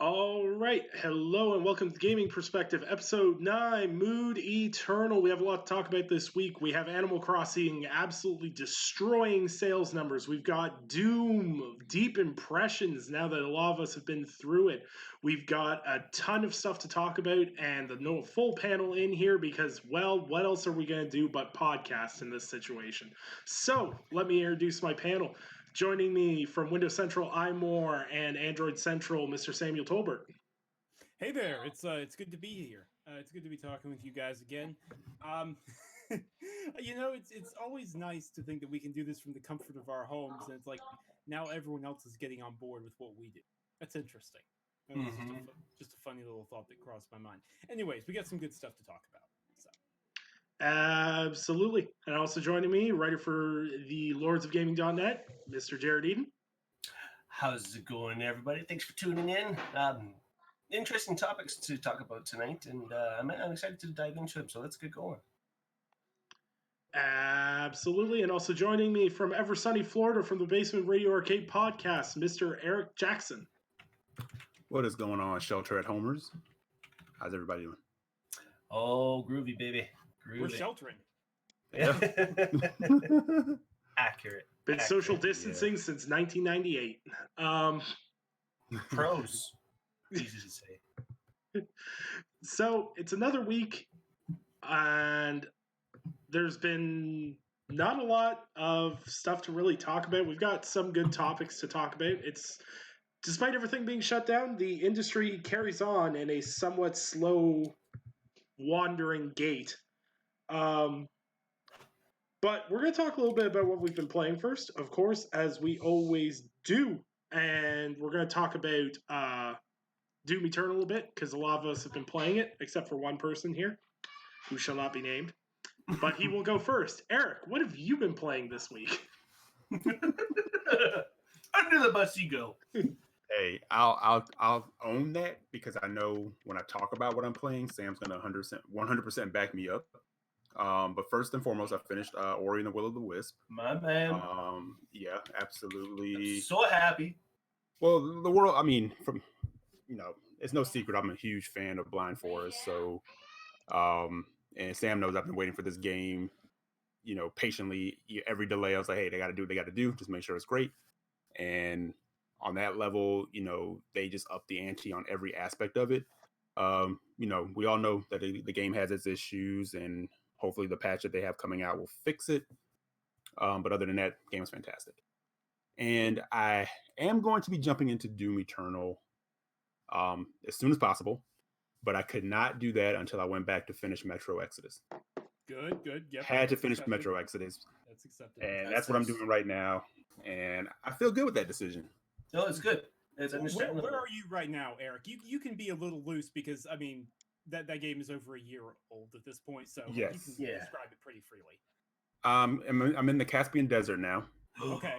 All right. Hello and welcome to Gaming Perspective, Episode 9, Mood Eternal. We have a lot to talk about this week. We have Animal Crossing absolutely destroying sales numbers. We've got Doom, deep impressions now that a lot of us have been through it. We've got a ton of stuff to talk about and the full panel in here because, well, what else are we going to do but podcast in this situation? So, let me introduce my panel. Joining me from Windows Central, iMore, and Android Central, Mr. Samuel Tolbert. Hey there, it's good to be here. It's good to be talking with you guys again. It's always nice to think that we can do this from the comfort of our homes, and it's like now everyone else is getting on board with what we do. That's interesting. It's just a funny little thought that crossed my mind. Anyways, we got some good stuff to talk about. So. Absolutely. And also joining me, writer for the lordsofgaming.net, Mr. Jared Eden. How's it going, everybody? Thanks for tuning in. Interesting topics to talk about tonight, and I'm excited to dive into them, so let's get going. Absolutely. And also joining me from ever sunny Florida from the Basement Radio Arcade podcast, Mr. Eric Jackson. What is going on, Shelter at Homers? How's everybody doing? Oh, groovy, baby. Groovy. We're sheltering. Yeah. Accurate. Been social distancing since 1998. Pros. Easy to say. So it's another week, and there's been not a lot of stuff to really talk about. We've got some good topics to talk about. It's despite everything being shut down, the industry carries on in a somewhat slow, wandering gait. But we're going to talk a little bit about what we've been playing first, of course, as we always do. And we're going to talk about Doom Eternal a little bit, because a lot of us have been playing it, except for one person here, who shall not be named. But he will go first. Eric, what have you been playing this week? Under the bus you go. Hey, I'll own that because I know when I talk about what I'm playing, Sam's going to 100% back me up. But first and foremost, I finished Ori and the Will of the Wisp. My man. Yeah, absolutely. I'm so happy. Well, the world, I mean, it's no secret I'm a huge fan of Blind Forest. So, and Sam knows I've been waiting for this game, patiently. Every delay, I was like, hey, they got to do. Just make sure it's great. And on that level, they just up the ante on every aspect of it. We all know that the game has its issues, and hopefully the patch that they have coming out will fix it. But other than that, the game is fantastic. And I am going to be jumping into Doom Eternal as soon as possible, but I could not do that until I went back to finish Metro Exodus. Good. Yep. Had to finish Metro Exodus. That's accepted. And that's what I'm doing right now. And I feel good with that decision. No, it's good. It's understandable. Where are you right now, Eric? You can be a little loose because, I mean, that game is over a year old at this point, so yes. You can describe it pretty freely. I'm in the Caspian Desert now. Okay,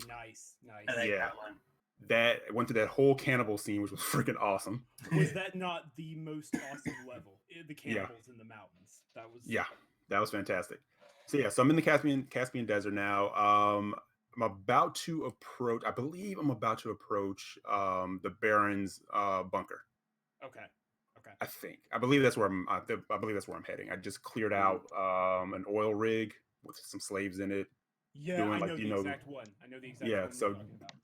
nice. I like that one. That went to that whole cannibal scene, which was freaking awesome. Was that not the most awesome level? The cannibals in the mountains. That was fantastic. So I'm in the Caspian Desert now. I'm about to approach the Baron's bunker. Okay. I believe that's where I'm heading. I just cleared out an oil rig with some slaves in it. Yeah, I know the exact one. Yeah, so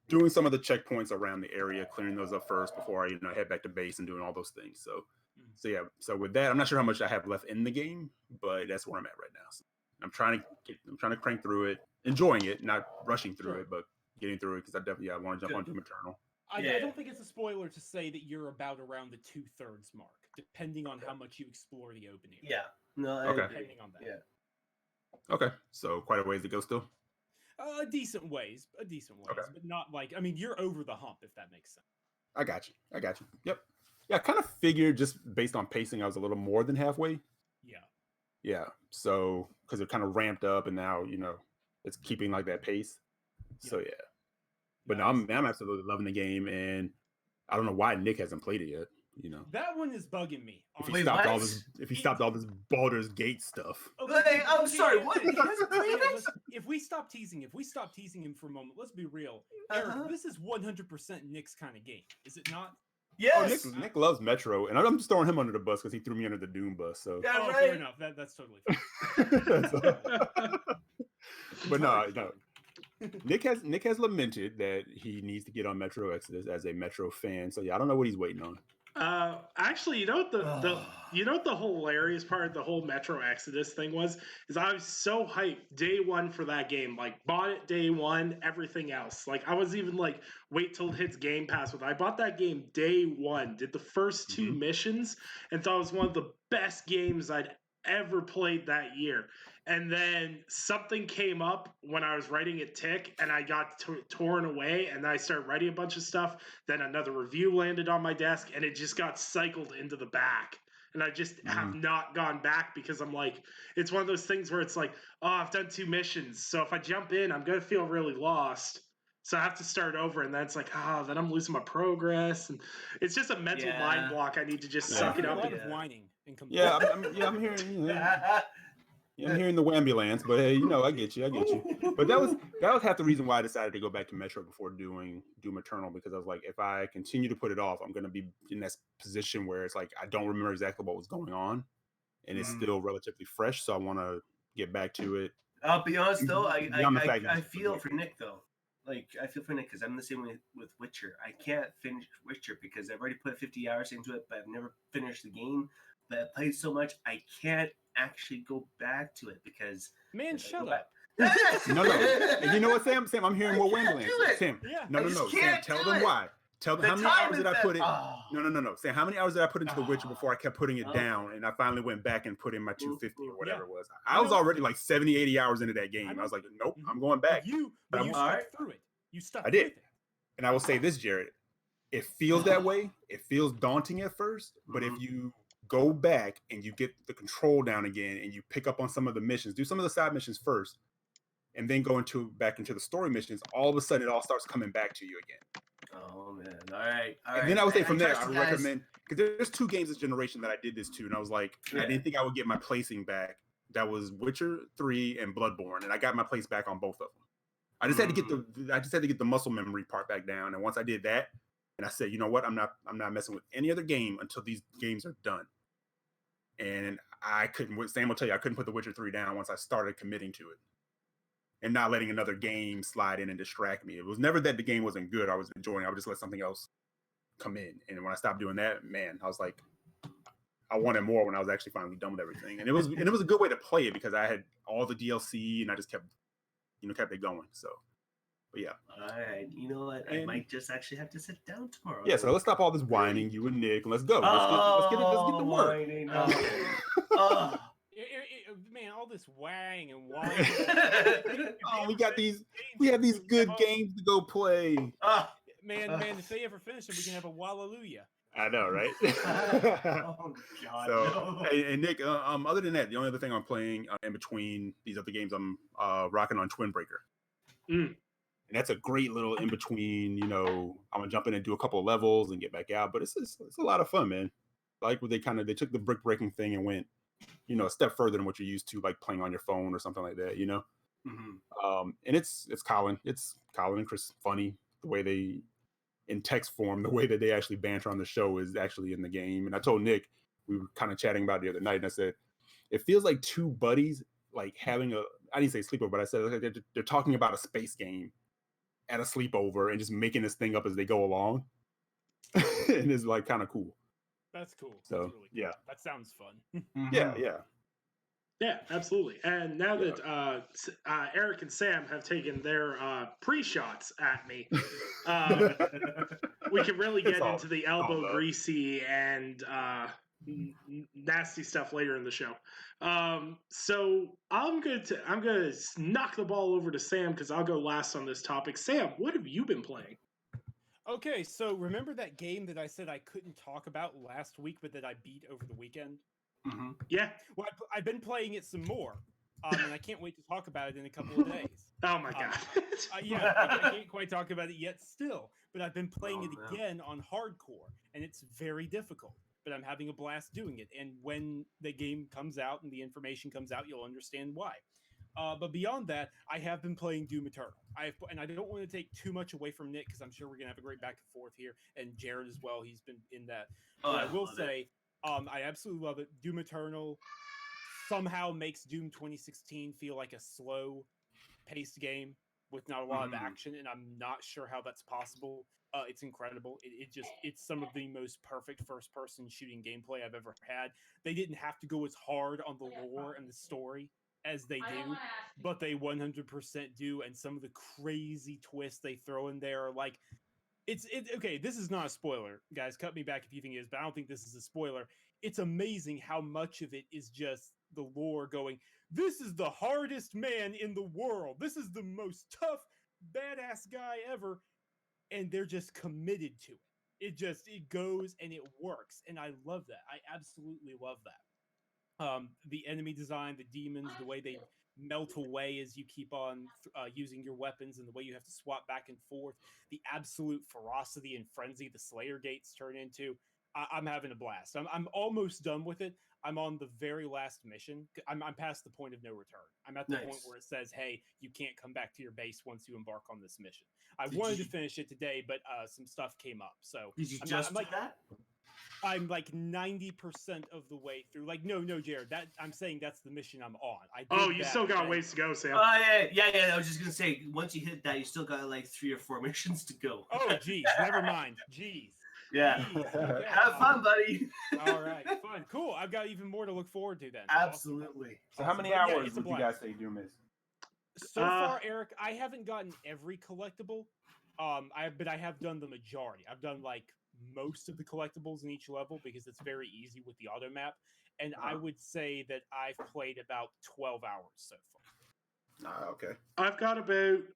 doing some of the checkpoints around the area, clearing those up first before I head back to base and doing all those things. So with that, I'm not sure how much I have left in the game, but that's where I'm at right now. So I'm trying to crank through it, enjoying it, not rushing through it, but getting through it because I definitely want to jump on Doom Eternal. I don't think it's a spoiler to say that you're about around the 2/3 mark, depending on how much you explore the open area. Yeah. No. Depending on that. Yeah. Okay. So quite a ways to go still. A decent ways, but not like, I mean, you're over the hump, if that makes sense. I got you. Yep. Yeah, I kind of figured just based on pacing, I was a little more than halfway. Yeah. So because it kind of ramped up, and now it's keeping like that pace. So yeah. But nice. No, I'm absolutely loving the game, and I don't know why Nick hasn't played it yet. That one is bugging me. If he stopped all this Baldur's Gate stuff. Okay, I'm sorry. What? If we stop teasing him for a moment, let's be real. Eric, this is 100% Nick's kind of game, is it not? Yes. Nick loves Metro, and I'm just throwing him under the bus because he threw me under the Doom bus. So, Yeah, Oh, right. fair enough. That's totally fine. but no. Nick has lamented that he needs to get on Metro Exodus as a Metro fan. So yeah, I don't know what he's waiting on. Actually, you know what the hilarious part of the whole Metro Exodus thing was is I was so hyped day one for that game, like bought it day one, everything else. Like I was even like wait till it hits Game Pass with. I bought that game day one, did the first two missions, and thought it was one of the best games I'd ever played that year. And then something came up when I was writing it tick, and I got torn away, and I started writing a bunch of stuff. Then another review landed on my desk, and it just got cycled into the back. And I just have not gone back because I'm like, it's one of those things where it's like, oh, I've done two missions, so if I jump in, I'm gonna feel really lost. So I have to start over, and then it's like, then I'm losing my progress, and it's just a mental mind block. I need to just suck it A up. lot of whining and complaining. I'm hearing. I'm hearing the ambulance, but hey, I get you. But that was half the reason why I decided to go back to Metro before doing Doom Eternal, because I was like, if I continue to put it off, I'm going to be in that position where it's like I don't remember exactly what was going on, and it's still relatively fresh. So I want to get back to it. I'll be honest though, I feel for Nick though. Like I feel for Nick because I'm the same way with Witcher. I can't finish Witcher because I've already put 50 hours into it, but I've never finished the game. But I played so much, I can't actually go back to it because shut up. No. And you know what, Sam? I'm hearing more ambulance. Sam, no. Sam, tell them why. Tell them how many hours did I put in. No. Sam, how many hours did I put into The Witcher before I kept putting it down, and I finally went back and put in my 250 or whatever it was. I was already like 70, 80 hours into that game. I was like, nope, I'm going back. But you stuck through it. You stuck. I did. And I will say this, Jared. It feels that way. It feels daunting at first, but if you go back and you get the control down again and you pick up on some of the missions, do some of the side missions first, and then go back into the story missions, all of a sudden it all starts coming back to you again. Oh man. All right. And then I would say from there, I would recommend, because there's two games this generation that I did this to, and I was like, I didn't think I would get my placing back. That was Witcher 3 and Bloodborne, and I got my place back on both of them. I just had to get the muscle memory part back down, and once I did that, and I said, you know what, I'm not messing with any other game until these games are done. And I couldn't. Sam will tell you, I couldn't put The Witcher 3 down once I started committing to it, and not letting another game slide in and distract me. It was never that the game wasn't good. I was enjoying it. I would just let something else come in. And when I stopped doing that, man, I was like, I wanted more when I was actually finally done with everything. And it was a good way to play it because I had all the DLC and I just kept it going. So, but yeah. All right. You know what? I might just actually have to sit down tomorrow. Yeah. So let's stop all this whining, you and Nick, and let's go. Let's get to work. Whining. Man, all this wang and whining. We have these good games to go play. Man, if they ever finish them, we can have a Wallelujah. I know, right? Oh God. So, and Nick, other than that, the only other thing I'm playing in between these other games, I'm rocking on Twin Breaker. And that's a great little in between. I'm gonna jump in and do a couple of levels and get back out, but it's a lot of fun, man. Like they took the brick breaking thing and went, a step further than what you're used to, like playing on your phone or something like that, And it's Colin and Chris funny. The way they, in text form, the way that they actually banter on the show is actually in the game. And I told Nick, we were kind of chatting about it the other night, and I said, it feels like two buddies like having I didn't say sleepover, but I said they're talking about a space game at a sleepover and just making this thing up as they go along. And it's like kind of cool. That's cool. So That's really cool. yeah, that sounds fun. Yeah, absolutely. And now that Eric and Sam have taken their pre-shots at me, we can really get into the elbow greasy and nasty stuff later in the show. So I'm gonna knock the ball over to Sam because I'll go last on this topic. Sam, what have you been playing? Okay, so remember that game that I said I couldn't talk about last week, but that I beat over the weekend? Mm-hmm. Yeah. Well, I've been playing it some more, and I can't wait to talk about it in a couple of days. Oh my god. I can't quite talk about it yet still, but I've been playing it again on hardcore, and it's very difficult, but I'm having a blast doing it. And when the game comes out and the information comes out, you'll understand why. But beyond that, I have been playing Doom Eternal. And I don't want to take too much away from Nick because I'm sure we're gonna have a great back and forth here, and Jared as well. He's been in that. But I will say, I absolutely love it. Doom Eternal somehow makes Doom 2016 feel like a slow-paced game with not a lot of action, and I'm not sure how that's possible. It's incredible. It's some of the most perfect first-person shooting gameplay I've ever had. They didn't have to go as hard on the lore and the story as they do, but they 100% do, and some of the crazy twists they throw in there are like, it's okay. This is not a spoiler, guys. Cut me back if you think it is, but I don't think this is a spoiler. It's amazing how much of it is just the lore going, this is the hardest man in the world. This is the most tough, badass guy ever. And they're just committed to it. It goes and it works. And I love that. I absolutely love that. The enemy design, the demons, the way they melt away as you keep on using your weapons, and the way you have to swap back and forth, the absolute ferocity and frenzy the Slayer gates turn into. I'm having a blast. I'm almost done with it. I'm on the very last mission. I'm past the point of no return. I'm at the point where it says, hey, you can't come back to your base once you embark on this mission. I wanted to finish it today, but some stuff came up. So did you just do that? I'm like 90% of the way through. Like, no, Jared. That I'm saying that's the mission I'm on. You still got ways to go, Sam. Yeah. I was just gonna say, once you hit that, you still got like 3 or 4 missions to go. Oh, geez, never mind. Jeez. Yeah. Okay. Have fun, buddy. All right, fun, cool. I've got even more to look forward to then. Absolutely. So, how many hours would you guys say Doom is? So far, Eric, I haven't gotten every collectible. But I have done the majority. I've done like most of the collectibles in each level because it's very easy with the auto map. And I would say that I've played about 12 hours so far. Okay. I've got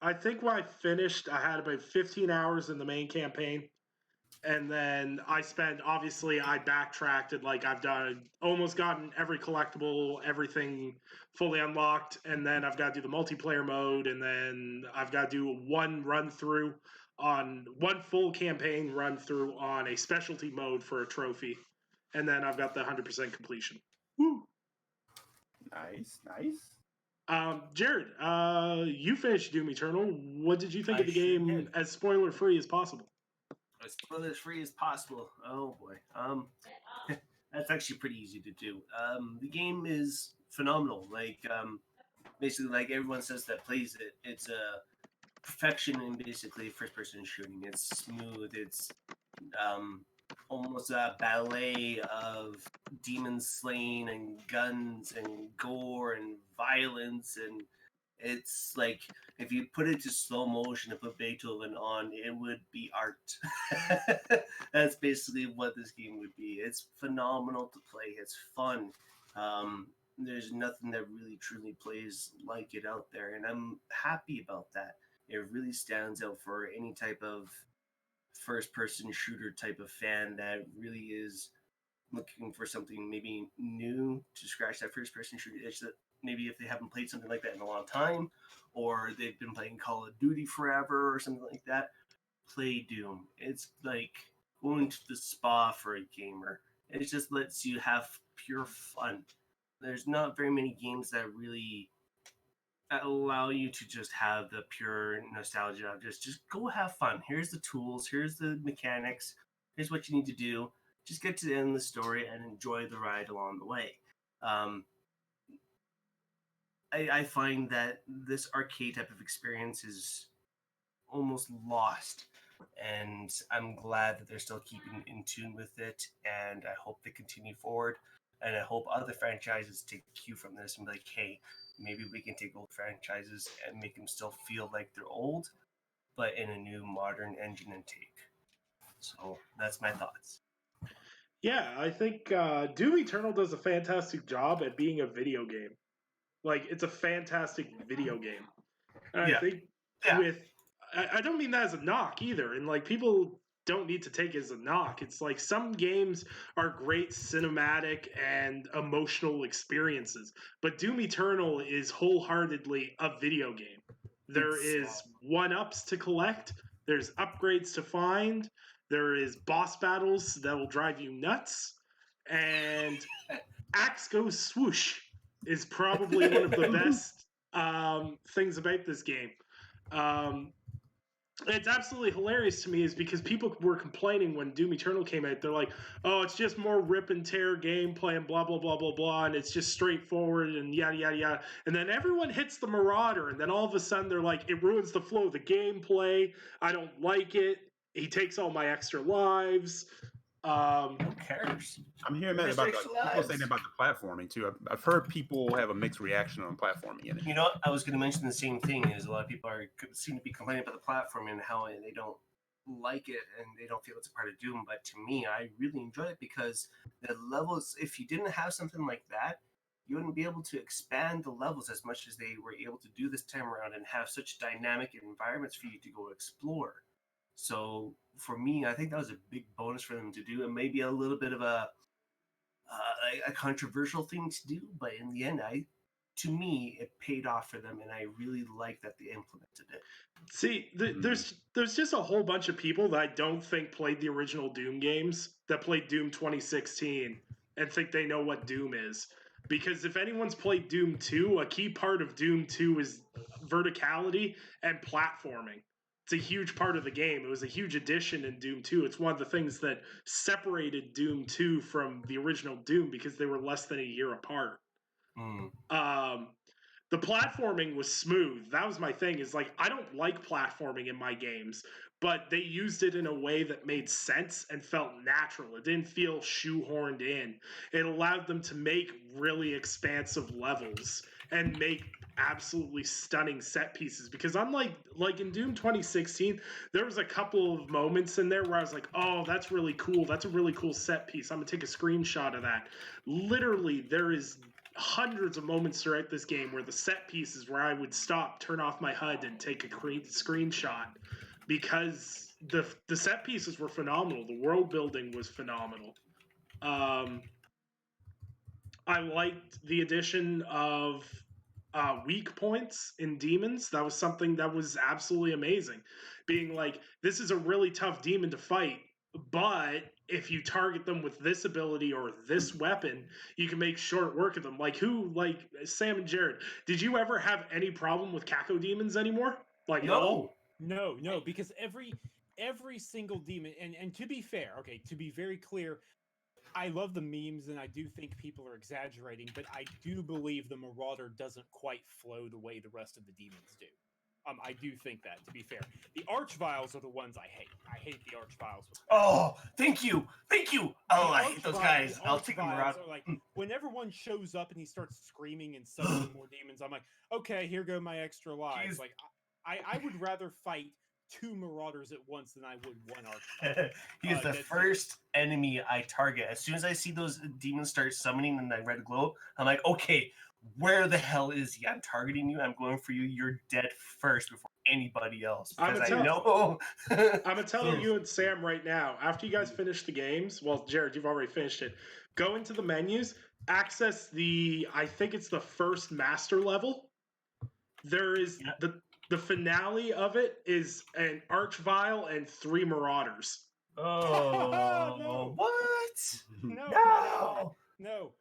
I think when I finished, I had about 15 hours in the main campaign. And then I backtracked and like I've almost gotten every collectible, everything fully unlocked. And then I've got to do the multiplayer mode. And then I've got to do one full campaign run through on a specialty mode for a trophy. And then I've got the 100% completion. Woo! Nice. Jared, you finished Doom Eternal. What did you think of the game as spoiler-free as possible? As spoiler-free as possible. Oh boy. That's actually pretty easy to do. The game is phenomenal. Like, basically, like everyone says that plays it, it's a perfection in basically first-person shooting. It's smooth. It's almost a ballet of demons slain and guns and gore and violence, and it's like if you put it to slow motion and put Beethoven on, it would be art. That's basically what this game would be. It's phenomenal to play. It's fun. There's nothing that really truly plays like it out there, and I'm happy about that. It really stands out for any type of first-person shooter type of fan that really is looking for something maybe new to scratch that first-person shooter itch that maybe if they haven't played something like that in a long time, or they've been playing Call of Duty forever or something like that, play Doom. It's like going to the spa for a gamer. It just lets you have pure fun. There's not very many games that really allow you to just have the pure nostalgia of just go have fun. Here's the tools, here's the mechanics, here's what you need to do. Just get to the end of the story and enjoy the ride along the way. I find that this arcade type of experience is almost lost, and I'm glad that they're still keeping in tune with it, and I hope they continue forward, and I hope other franchises take cue from this and be like, hey, maybe we can take old franchises and make them still feel like they're old, but in a new modern engine and take. So that's my thoughts. Yeah, I think Doom Eternal does a fantastic job at being a video game. Like, it's a fantastic video game. And I think I don't mean that as a knock either. And, like, people don't need to take it as a knock. It's like some games are great cinematic and emotional experiences. But Doom Eternal is wholeheartedly a video game. There is one-ups to collect. There's upgrades to find. There is boss battles that will drive you nuts. And Axe Goes Swoosh is probably one of the best things about this game. It's absolutely hilarious to me is because people were complaining when Doom Eternal came out. They're like, oh, it's just more rip and tear gameplay and blah, blah, blah, blah, blah. And it's just straightforward and yada, yada, yada. And then everyone hits the Marauder. And then all of a sudden they're like, it ruins the flow of the gameplay. I don't like it. He takes all my extra lives. Who cares? I'm hearing that about people saying about the platforming too. I've heard people have a mixed reaction on platforming in it. You know, I was going to mention the same thing. Is a lot of people seem to be complaining about the platforming and how they don't like it and they don't feel it's a part of Doom. But to me, I really enjoy it because the levels. If you didn't have something like that, you wouldn't be able to expand the levels as much as they were able to do this time around and have such dynamic environments for you to go explore. So for me, I think that was a big bonus for them to do, and maybe a little bit of a controversial thing to do. But in the end, to me, it paid off for them, and I really like that they implemented it. See, there's just a whole bunch of people that I don't think played the original Doom games that played Doom 2016 and think they know what Doom is. Because if anyone's played Doom 2, a key part of Doom 2 is verticality and platforming. It's a huge part of the game. It was a huge addition in Doom 2. It's one of the things that separated Doom 2 from the original Doom because they were less than a year apart. The platforming was smooth. That was my thing, is like, I don't like platforming in my games, but they used it in a way that made sense and felt natural. It didn't feel shoehorned in. It allowed them to make really expansive levels and make absolutely stunning set pieces, because unlike in Doom 2016, there was a couple of moments in there where I was like, oh, that's really cool. That's a really cool set piece. I'm gonna take a screenshot of that. Literally, there is hundreds of moments throughout this game where the set pieces where I would stop, turn off my HUD, and take a screenshot, because the set pieces were phenomenal. The world building was phenomenal. I liked the addition of weak points in demons. That was something that was absolutely amazing. Being like, this is a really tough demon to fight, but if you target them with this ability or this weapon, you can make short work of them. Like Sam and Jared, did you ever have any problem with Caco demons anymore? Like, no, because every single demon, and to be fair, okay, to be very clear, I love the memes, and I do think people are exaggerating, but I do believe the Marauder doesn't quite flow the way the rest of the demons do. I do think that, to be fair. The Archviles are the ones I hate. I hate the Archviles. Oh, thank you. Oh, I hate those guys. I'll take them around. Like, whenever one shows up and he starts screaming and summoning more demons, I'm like, okay, here go my extra lives. Like, I would rather fight 2 Marauders at once than I would 1 Archvile. He is the first enemy I target. As soon as I see those demons start summoning in that red glow, I'm like, okay, where the hell is he? I'm targeting you. I'm going for you. You're dead first before anybody else. Because I know. I'm telling you and Sam right now, after you guys finish the games, well, Jared, you've already finished it. Go into the menus, access I think it's the first master level. There is the finale of it is an Archvile and 3 Marauders. Oh, no. What? No.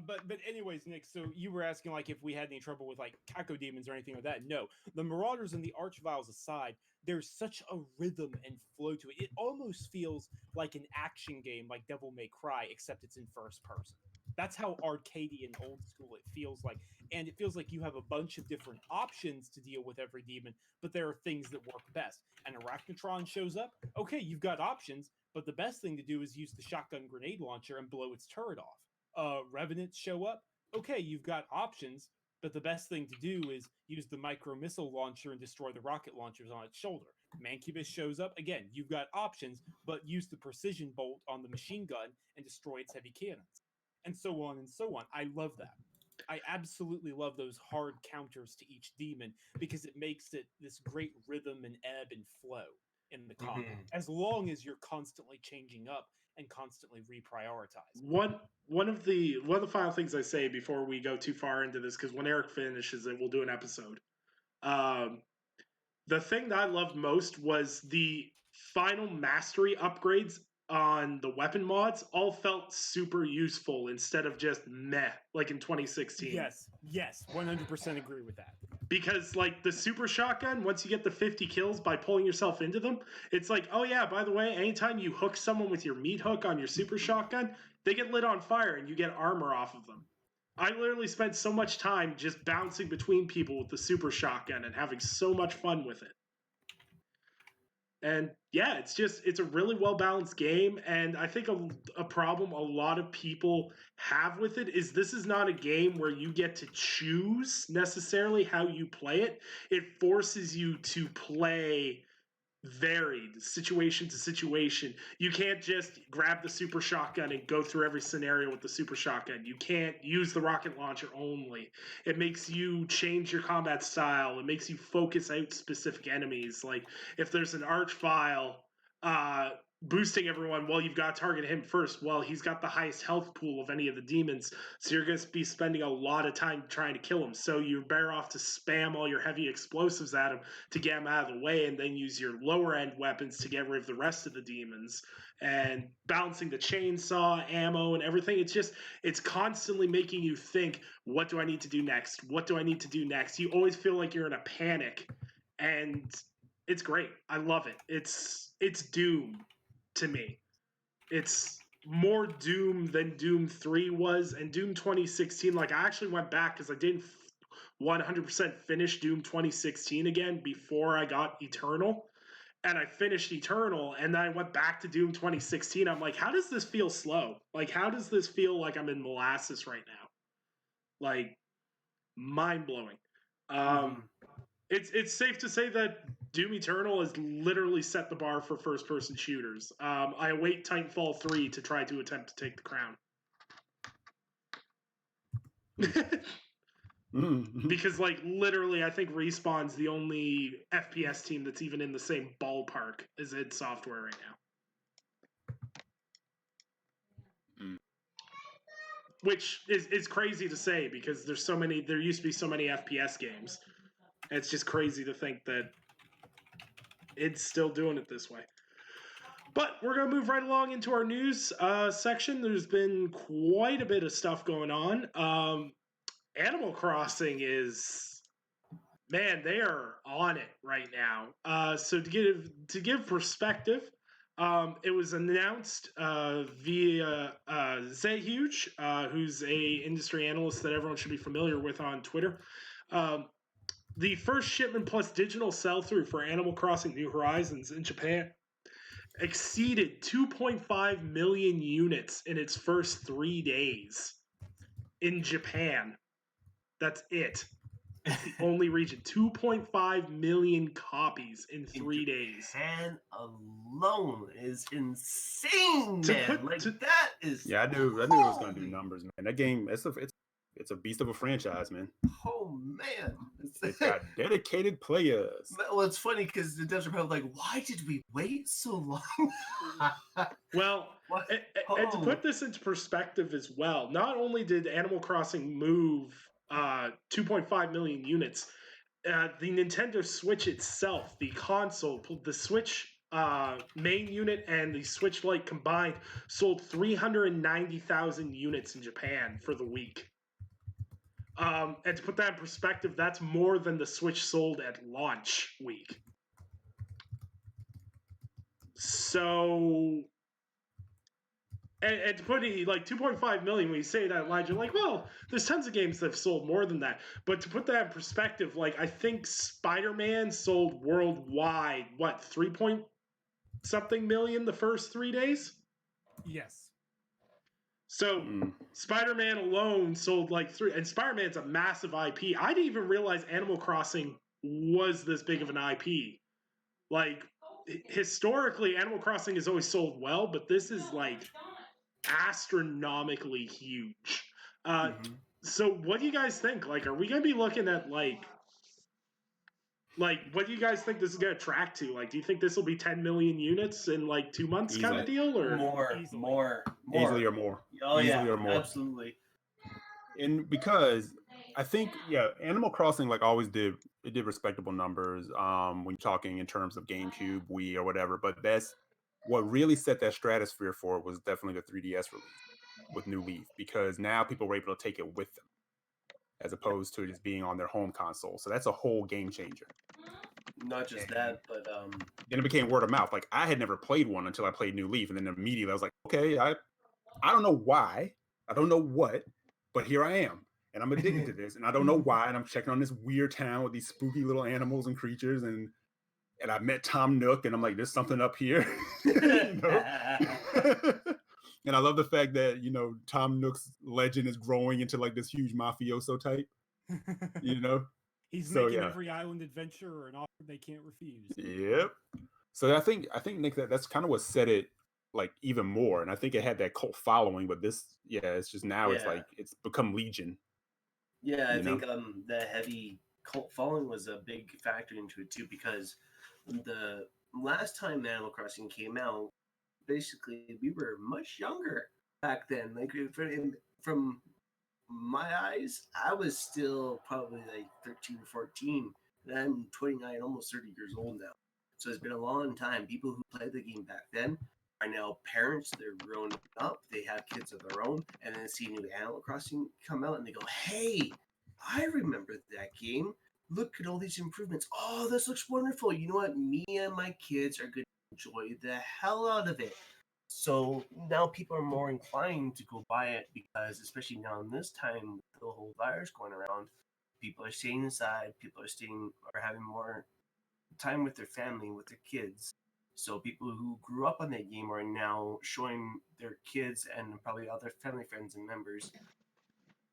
But anyways, Nick, so you were asking, like, if we had any trouble with, like, Caco demons or anything like that. No. The Marauders and the Archviles aside, there's such a rhythm and flow to it. It almost feels like an action game like Devil May Cry, except it's in first person. That's how arcadey and old school it feels like. And it feels like you have a bunch of different options to deal with every demon, but there are things that work best. And Arachnotron shows up, okay, you've got options, but the best thing to do is use the shotgun grenade launcher and blow its turret off. Revenants show up, okay, you've got options, but the best thing to do is use the micro missile launcher and destroy the rocket launchers on its shoulder. Mancubus shows up, again, you've got options, but use the precision bolt on the machine gun and destroy its heavy cannons. And so on and so on. I love that. I absolutely love those hard counters to each demon, because it makes it this great rhythm and ebb and flow in the combat, as long as you're constantly changing up and constantly reprioritizing. One of the final things I say before we go too far into this, because when Eric finishes it, we'll do an episode. The thing that I loved most was the final mastery upgrades on the weapon mods all felt super useful instead of just meh, like in 2016. Yes, 100% agree with that. because like the super shotgun, once you get the 50 kills by pulling yourself into them, it's like, oh yeah, by the way, anytime you hook someone with your meat hook on your super shotgun, they get lit on fire and you get armor off of them. I literally spent so much time just bouncing between people with the super shotgun and having so much fun with it. And yeah, it's a really well balanced game. And I think a problem a lot of people have with it is this is not a game where you get to choose necessarily how you play it. It forces you to play varied situation to situation. You can't just grab the super shotgun and go through every scenario with the super shotgun. You can't use the rocket launcher only. It makes you change your combat style. It makes you focus out specific enemies. Like if there's an arch file boosting everyone, well, you've got to target him first. Well, he's got the highest health pool of any of the demons, so you're going to be spending a lot of time trying to kill him. So you're better off to spam all your heavy explosives at him to get him out of the way, and then use your lower end weapons to get rid of the rest of the demons. And balancing the chainsaw, ammo, and everything, it's constantly making you think, what do I need to do next? What do I need to do next? You always feel like you're in a panic, and it's great. I love it. It's Doom to me. It's more Doom than Doom 3 was, and Doom 2016, like I actually went back because I didn't 100% finish Doom 2016 again before I got Eternal. And I finished Eternal, and then I went back to Doom 2016. I'm like, how does this feel slow? Like, how does this feel like I'm in molasses right now? Like, mind-blowing. It's safe to say that Doom Eternal has literally set the bar for first-person shooters. I await Titanfall 3 to try to attempt to take the crown. Because, like, literally, I think Respawn's the only FPS team that's even in the same ballpark as id Software right now. Which is crazy to say because there used to be so many FPS games. And it's just crazy to think that it's still doing it this way. But we're going to move right along into our news section. There's been quite a bit of stuff going on. Animal Crossing is, man, they are on it right now. So to give perspective, it was announced via Zehuge, who's a industry analyst that everyone should be familiar with on Twitter. The first shipment plus digital sell-through for Animal Crossing New Horizons in Japan exceeded 2.5 million units in its first 3 days in Japan. That's it. It's the only region. 2.5 million copies in 3 days. Japan alone is insane, man. That is. Yeah, I knew it was going to do numbers, man. That game, it's a beast of a franchise, man. Oh man, it's got dedicated players. Well, it's funny because the devs are probably like, "Why did we wait so long?" Well, and to put this into perspective as well, not only did Animal Crossing move 2.5 million units, the Nintendo Switch itself, the console, the Switch main unit and the Switch Lite combined sold 390,000 units in Japan for the week. And to put that in perspective, that's more than the Switch sold at launch week. So, and to put it like 2.5 million, when you say that line, you're like, well, there's tons of games that have sold more than that. But to put that in perspective, like I think Spider-Man sold worldwide, 3-point-something million the first 3 days? Yes. So Spider-Man alone sold like 3, and Spider-Man's a massive IP. I didn't even realize Animal Crossing was this big of an IP. Like historically, Animal Crossing has always sold well, but this is like astronomically huge. So what do you guys think? Like, are we going to be looking at like, what do you guys think this is going to track to? Like, do you think this will be 10 million units in like 2 months kind of deal, or more? Easily or more. Oh easily yeah, or more. Absolutely. And because I think, Animal Crossing like always did respectable numbers when you're talking in terms of GameCube, Wii, or whatever. But that's what really set that stratosphere for it was definitely the 3DS release with New Leaf, because now people were able to take it with them. as opposed to just being on their home console. So that's a whole game changer. Not just that, but then it became word of mouth. Like I had never played one until I played New Leaf, and then immediately I was like, okay, I don't know why, I don't know what, but here I am, and I'm addicted to this, and I don't know why, and I'm checking on this weird town with these spooky little animals and creatures, and I met Tom Nook, and I'm like, there's something up here, you know. And I love the fact that, you know, Tom Nook's legend is growing into like this huge mafioso type, you know. He's making every island adventure an offer they can't refuse. Yep. So I think Nick, that's kind of what set it like even more, and I think it had that cult following. But this, it's just now it's like it's become legion. Yeah, I think the heavy cult following was a big factor into it too, because the last time Animal Crossing came out, basically we were much younger back then. Like from my eyes, I was still probably like 13 or 14, and I'm 29, almost 30 years old now. So it's been a long time. People who played the game back then are now parents. They're grown up. They have kids of their own, and then see new Animal Crossing come out, and they go, "Hey, I remember that game. Look at all these improvements. Oh, this looks wonderful. You know what? Me and my kids are going to enjoy the hell out of it." So now people are more inclined to go buy it because, especially now in this time with the whole virus going around, people are staying inside. People are having more time with their family, with their kids. So people who grew up on that game are now showing their kids and probably other family friends and members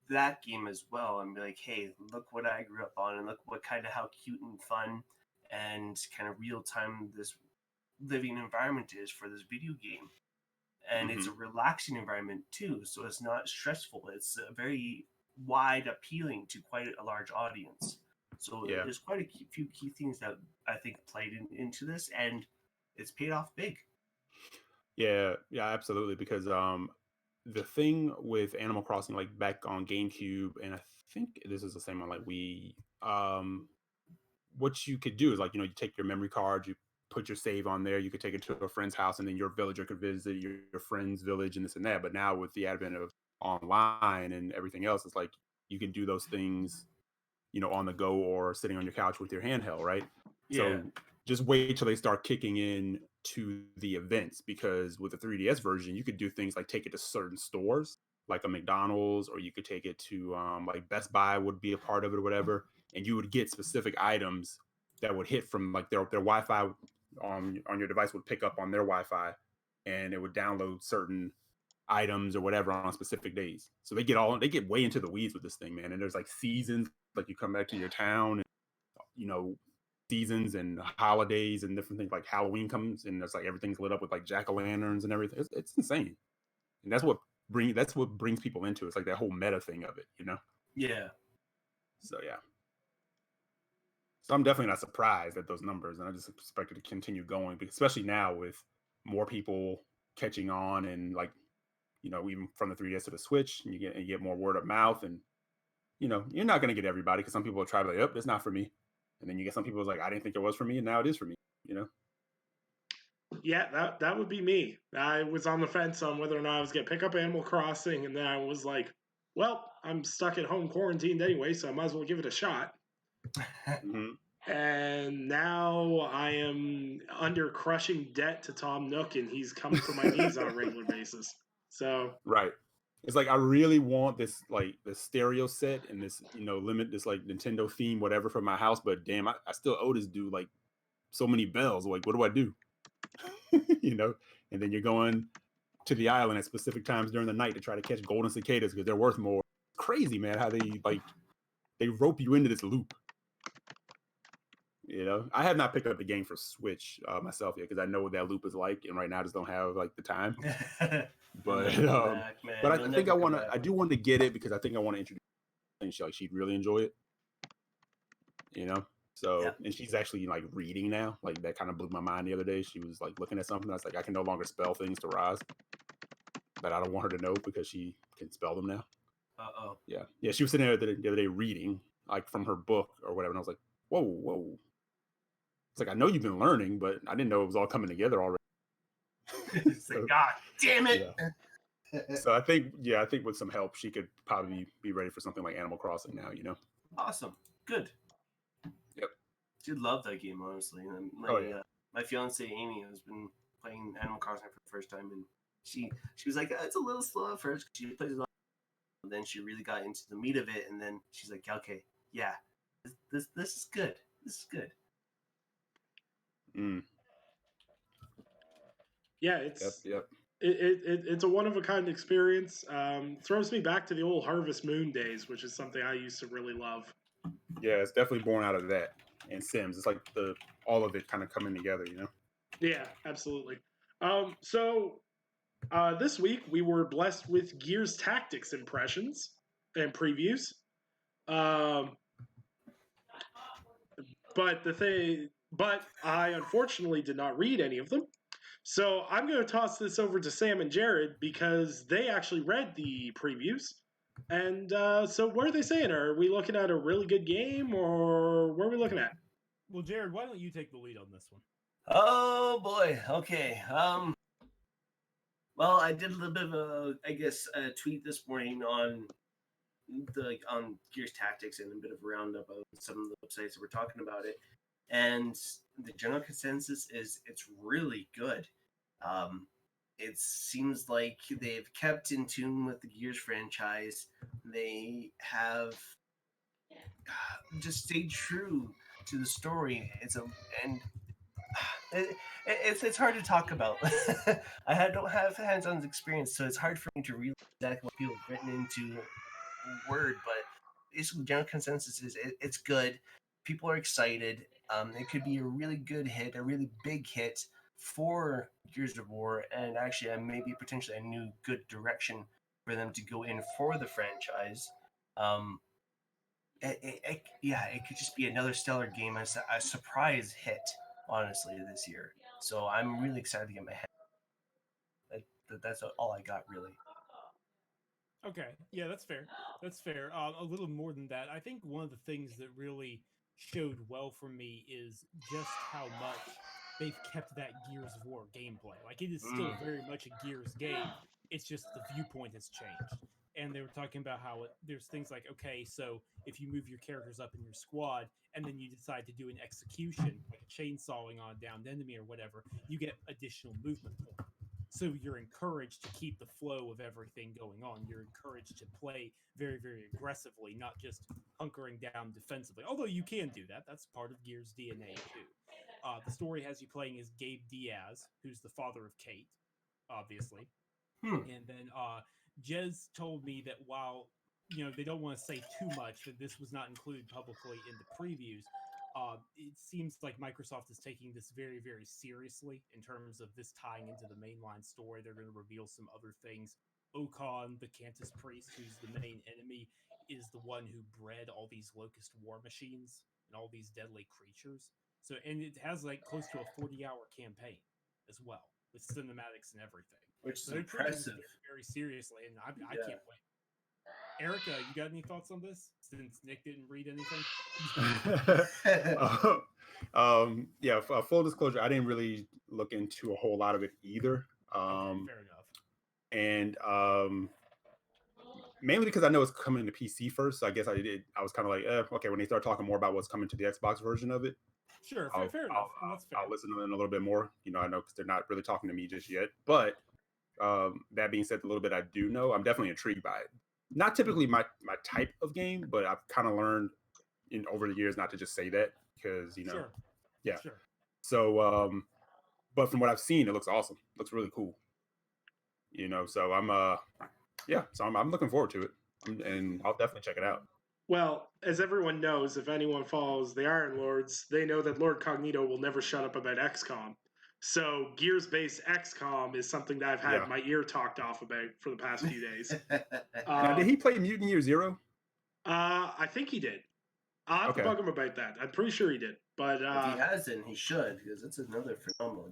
that game as well, and be like, "Hey, look what I grew up on, and look what kind of how cute and fun and kind of real time this living environment is for this video game." And it's a relaxing environment too, so it's not stressful. It's very wide appealing to quite a large audience. So there's quite a few key things that I think played into this, and it's paid off big. Yeah, absolutely. Because the thing with Animal Crossing, like back on GameCube, and I think this is the same on like Wii. What you could do is like, you know, you take your memory card, you put your save on there, you could take it to a friend's house, and then your villager could visit your friend's village and this and that. But now with the advent of online and everything else, it's like you can do those things, you know, on the go or sitting on your couch with your handheld, right? So just wait till they start kicking in to the events, because with the 3DS version, you could do things like take it to certain stores, like a McDonald's, or you could take it to like Best Buy would be a part of it or whatever, and you would get specific items that would hit from like their Wi-Fi on your device would pick up on their Wi-Fi, and it would download certain items or whatever on specific days. So they get way into the weeds with this thing, man. And there's like seasons, like you come back to your town, and, you know, seasons and holidays and different things, like Halloween comes and it's like everything's lit up with like jack-o'-lanterns and everything. It's insane. And that's what brings people into it. It's like that whole meta thing of it, you know? Yeah. So yeah. So I'm definitely not surprised at those numbers, and I just expect it to continue going, especially now with more people catching on, and like, you know, even from the 3DS to the Switch, and you get more word of mouth, and you know, you're not going to get everybody, because some people will try to like, "Oh, it's not for me," and then you get some people who's like, "I didn't think it was for me, and now it is for me," you know? Yeah, that would be me. I was on the fence on whether or not I was going to pick up Animal Crossing, and then I was like, well, I'm stuck at home quarantined anyway, so I might as well give it a shot. And now I am under crushing debt to Tom Nook, and he's coming for my knees on a regular basis. So right. It's like I really want this like the stereo set and this, you know, this like Nintendo theme, whatever, for my house, but damn, I still owe this dude like so many bells. Like, what do I do? You know? And then you're going to the island at specific times during the night to try to catch golden cicadas because they're worth more. It's crazy, man, how they rope you into this loop. You know, I have not picked up the game for Switch myself yet, because I know what that loop is like, and right now I just don't have like the time. But but I think I do want to get it, because I think I want to introduce her, and she'd really enjoy it. You know, so and she's actually like reading now. Like that kind of blew my mind the other day. She was like looking at something. I was like, I can no longer spell things to Roz, but I don't want her to know because she can spell them now. Yeah. She was sitting there the other day reading like from her book or whatever, and I was like, whoa. It's like, I know you've been learning, but I didn't know it was all coming together already. It's like, God damn it. So I think with some help, she could probably be ready for something like Animal Crossing now. Awesome. Good. Yep. I love that game, honestly. My fiance Amy has been playing Animal Crossing for the first time, and she was like, it's a little slow at first. She plays it on, and then she really got into the meat of it, and then she's like, okay, yeah, this is good. This is good. Yeah, it's yep. It's a one of a kind experience. Throws me back to the old Harvest Moon days, which is something I used to really love. Yeah, it's definitely born out of that. And Sims, it's like all of it kind of coming together, Yeah, absolutely. So this week we were blessed with Gears Tactics impressions and previews. But I unfortunately did not read any of them. So I'm going to toss this over to Sam and Jared because they actually read the previews. And so what are they saying? Are we looking at a really good game, or what are we looking at? Well, Jared, why don't you take the lead on this one? Oh boy. Okay. Well, I did a little bit of a tweet this morning on Gears Tactics and a bit of a roundup of some of the websites that were talking about it. And the general consensus is it's really good. It seems like they've kept in tune with the Gears franchise. They have just stayed true to the story. It's hard to talk about. I don't have hands-on experience, so it's hard for me to read exactly what people have written into word. But basically, general consensus is it's good. People are excited. It could be a really good hit, a really big hit for Gears of War, and actually, maybe potentially a new good direction for them to go in for the franchise. It could just be another stellar game, a surprise hit, honestly, this year. So I'm really excited to get my head. That's all I got, really. Okay, yeah, that's fair. That's fair. A little more than that. I think one of the things that really showed well for me is just how much they've kept that Gears of War gameplay. Like, it is still very much a Gears game. It's just the viewpoint has changed. And they were talking about how there's things like, okay, so if you move your characters up in your squad and then you decide to do an execution, like a chainsawing on down the enemy or whatever, you get additional movement points. So you're encouraged to keep the flow of everything going on. You're encouraged to play very, very aggressively, not just hunkering down defensively. Although you can do that. That's part of Gears' DNA, too. The story has you playing as Gabe Diaz, who's the father of Kate, obviously. And then Jez told me that while they don't want to say too much, that this was not included publicly in the previews, it seems like Microsoft is taking this very, very seriously in terms of this tying into the mainline story. They're going to reveal some other things. Okan, the Cantus priest, who's the main enemy, is the one who bred all these locust war machines and all these deadly creatures. So, and it has like close to a 40-hour campaign as well with cinematics and everything. Which is so impressive. Very seriously, and I can't wait. Erica, you got any thoughts on this? Since Nick didn't read anything. Yeah. Full disclosure, I didn't really look into a whole lot of it either. Okay, fair enough. And mainly because I know it's coming to PC first. So I guess I was kind of like, okay, when they start talking more about what's coming to the Xbox version of it. Sure, fair enough. That's fair. I'll listen to them a little bit more. I know because they're not really talking to me just yet. But that being said, the little bit I do know, I'm definitely intrigued by it. Not typically my type of game, but I've kind of learned over the years not to just say that because Sure. Yeah. Sure. So, but from what I've seen, it looks awesome. It looks really cool. So I'm looking forward to it, and I'll definitely check it out. Well, as everyone knows, if anyone follows the Iron Lords, they know that Lord Cognito will never shut up about XCOM. So Gears-based XCOM is something that I've had my ear talked off about for the past few days. Now, did he play Mutant Year Zero? I think he did. I'll have to bug him about that. I'm pretty sure he did. But if he hasn't, he should, because it's another phenomenal.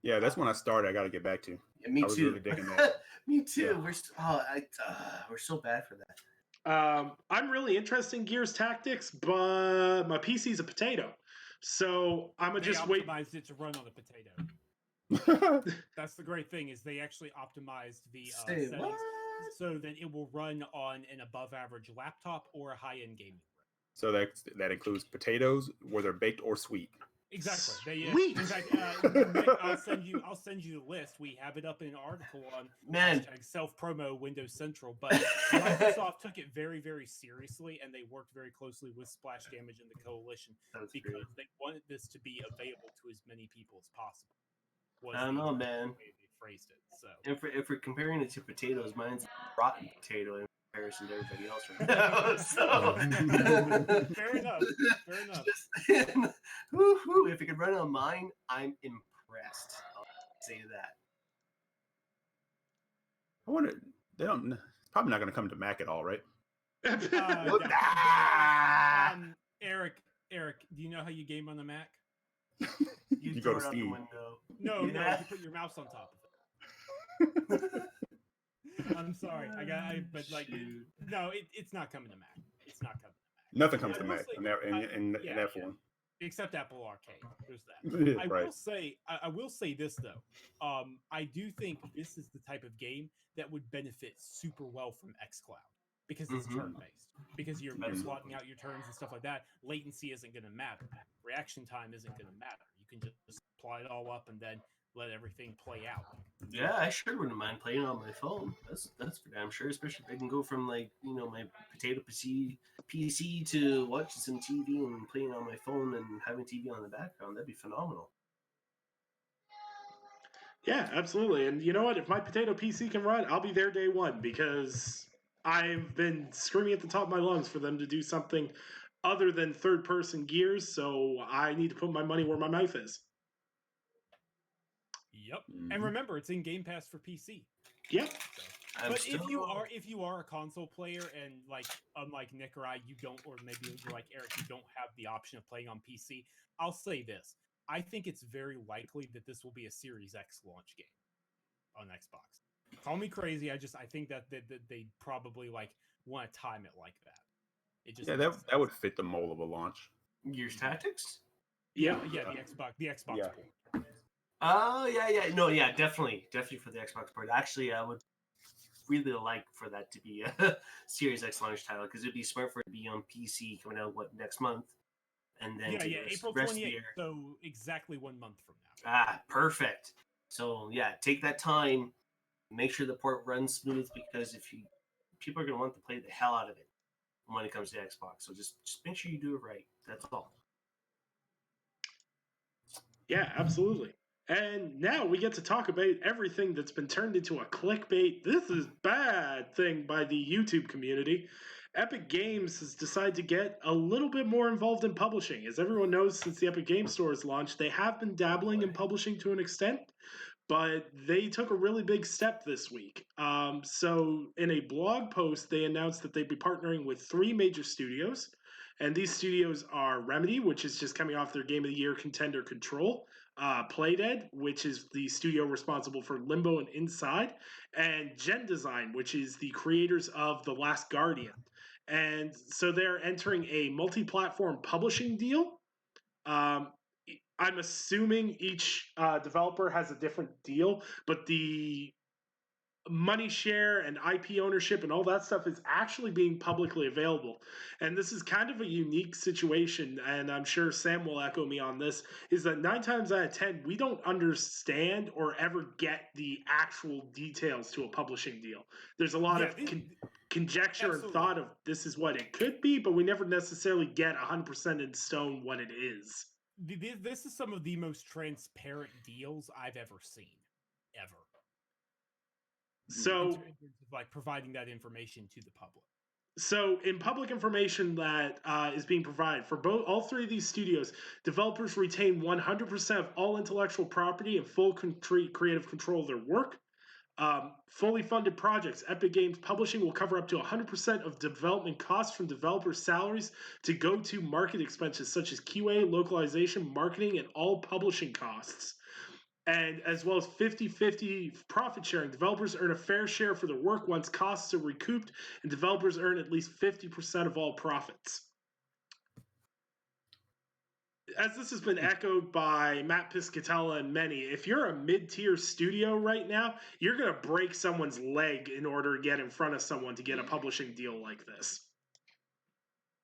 Yeah, that's when I started. I got to get back to. Yeah, me too. Really digging that. Me too. Yeah. We're so bad for that. I'm really interested in Gears Tactics, but my PC's a potato. So I'm gonna just wait. Optimized it to run on a potato. That's the great thing is they actually optimized the Say settings what? so that it will run on an above-average laptop or a high-end gaming rig. So that includes potatoes, whether baked or sweet. Exactly. Sweet. In fact, Nick, I'll send you the list. We have it up in an article on #self-promo Windows Central. But Microsoft took it very, very seriously, and they worked very closely with Splash Damage and the Coalition because they wanted this to be available to as many people as possible. I don't know, man. Way they phrased it. So if we're comparing it to potatoes, mine's rotten potato in comparison to everybody else right now. So fair enough. If it could run on mine, I'm impressed. I'll say that. I wonder. They don't. It's probably not going to come to Mac at all, right? Eric, do you know how you game on the Mac? You go to Steam. No, you put your mouse on top of it. I'm sorry, no, it's not coming to Mac. It's not coming to Mac. Nothing comes to Mac in that form, except Apple Arcade. There's that. I will say this though. I do think this is the type of game that would benefit super well from xCloud because it's turn-based. Because you're slotting out your turns and stuff like that. Latency isn't going to matter. Reaction time isn't going to matter. You can just plot it all up and then let everything play out. Yeah, I sure wouldn't mind playing on my phone. That's for damn sure. Especially if I can go from my potato PC to watching some TV and playing on my phone and having TV on the background. That'd be phenomenal. Yeah, absolutely. And you know what? If my potato PC can run, I'll be there day one because I've been screaming at the top of my lungs for them to do something other than third-person Gears. So I need to put my money where my mouth is. Yep. And remember, it's in Game Pass for PC. Yep. So. But if you are a console player and unlike Nick or I, you don't, or maybe you're like Eric, you don't have the option of playing on PC, I'll say this. I think it's very likely that this will be a Series X launch game on Xbox. Call me crazy. I think that they probably want to time it like that. It just that would fit the mold of a launch. Gears Tactics? Yeah, the Xbox port. Oh, yeah. No, yeah, definitely for the Xbox port. Actually, I would really like for that to be a Series X launch title because it'd be smart for it to be on PC coming out next month, and then April 28th. So exactly 1 month from now. Ah, perfect. So yeah, take that time, make sure the port runs smooth because people are gonna want to play the hell out of it when it comes to Xbox. So just make sure you do it right. That's all. Yeah, absolutely. And now we get to talk about everything that's been turned into a clickbait, this is bad thing by the YouTube community. Epic Games has decided to get a little bit more involved in publishing. As everyone knows, since the Epic Games Store's launched, they have been dabbling in publishing to an extent, but they took a really big step this week. So in a blog post, they announced that they'd be partnering with 3 major studios. And these studios are Remedy, which is just coming off their Game of the Year contender Control, Playdead, which is the studio responsible for Limbo and Inside, and Gen Design, which is the creators of The Last Guardian. And so they're entering a multi-platform publishing deal. I'm assuming each developer has a different deal, but the money share and IP ownership and all that stuff is actually being publicly available. And this is kind of a unique situation, and I'm sure Sam will echo me on this, is that 9 times out of 10, we don't understand or ever get the actual details to a publishing deal. There's a lot of conjecture and thought of this is what it could be, but we never necessarily get 100% in stone what it is. This is some of the most transparent deals I've ever seen, ever. So, in terms of providing that information to the public. So, in public information that is being provided for all 3 of these studios, developers retain 100% of all intellectual property and full creative control of their work. Fully funded projects. Epic Games Publishing will cover up to 100% of development costs from developers' salaries to go to market expenses such as QA, localization, marketing, and all publishing costs. And as well as 50-50 profit sharing. Developers earn a fair share for their work once costs are recouped, and developers earn at least 50% of all profits. as this has been echoed by Matt Piscatella and many, if you're a mid-tier studio right now, you're going to break someone's leg in order to get in front of someone to get a publishing deal like this.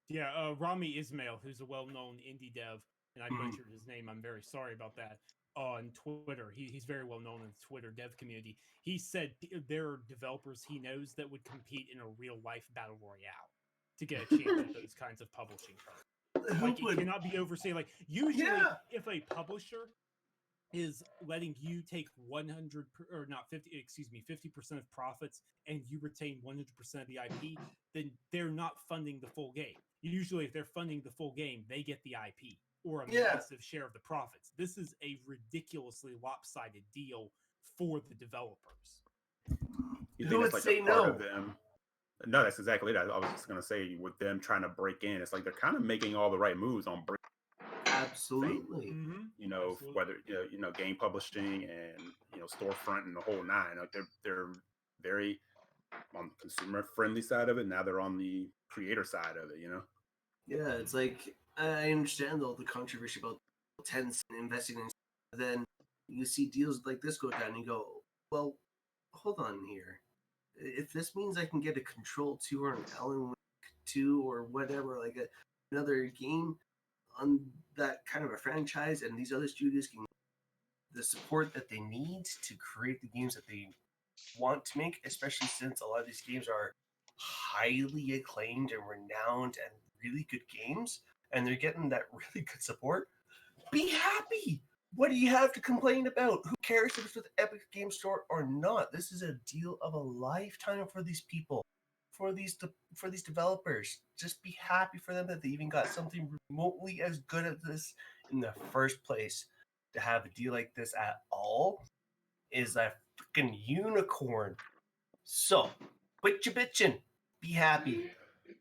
Yeah, Rami Ismail, who's a well-known indie dev, and I butchered his name. I'm very sorry about that. On Twitter, he's very well known in the Twitter dev community. He said there are developers he knows that would compete in a real-life battle royale to get a chance at those kinds of publishing terms. Like, it cannot be overstated. Like, usually, if a publisher is letting you take 100 or not 50% of profits and you retain 100% of the IP, then they're not funding the full game. Usually if they're funding the full game, they get the IP or a massive share of the profits. This is a ridiculously lopsided deal for the developers. You think it's like a part of them? No, that's exactly it. I was just gonna say, with them trying to break in, it's like they're kind of making all the right moves on break. Absolutely. You know, whether game publishing and storefront and the whole nine. Like they're very on the consumer friendly side of it. Now they're on the creator side of it. Yeah, it's like I understand all the controversy about Tencent investing in. Then you see deals like this go down, and you go, well, hold on here. If this means I can get a Control 2 or an Alan Wake 2 or whatever, like another game on that kind of a franchise, and these other studios can the support that they need to create the games that they want to make, especially since a lot of these games are highly acclaimed and renowned and really good games, and they're getting that really good support, be happy. What do you have to complain about? Who cares if it's with Epic Game Store or not? This is a deal of a lifetime for these people, for these developers. Just be happy for them that they even got something remotely as good as this in the first place. To have a deal like this at all is a freaking unicorn. So, quit your bitching. Be happy.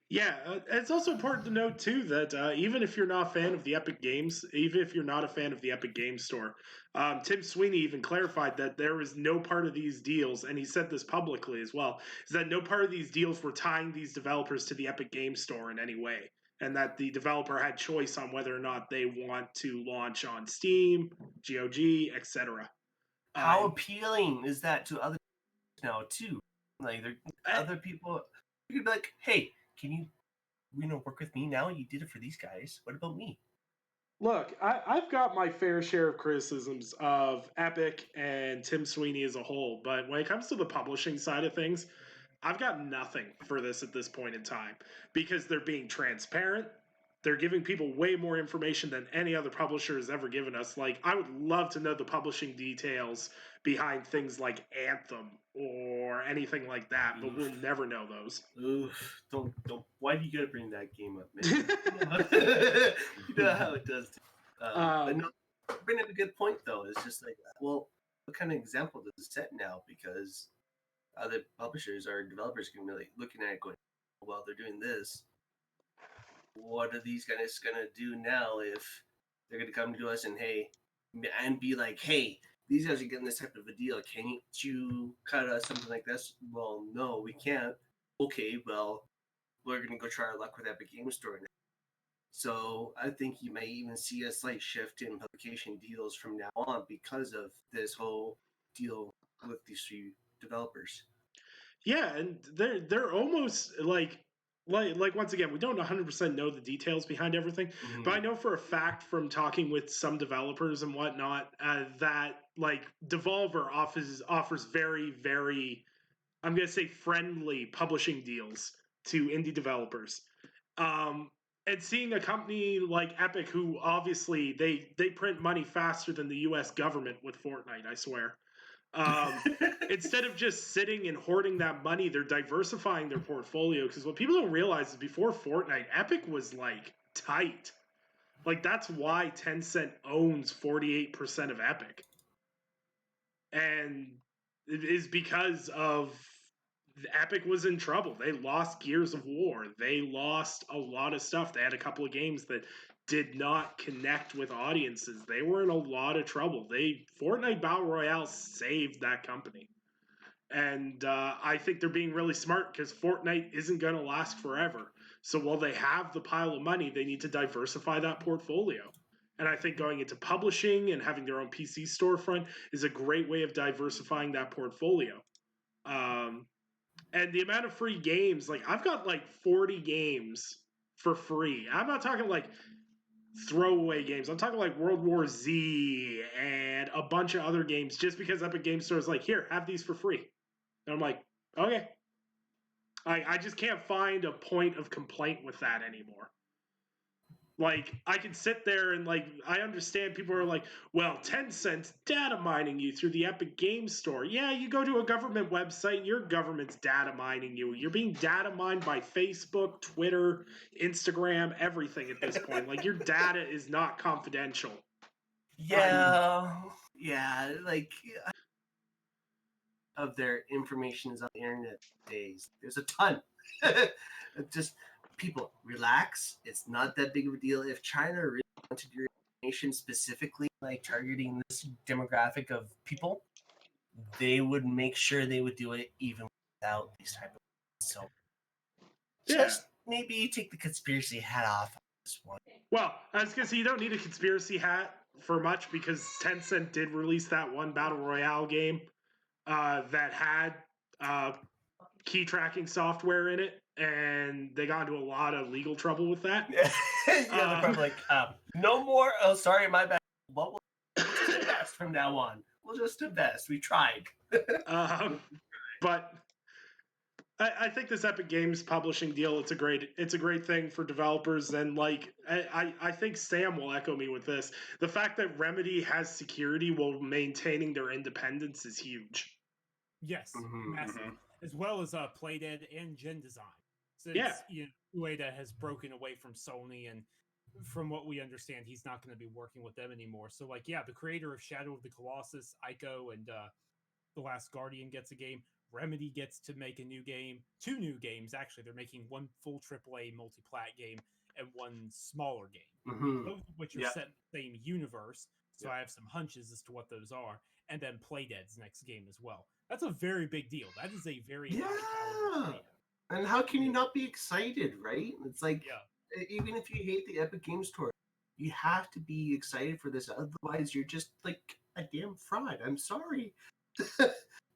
Yeah, it's also important to note too that even if you're not a fan of the Epic Games, even if you're not a fan of the Epic Games Store, Tim Sweeney even clarified that there is no part of these deals, and he said this publicly as well, is that no part of these deals were tying these developers to the Epic Games Store in any way, and that the developer had choice on whether or not they want to launch on Steam, GOG, etc. How appealing is that to other now too? Like other people, you could be like, "Hey, can you, work with me now? You did it for these guys. What about me?" Look, I've got my fair share of criticisms of Epic and Tim Sweeney as a whole, but when it comes to the publishing side of things, I've got nothing for this at this point in time because they're being transparent. They're giving people way more information than any other publisher has ever given us. Like, I would love to know the publishing details behind things like Anthem or anything like that, but we'll never know those. Oof, don't. Why do you gotta bring that game up, man? You know how it does. But no, bring up a good point though. It's just like, well, what kind of example does it set now? Because other publishers or developers can be like looking at it going, well, they're doing this. What are these guys gonna do now if they're gonna come to us and be like, hey, these guys are getting this type of a deal. Can you cut us something like this? Well, no, we can't. Okay, well, we're gonna go try our luck with Epic Game Store now. So I think you may even see a slight shift in publication deals from now on because of this whole deal with these three developers. Yeah, and they're almost like once again, we don't 100% know the details behind everything, but I know for a fact from talking with some developers and whatnot that like Devolver offers very, very, I'm gonna say, friendly publishing deals to indie developers. And seeing a company like Epic, who obviously they print money faster than the U.S. government with Fortnite, I swear. Instead of just sitting and hoarding that money, they're diversifying their portfolio. Because what people don't realize is before Fortnite, Epic was like tight. Like that's why Tencent owns 48% of Epic, and it is because of Epic was in trouble. They lost Gears of War. They lost a lot of stuff. They had a couple of games that did not connect with audiences. They were in a lot of trouble. Fortnite Battle Royale saved that company. And I think they're being really smart because Fortnite isn't going to last forever. So while they have the pile of money, they need to diversify that portfolio. And I think going into publishing and having their own PC storefront is a great way of diversifying that portfolio. And the amount of free games, like I've got like 40 games for free. I'm not talking like throwaway games. I'm talking like World War Z and a bunch of other games just because Epic Game Store is like, here, have these for free. And I'm like, okay. I just can't find a point of complaint with that anymore. Like, I can sit there and, like, I understand people are like, well, Tencent's data mining you through the Epic Games Store. Yeah, you go to a government website, your government's data mining you. You're being data mined by Facebook, Twitter, Instagram, everything at this point. Like, your data is not confidential. Yeah, like, of their information is on the internet days. There's a ton. Just people relax. It's not that big of a deal. If China really wanted your information specifically, like targeting this demographic of people, they would make sure they would do it even without these type of things. So just maybe take the conspiracy hat off on this one. Well, I was gonna say you don't need a conspiracy hat for much because Tencent did release that one battle royale game that had key tracking software in it, and they got into a lot of legal trouble with that. Yeah, they're probably like, no more. Oh, sorry, my bad. What we'll just invest from now on. We'll just invest. We tried. But I think this Epic Games publishing deal, it's a great thing for developers, and like I think Sam will echo me with this. The fact that Remedy has security while maintaining their independence is huge. Yes, massive. As well as Playdead and Gen Design. Since, Ueda has broken away from Sony, and from what we understand, he's not going to be working with them anymore. So, like, the creator of Shadow of the Colossus, Ico, and The Last Guardian gets a game. Remedy gets to make a new game. 2 new games, actually. They're making one full AAA multi-plat game and one smaller game, both of which are set in the same universe. So I have some hunches as to what those are. And then Playdead's next game as well. That's a very big deal. That is a very high caliber. And how can you not be excited, right? It's like, even if you hate the Epic Games Store, you have to be excited for this. Otherwise, you're just like a damn fraud. I'm sorry.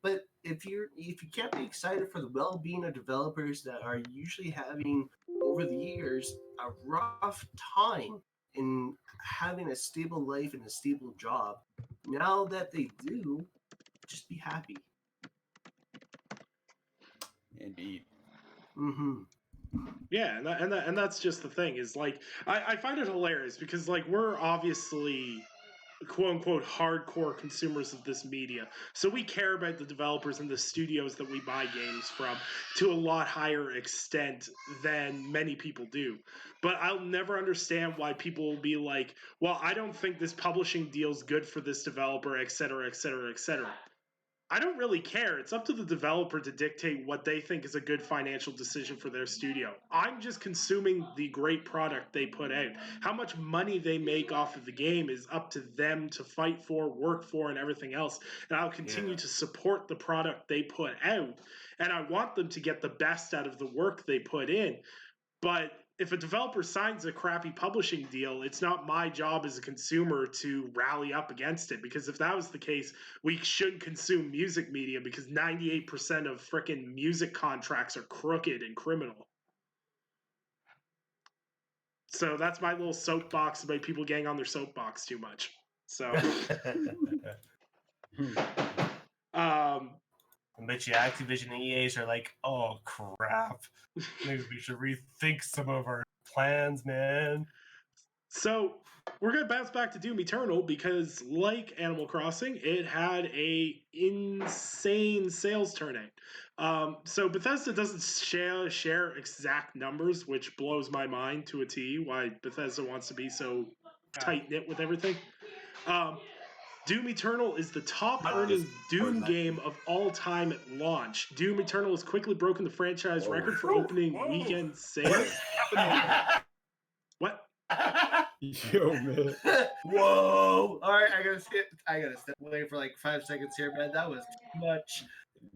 But if you can't be excited for the well-being of developers that are usually having, over the years, a rough time in having a stable life and a stable job, now that they do, just be happy. Indeed. Yeah, and that's just the thing is like I find it hilarious because like we're obviously quote unquote hardcore consumers of this media, so we care about the developers and the studios that we buy games from to a lot higher extent than many people do. But I'll never understand why people will be like, well, I don't think this publishing deal's good for this developer, etc., etc., etc. I don't really care. It's up to the developer to dictate what they think is a good financial decision for their studio. I'm just consuming the great product they put out. How much money they make off of the game is up to them to fight for, work for, and everything else. And I'll continue to support the product they put out. And I want them to get the best out of the work they put in. But if a developer signs a crappy publishing deal, it's not my job as a consumer to rally up against it. Because if that was the case, we shouldn't consume music media because 98% of frickin' music contracts are crooked and criminal. So that's my little soapbox about people getting on their soapbox too much. So, I bet you Activision and EAs are like, oh crap, maybe we should rethink some of our plans, man. So we're going to bounce back to Doom Eternal because, like Animal Crossing, it had a insane sales turnout. So Bethesda doesn't share exact numbers, which blows my mind to a T, why Bethesda wants to be so tight-knit with everything. Doom Eternal is the top-earning Doom game of all time at launch. Doom Eternal has quickly broken the franchise record for opening weekend sales. What? Yo, man. Whoa! All right, I gotta step away for like 5 seconds here, man. That was too much.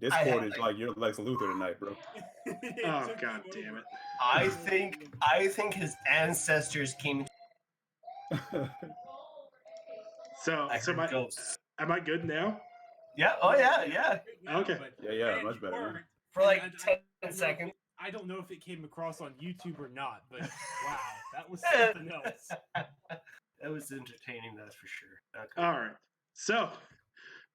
Discord is like your Lex Luthor tonight, bro. Oh god damn it! I think his ancestors came. So am I good now? Yeah. Oh yeah. Okay. Yeah, much better. For like 10 seconds. I don't know if it came across on YouTube or not, but wow, that was something else. That was entertaining, that's for sure. Okay. All right. So,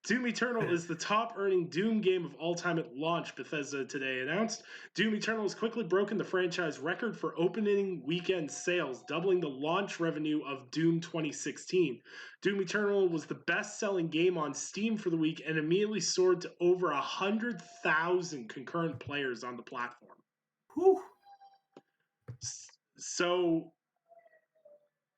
Doom Eternal is the top-earning Doom game of all time at launch, Bethesda today announced. Doom Eternal has quickly broken the franchise record for opening weekend sales, doubling the launch revenue of Doom 2016. Doom Eternal was the best-selling game on Steam for the week and immediately soared to over 100,000 concurrent players on the platform. Whew. So,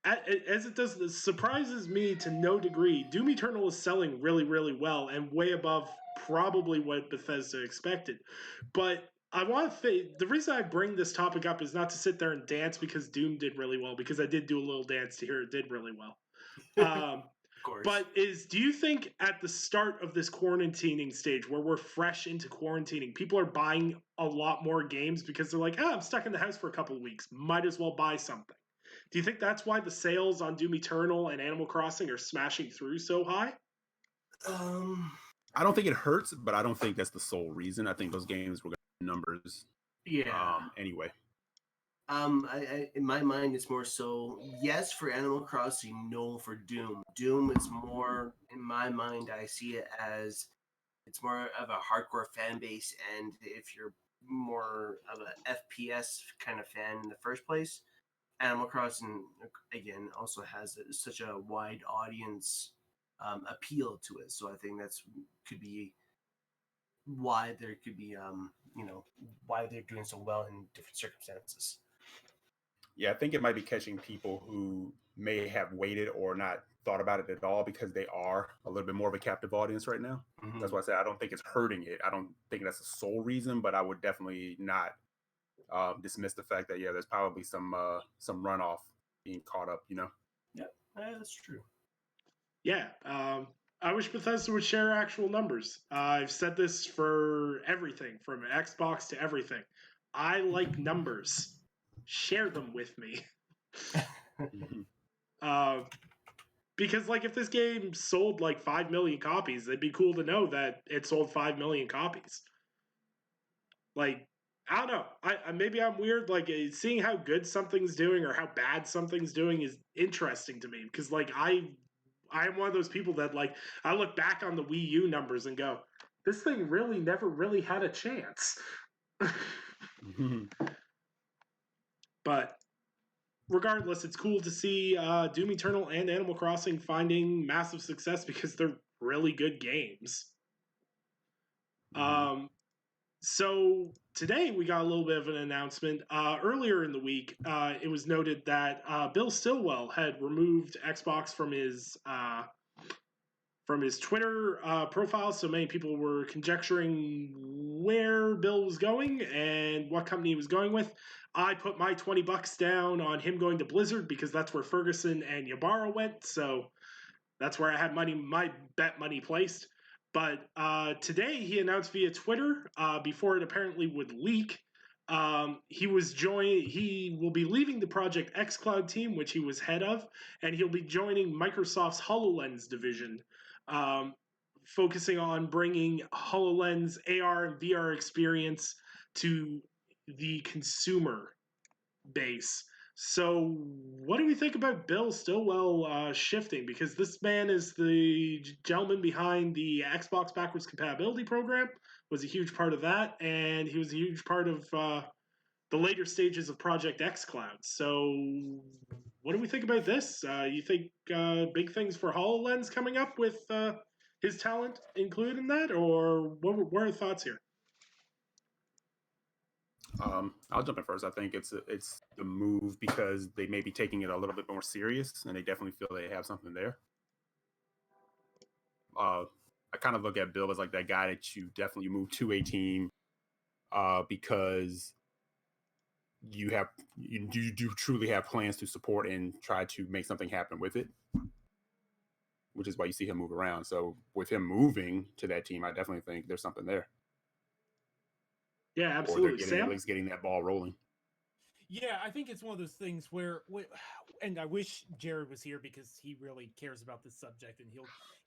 as it does, it surprises me to no degree. Doom Eternal is selling really, really well and way above probably what Bethesda expected. But I want to say the reason I bring this topic up is not to sit there and dance because Doom did really well, because I did do a little dance to hear it did really well. Of course. But do you think at the start of this quarantining stage where we're fresh into quarantining, people are buying a lot more games because they're like, I'm stuck in the house for a couple of weeks, might as well buy something? Do you think that's why the sales on Doom Eternal and Animal Crossing are smashing through so high? I don't think it hurts, but I don't think that's the sole reason. I think those games were numbers. Yeah. Anyway. I in my mind, it's more so yes for Animal Crossing, no for Doom. Doom, it's more in my mind. I see it as it's more of a hardcore fan base, and if you're more of a FPS kind of fan in the first place, Animal Crossing again also has such a wide audience appeal to it. So I think that's could be why there could be why they're doing so well in different circumstances. Yeah, I think it might be catching people who may have waited or not thought about it at all because they are a little bit more of a captive audience right now. Mm-hmm. That's why I said I don't think it's hurting it. I don't think that's the sole reason, but I would definitely not dismiss the fact that there's probably some runoff being caught up. Yeah, that's true. Yeah, I wish Bethesda would share actual numbers. I've said this for everything, from Xbox to everything. I like numbers. Share them with me. Because, if this game sold 5 million copies, it'd be cool to know that it sold 5 million copies. I don't know. Maybe I'm weird. Seeing how good something's doing or how bad something's doing is interesting to me. Because, I am one of those people that, I look back on the Wii U numbers and go, this thing really never really had a chance. But regardless, it's cool to see Doom Eternal and Animal Crossing finding massive success because they're really good games. So today we got a little bit of an announcement. Earlier in the week, it was noted that Bill Stillwell had removed Xbox from his Twitter profile. So many people were conjecturing where Bill was going and what company he was going with. I put my $20 down on him going to Blizzard because that's where Ferguson and Ybarra went. So that's where I had my bet money placed. But today he announced via Twitter, before it apparently would leak, he will be leaving the Project xCloud team, which he was head of, and he'll be joining Microsoft's HoloLens division, focusing on bringing HoloLens AR and VR experience to the consumer base. So what do we think about Bill Stillwell shifting? Because this man is the gentleman behind the Xbox backwards compatibility program, was a huge part of that, and he was a huge part of the later stages of Project xCloud. So what do we think about this? You think big things for HoloLens coming up with his talent included in that, or what are the thoughts here? I'll jump in first. I think it's the move because they may be taking it a little bit more serious, and they definitely feel they have something there. I kind of look at Bill as like that guy that you definitely move to a team because you do truly have plans to support and try to make something happen with it, which is why you see him move around. So with him moving to that team, I definitely think there's something there. Yeah, absolutely. Or they're at least getting that ball rolling. Yeah, I think it's one of those things where, and I wish Jared was here because he really cares about this subject and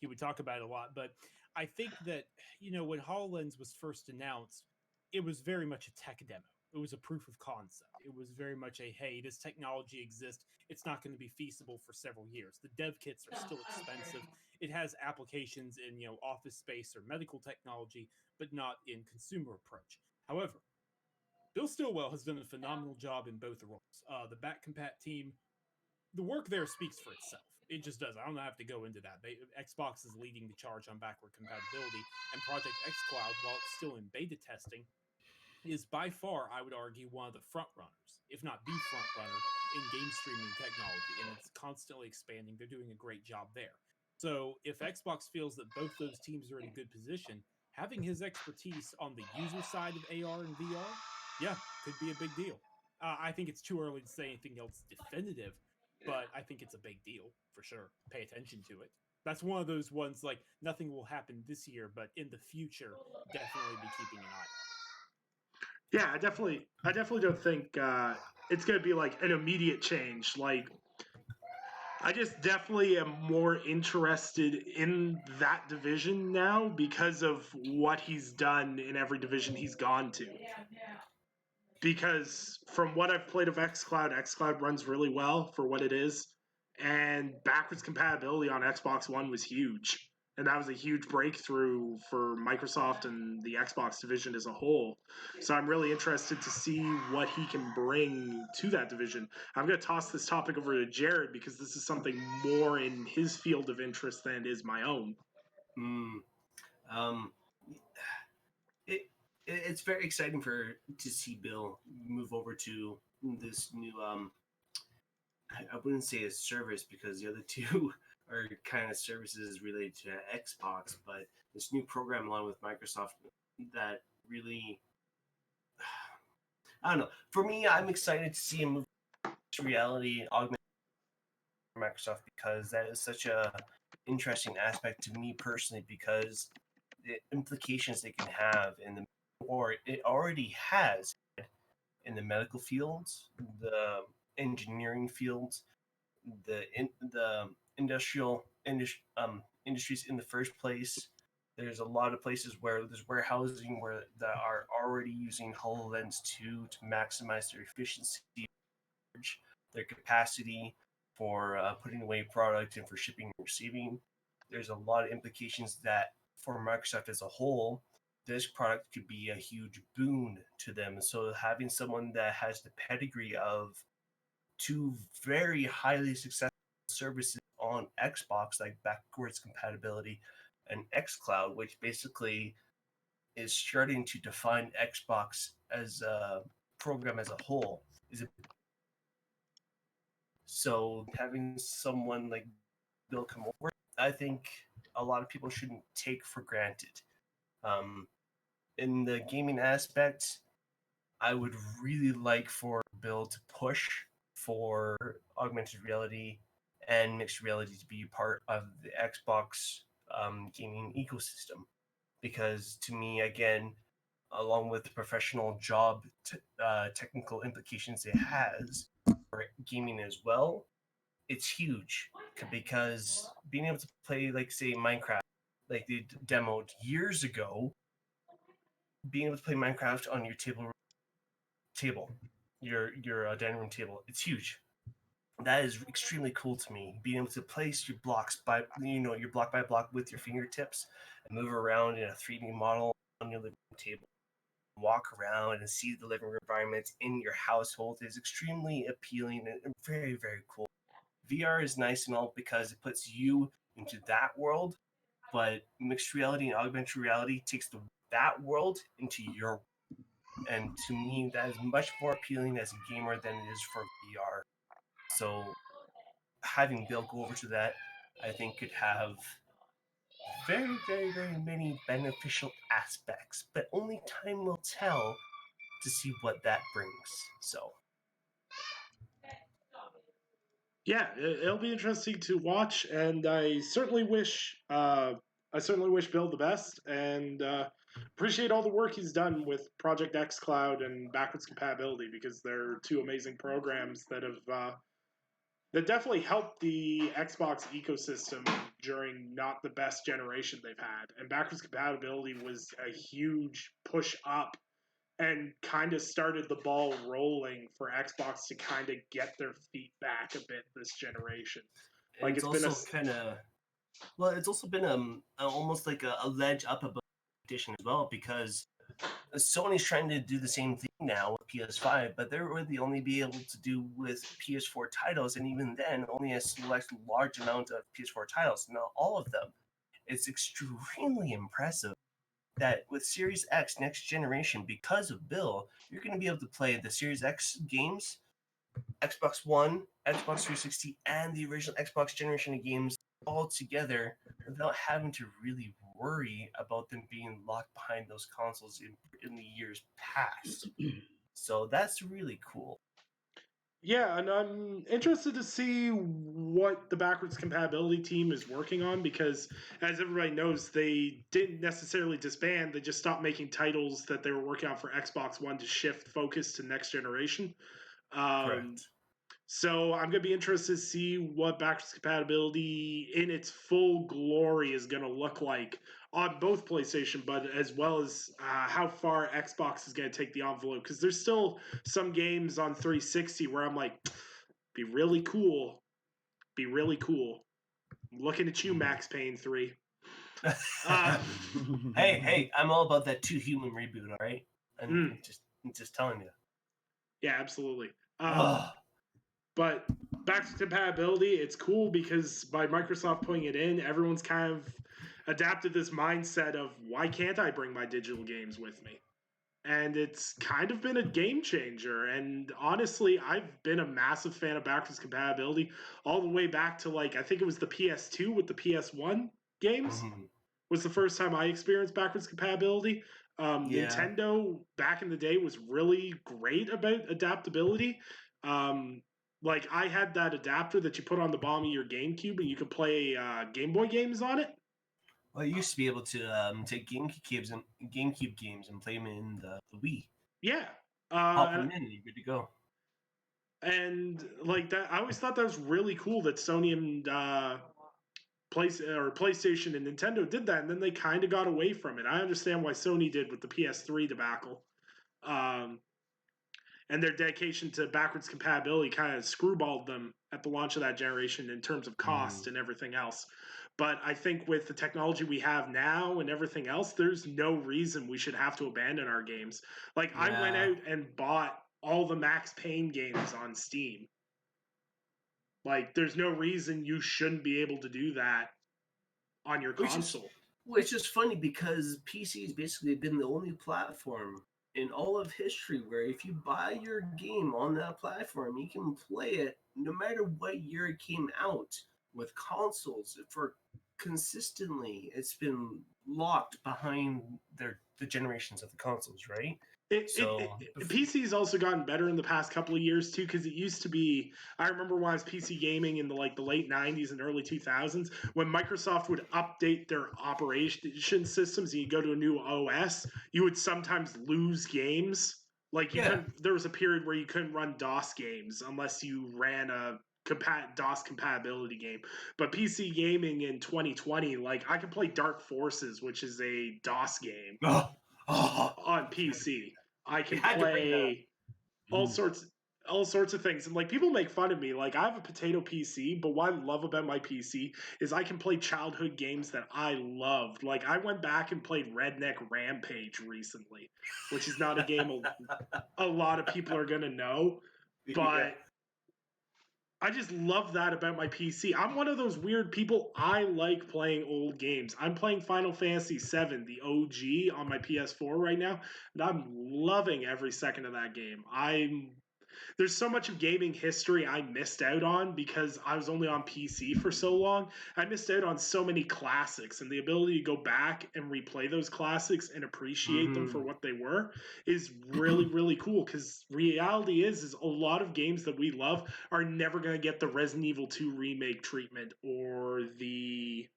he would talk about it a lot. But I think that when Hololens was first announced, it was very much a tech demo. It was a proof of concept. It was very much a hey, this technology exists. It's not going to be feasible for several years. The dev kits are still expensive. It has applications in office space or medical technology, but not in consumer approach. However, Bill Stillwell has done a phenomenal job in both roles. The Back Compat team, the work there speaks for itself. It just does. I don't have to go into that. Xbox is leading the charge on backward compatibility, and Project xCloud, while it's still in beta testing, is by far, I would argue, one of the front runners, if not the front runner, in game streaming technology, and it's constantly expanding. They're doing a great job there. So if Xbox feels that both those teams are in a good position, having his expertise on the user side of AR and VR, yeah, could be a big deal. I think it's too early to say anything else definitive, but I think it's a big deal for sure. Pay attention to it. That's one of those ones like nothing will happen this year, but in the future, definitely be keeping an eye on. Yeah, I definitely don't think it's going to be like an immediate change. Like, I just definitely am more interested in that division now because of what he's done in every division he's gone to. Because from what I've played of xCloud runs really well for what it is, and backwards compatibility on Xbox One was huge. And that was a huge breakthrough for Microsoft and the Xbox division as a whole. So I'm really interested to see what he can bring to that division. I'm going to toss this topic over to Jared because this is something more in his field of interest than it is my own. Um, it's very exciting to see Bill move over to this new I wouldn't say a service because the other two are kind of services related to Xbox, but this new program along with Microsoft that really, I don't know. For me, I'm excited to see him move to reality augmented Microsoft because that is such a interesting aspect to me personally because the implications they can have or it already has in the medical fields, the engineering fields, the industries in the first place. There's a lot of places where there's warehousing that are already using HoloLens 2 to maximize their efficiency, their capacity for putting away product and for shipping and receiving. There's a lot of implications that for Microsoft as a whole, this product could be a huge boon to them. So having someone that has the pedigree of two very highly successful services on Xbox, like backwards compatibility and xCloud, which basically is starting to define Xbox as a program as a whole. So having someone like Bill come over, I think a lot of people shouldn't take for granted. In the gaming aspect, I would really like for Bill to push for augmented reality and mixed reality to be part of the Xbox gaming ecosystem. Because to me, again, along with the professional job technical implications it has for gaming as well, it's huge because being able to play, like, say, Minecraft, like they demoed years ago, being able to play Minecraft on your your dining room table, it's huge. That is extremely cool to me. Being able to place your blocks your block by block with your fingertips and move around in a 3D model on your living room table, walk around and see the living room environment in your household is extremely appealing and very, very cool. VR is nice and all because it puts you into that world, but mixed reality and augmented reality takes that world into your world. And to me, that is much more appealing as a gamer than it is for VR. So having Bill go over to that, I think could have very, very, very many beneficial aspects, but only time will tell to see what that brings. So Yeah, it'll be interesting to watch, and I certainly wish I certainly wish Bill the best, and appreciate all the work he's done with Project xCloud and backwards compatibility, because they're two amazing programs that have that definitely helped the Xbox ecosystem during not the best generation they've had. And backwards compatibility was a huge push up and kind of started the ball rolling for Xbox to kind of get their feet back a bit this generation. Like it's also kind of, well, it's also been almost like a ledge up above competition as well, because Sony's trying to do the same thing now with PS5, but they're really only be able to do with PS4 titles, and even then, only a select large amount of PS4 titles, not all of them. It's extremely impressive that with Series X next generation, because of Bill, you're going to be able to play the Series X games, Xbox One, Xbox 360, and the original Xbox generation of games all together without having to really worry about them being locked behind those consoles in the years past. So that's really cool. Yeah, and I'm interested to see what the backwards compatibility team is working on, because, as everybody knows, they didn't necessarily disband. They just stopped making titles that they were working on for Xbox One to shift focus to next generation. Correct. So I'm going to be interested to see what backwards compatibility in its full glory is going to look like on both PlayStation, but as well as how far Xbox is going to take the envelope. Because there's still some games on 360 where I'm like, be really cool. Be really cool. I'm looking at you, Max Payne 3. Hey, I'm all about that 2 Human reboot, all right? I'm just telling you. Yeah, absolutely. But backwards compatibility, it's cool because by Microsoft putting it in, everyone's kind of adapted this mindset of, why can't I bring my digital games with me? And it's kind of been a game changer. And honestly, I've been a massive fan of backwards compatibility all the way back to, like, I think it was the PS2 with the PS1 games. Was the first time I experienced backwards compatibility. Nintendo back in the day was really great about adaptability. Like, I had that adapter that you put on the bottom of your GameCube, and you could play Game Boy games on it. Well, you used to be able to take GameCube games and play them in the Wii. Yeah. Pop them in, you're good to go. And like that, I always thought that was really cool that Sony and PlayStation and Nintendo did that, and then they kind of got away from it. I understand why Sony did with the PS3 debacle. And their dedication to backwards compatibility kind of screwballed them at the launch of that generation in terms of cost and everything else. But I think with the technology we have now and everything else, there's no reason we should have to abandon our games. Like, I went out and bought all the Max Payne games on Steam. Like, there's no reason you shouldn't be able to do that on your console. Which is funny, because PC has basically been the only platform in all of history where if you buy your game on that platform, you can play it no matter what year it came out. With consoles, for consistently, it's been locked behind the generations of the consoles, right? PC's also gotten better in the past couple of years too, because it used to be, I remember when I was PC gaming in the late 90s and early 2000s, when Microsoft would update their operation systems and you go to a new OS, you would sometimes lose games. Like, there was a period where you couldn't run DOS games unless you ran a DOS compatibility game. But PC gaming in 2020, like, I can play Dark Forces, which is a DOS game. On PC. I can play all sorts of things. And like, people make fun of me. Like, I have a potato PC, but what I love about my PC is I can play childhood games that I loved. Like, I went back and played Redneck Rampage recently, which is not a game a lot of people are gonna know, but I just love that about my PC. I'm one of those weird people. I like playing old games. I'm playing Final Fantasy VII, the OG, on my PS4 right now, and I'm loving every second of that game. There's so much of gaming history I missed out on because I was only on PC for so long. I missed out on so many classics, and the ability to go back and replay those classics and appreciate them for what they were is really, really cool. Because reality is a lot of games that we love are never going to get the Resident Evil 2 remake treatment or the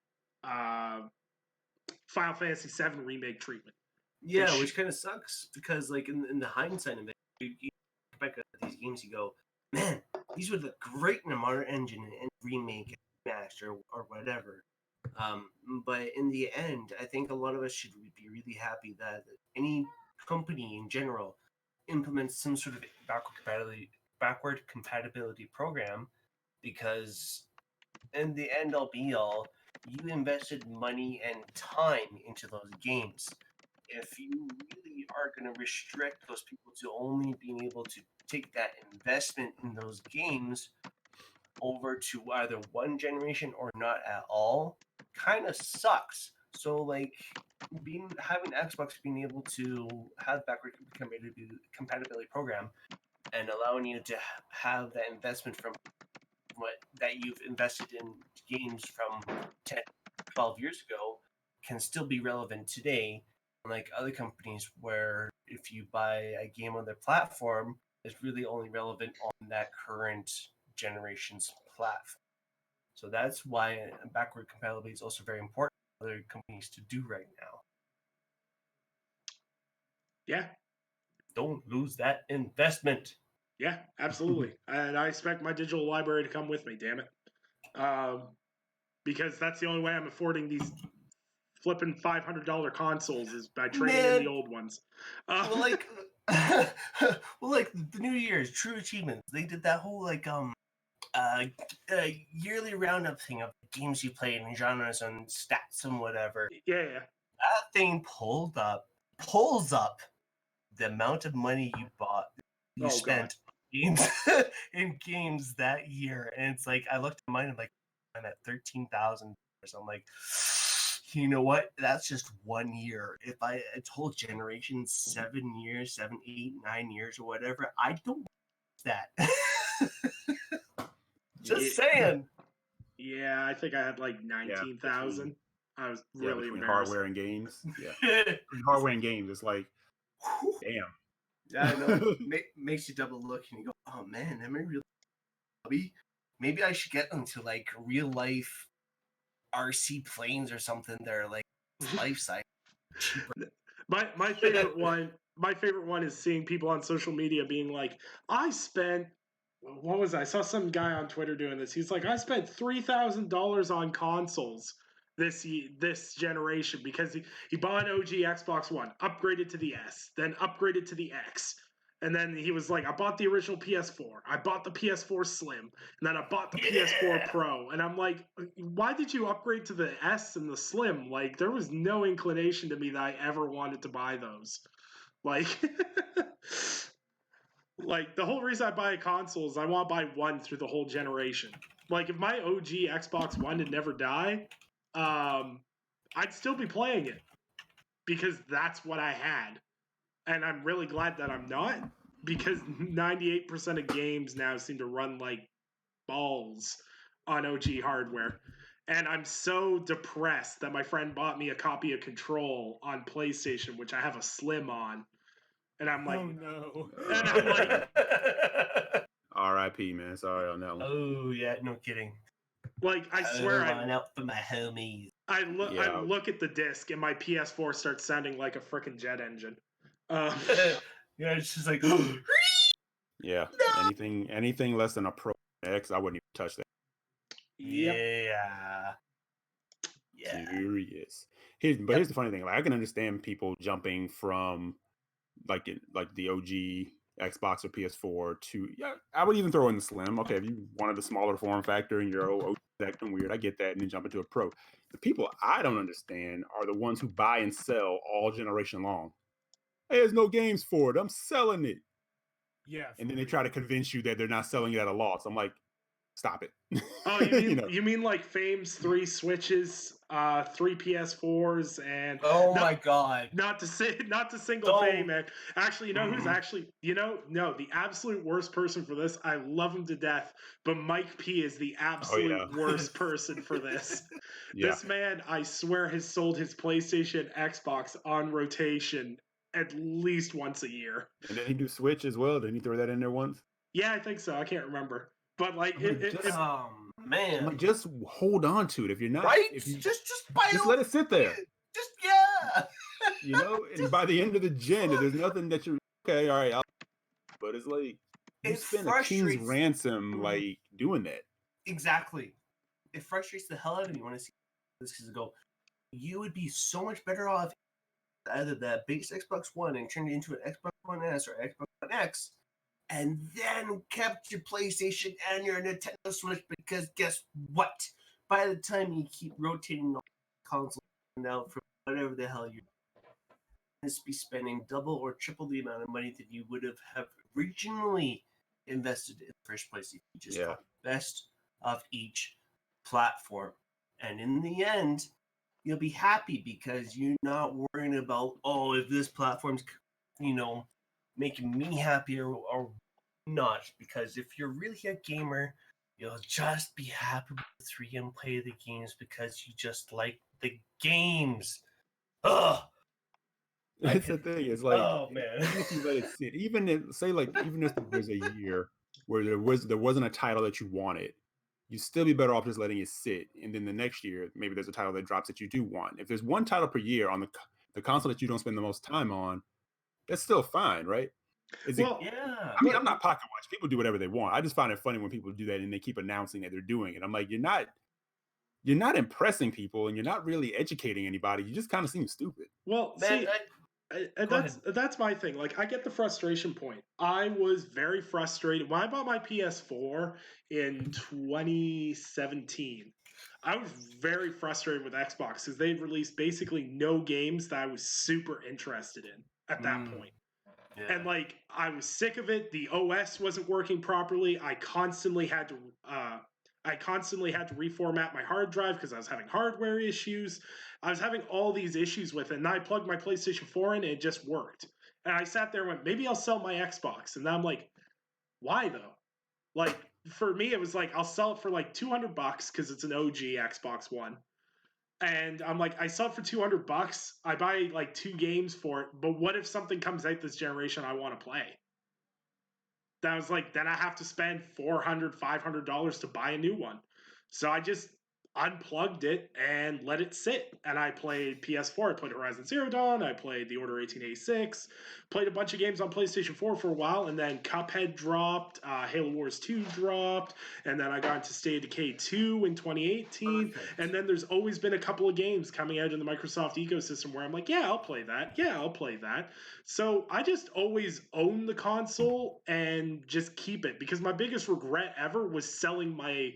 Final Fantasy VII remake treatment. Yeah, which kind of sucks because, like, in the hindsight of it, you look back at these games, you go, man, these would look great in a modern engine and remake, master or whatever. But in the end, I think a lot of us should be really happy that any company in general implements some sort of backward compatibility program, because in the end all be all, you invested money and time into those games. If you really are going to restrict those people to only being able to take that investment in those games over to either one generation or not at all, kind of sucks. So, like, having Xbox being able to have backward compatibility program and allowing you to have that investment from that you've invested in games from 10, 12 years ago can still be relevant today. Unlike other companies where if you buy a game on their platform, it's really only relevant on that current generation's platform. So that's why backward compatibility is also very important for other companies to do right now. Yeah. Don't lose that investment. Yeah, absolutely. And I expect my digital library to come with me, damn it. Because that's the only way I'm affording these flipping $500 consoles is by trading in the old ones. Well, like the New Year's True Achievements, they did that whole yearly roundup thing of games you played and genres and stats and whatever. Yeah. That thing pulls up the amount of money you spent in games that year, and it's like I looked at mine and I'm at $13,000. I'm like, you know what? That's just 1 year. If it's whole generation, 7 years, 7, 8, 9 years or whatever, I don't want that. Just saying. Yeah, I think I had like 19,000. I was really between embarrassed. Hardware and games. Yeah, hardware and games. It's like, damn. Yeah, I know. Makes you double look and you go, oh man, am I really hobby? Maybe I should get into like real life RC planes or something that are like life size. My favorite one is seeing people on social media being like, I spent I saw some guy on Twitter doing this. He's like, I spent $3,000 on consoles this generation because he bought an OG Xbox One, upgraded to the S, then upgraded to the X. And then he was like, I bought the original PS4. I bought the PS4 Slim. And then I bought the PS4 Pro. And I'm like, why did you upgrade to the S and the Slim? Like, there was no inclination to me that I ever wanted to buy those. Like, like the whole reason I buy a console is I want to buy one through the whole generation. Like, if my OG Xbox One did never die, I'd still be playing it because that's what I had. And I'm really glad that I'm not, because 98% of games now seem to run like balls on OG hardware. And I'm so depressed that my friend bought me a copy of Control on PlayStation, which I have a Slim on. And I'm like, oh no. And I'm like, R.I.P. man, sorry on that one. Oh yeah, no kidding. Like I swear, I out for my homies. I look at the disc and my PS4 starts sounding like a freaking jet engine. Yeah, it's just like yeah. No! Anything less than a Pro X, I wouldn't even touch that. Yeah. Serious. Here's the funny thing. Like, I can understand people jumping from like the OG Xbox or PS4 to I would even throw in the Slim. Okay, if you wanted the smaller form factor and you're acting weird, I get that, and then jump into a Pro. The people I don't understand are the ones who buy and sell all generation long. Hey, there's no games for it. I'm selling it. Yeah. And then they try to convince you that they're not selling it at a loss. I'm like, stop it. Oh, you mean like Fame's 3 Switches, 3 PS4s, and my god! Not to single Fame, man. Actually, you know who's the absolute worst person for this. I love him to death, but Mike P is the absolute worst person for this. This man, I swear, has sold his PlayStation, Xbox on rotation at least once a year. And then he do Switch as well. Didn't he throw that in there once? Yeah, I think so. I can't remember. But like, man, just hold on to it. If you're not, right? Just buy it. Just let it sit there. You know, and by the end of the gen, there's nothing that you're okay. All right, but it's like you spend a king's ransom like doing that. Exactly. It frustrates the hell out of me when I see this because I go, you would be so much better off either the base Xbox One and turned it into an Xbox One S or Xbox One X, and then kept your PlayStation and your Nintendo Switch, because guess what? By the time you keep rotating the console out for whatever the hell you're going to be spending double or triple the amount of money that you would have originally invested in the first place if you just got the best of each platform. And in the end, you'll be happy because you're not worrying about, oh, if this platform's, making me happier or not. Because if you're really a gamer, you'll just be happy with the 3 and play the games because you just like the games. Ugh. That's the thing. It's like, oh man, even if you let it sit, even if there's a year where there wasn't a title that you wanted, you'd still be better off just letting it sit. And then the next year, maybe there's a title that drops that you do want. If there's one title per year on the console that you don't spend the most time on, that's still fine, right? Yeah. I mean, I'm not pocket watch. People do whatever they want. I just find it funny when people do that and they keep announcing that they're doing it. I'm like, you're not impressing people and you're not really educating anybody. You just kind of seem stupid. Well, man, that's my thing. Like, I get the frustration point. I was very frustrated when I bought my PS4 in 2017. I was very frustrated with Xbox because they'd released basically no games that I was super interested in at that point. Yeah. And like, I was sick of it. The OS wasn't working properly. I constantly had to reformat my hard drive because I was having hardware issues. I was having all these issues with it, and I plugged my PlayStation 4 in, and it just worked. And I sat there and went, maybe I'll sell my Xbox. And now I'm like, why though? Like, for me, it was like, I'll sell it for like $200 because it's an OG Xbox One. And I'm like, I sell it for $200. I buy like 2 games for it. But what if something comes out this generation I want to play? That was like, then I have to spend $400, $500 to buy a new one. So I just unplugged it and let it sit. And I played PS4. I played Horizon Zero Dawn. I played The Order 1886. Played a bunch of games on PlayStation 4 for a while. And then Cuphead dropped. Halo Wars 2 dropped. And then I got into State of Decay 2 in 2018. Perfect. And then there's always been a couple of games coming out in the Microsoft ecosystem where I'm like, yeah, I'll play that. Yeah, I'll play that. So I just always own the console and just keep it. Because my biggest regret ever was selling my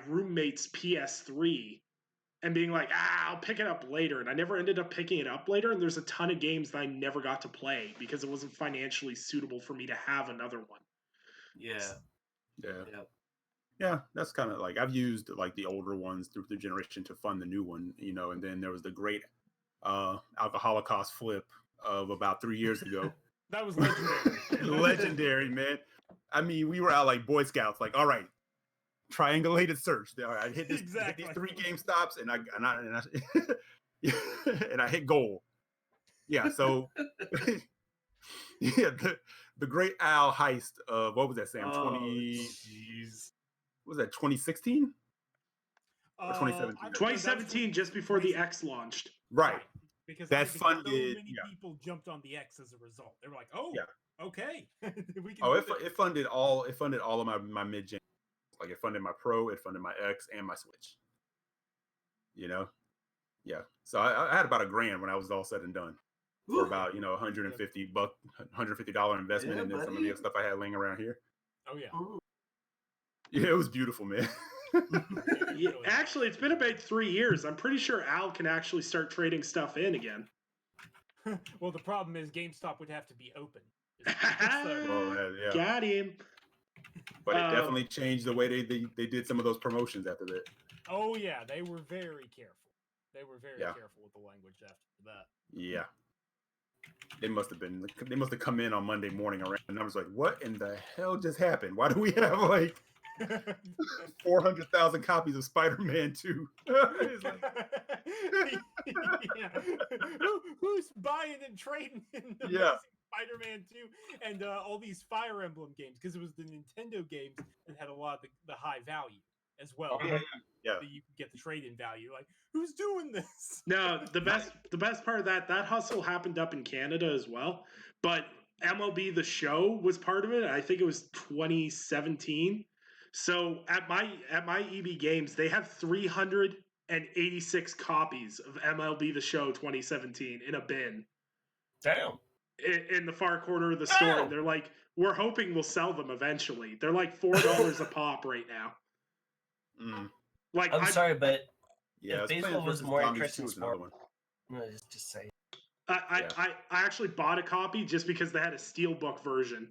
roommate's PS3 and being like, I'll pick it up later. And I never ended up picking it up later. And there's a ton of games that I never got to play because it wasn't financially suitable for me to have another one. Yeah, that's kind of like, I've used like the older ones through the generation to fund the new one, and then there was the great Alcoholocaust flip of about 3 years ago. That was legendary. Legendary, man. I mean, we were out like Boy Scouts, like, all right, triangulated search. I hit this, exactly. hit these 3 game stops, and I and I hit goal. Yeah, so yeah, the great Al heist of, what was that, Sam? 2016 or 2017? 2017, just before the X launched. Right. Because that funded. So many people jumped on the X as a result. They were like, "Oh, yeah, okay, we can." It funded all of my mid-gen. Like, it funded my Pro, it funded my X, and my Switch. Yeah. So I had about $1,000 when I was all said and done. Ooh. For about $150 investment, and then some of the other stuff I had laying around here. Oh yeah. Ooh. Yeah, it was beautiful, man. Yeah, actually, it's been about 3 years. I'm pretty sure Al can actually start trading stuff in again. Well, the problem is GameStop would have to be open. Got him. But it definitely changed the way they did some of those promotions after that. Oh yeah, they were very careful. They were very careful with the language after that. Yeah. They must have come in on Monday morning around, and I was like, what in the hell just happened? Why do we have like 400,000 copies of Spider-Man 2? Like... Who's buying and trading in the Spider-Man 2 and all these Fire Emblem games? Because it was the Nintendo games that had a lot of the high value. as well. Yeah. That you can get the trade-in value. Like, who's doing this? No, the best part of that hustle happened up in Canada as well. But MLB The Show was part of it. I think it was 2017. So at my EB Games, they have 386 copies of MLB The Show 2017 in a bin. Damn. In the far corner of the store. And they're like, we're hoping we'll sell them eventually. They're like $4 a pop right now. Mm. Like, I'm sorry, but yeah, if baseball was more interesting sport, no, just say. I actually bought a copy just because they had a steelbook version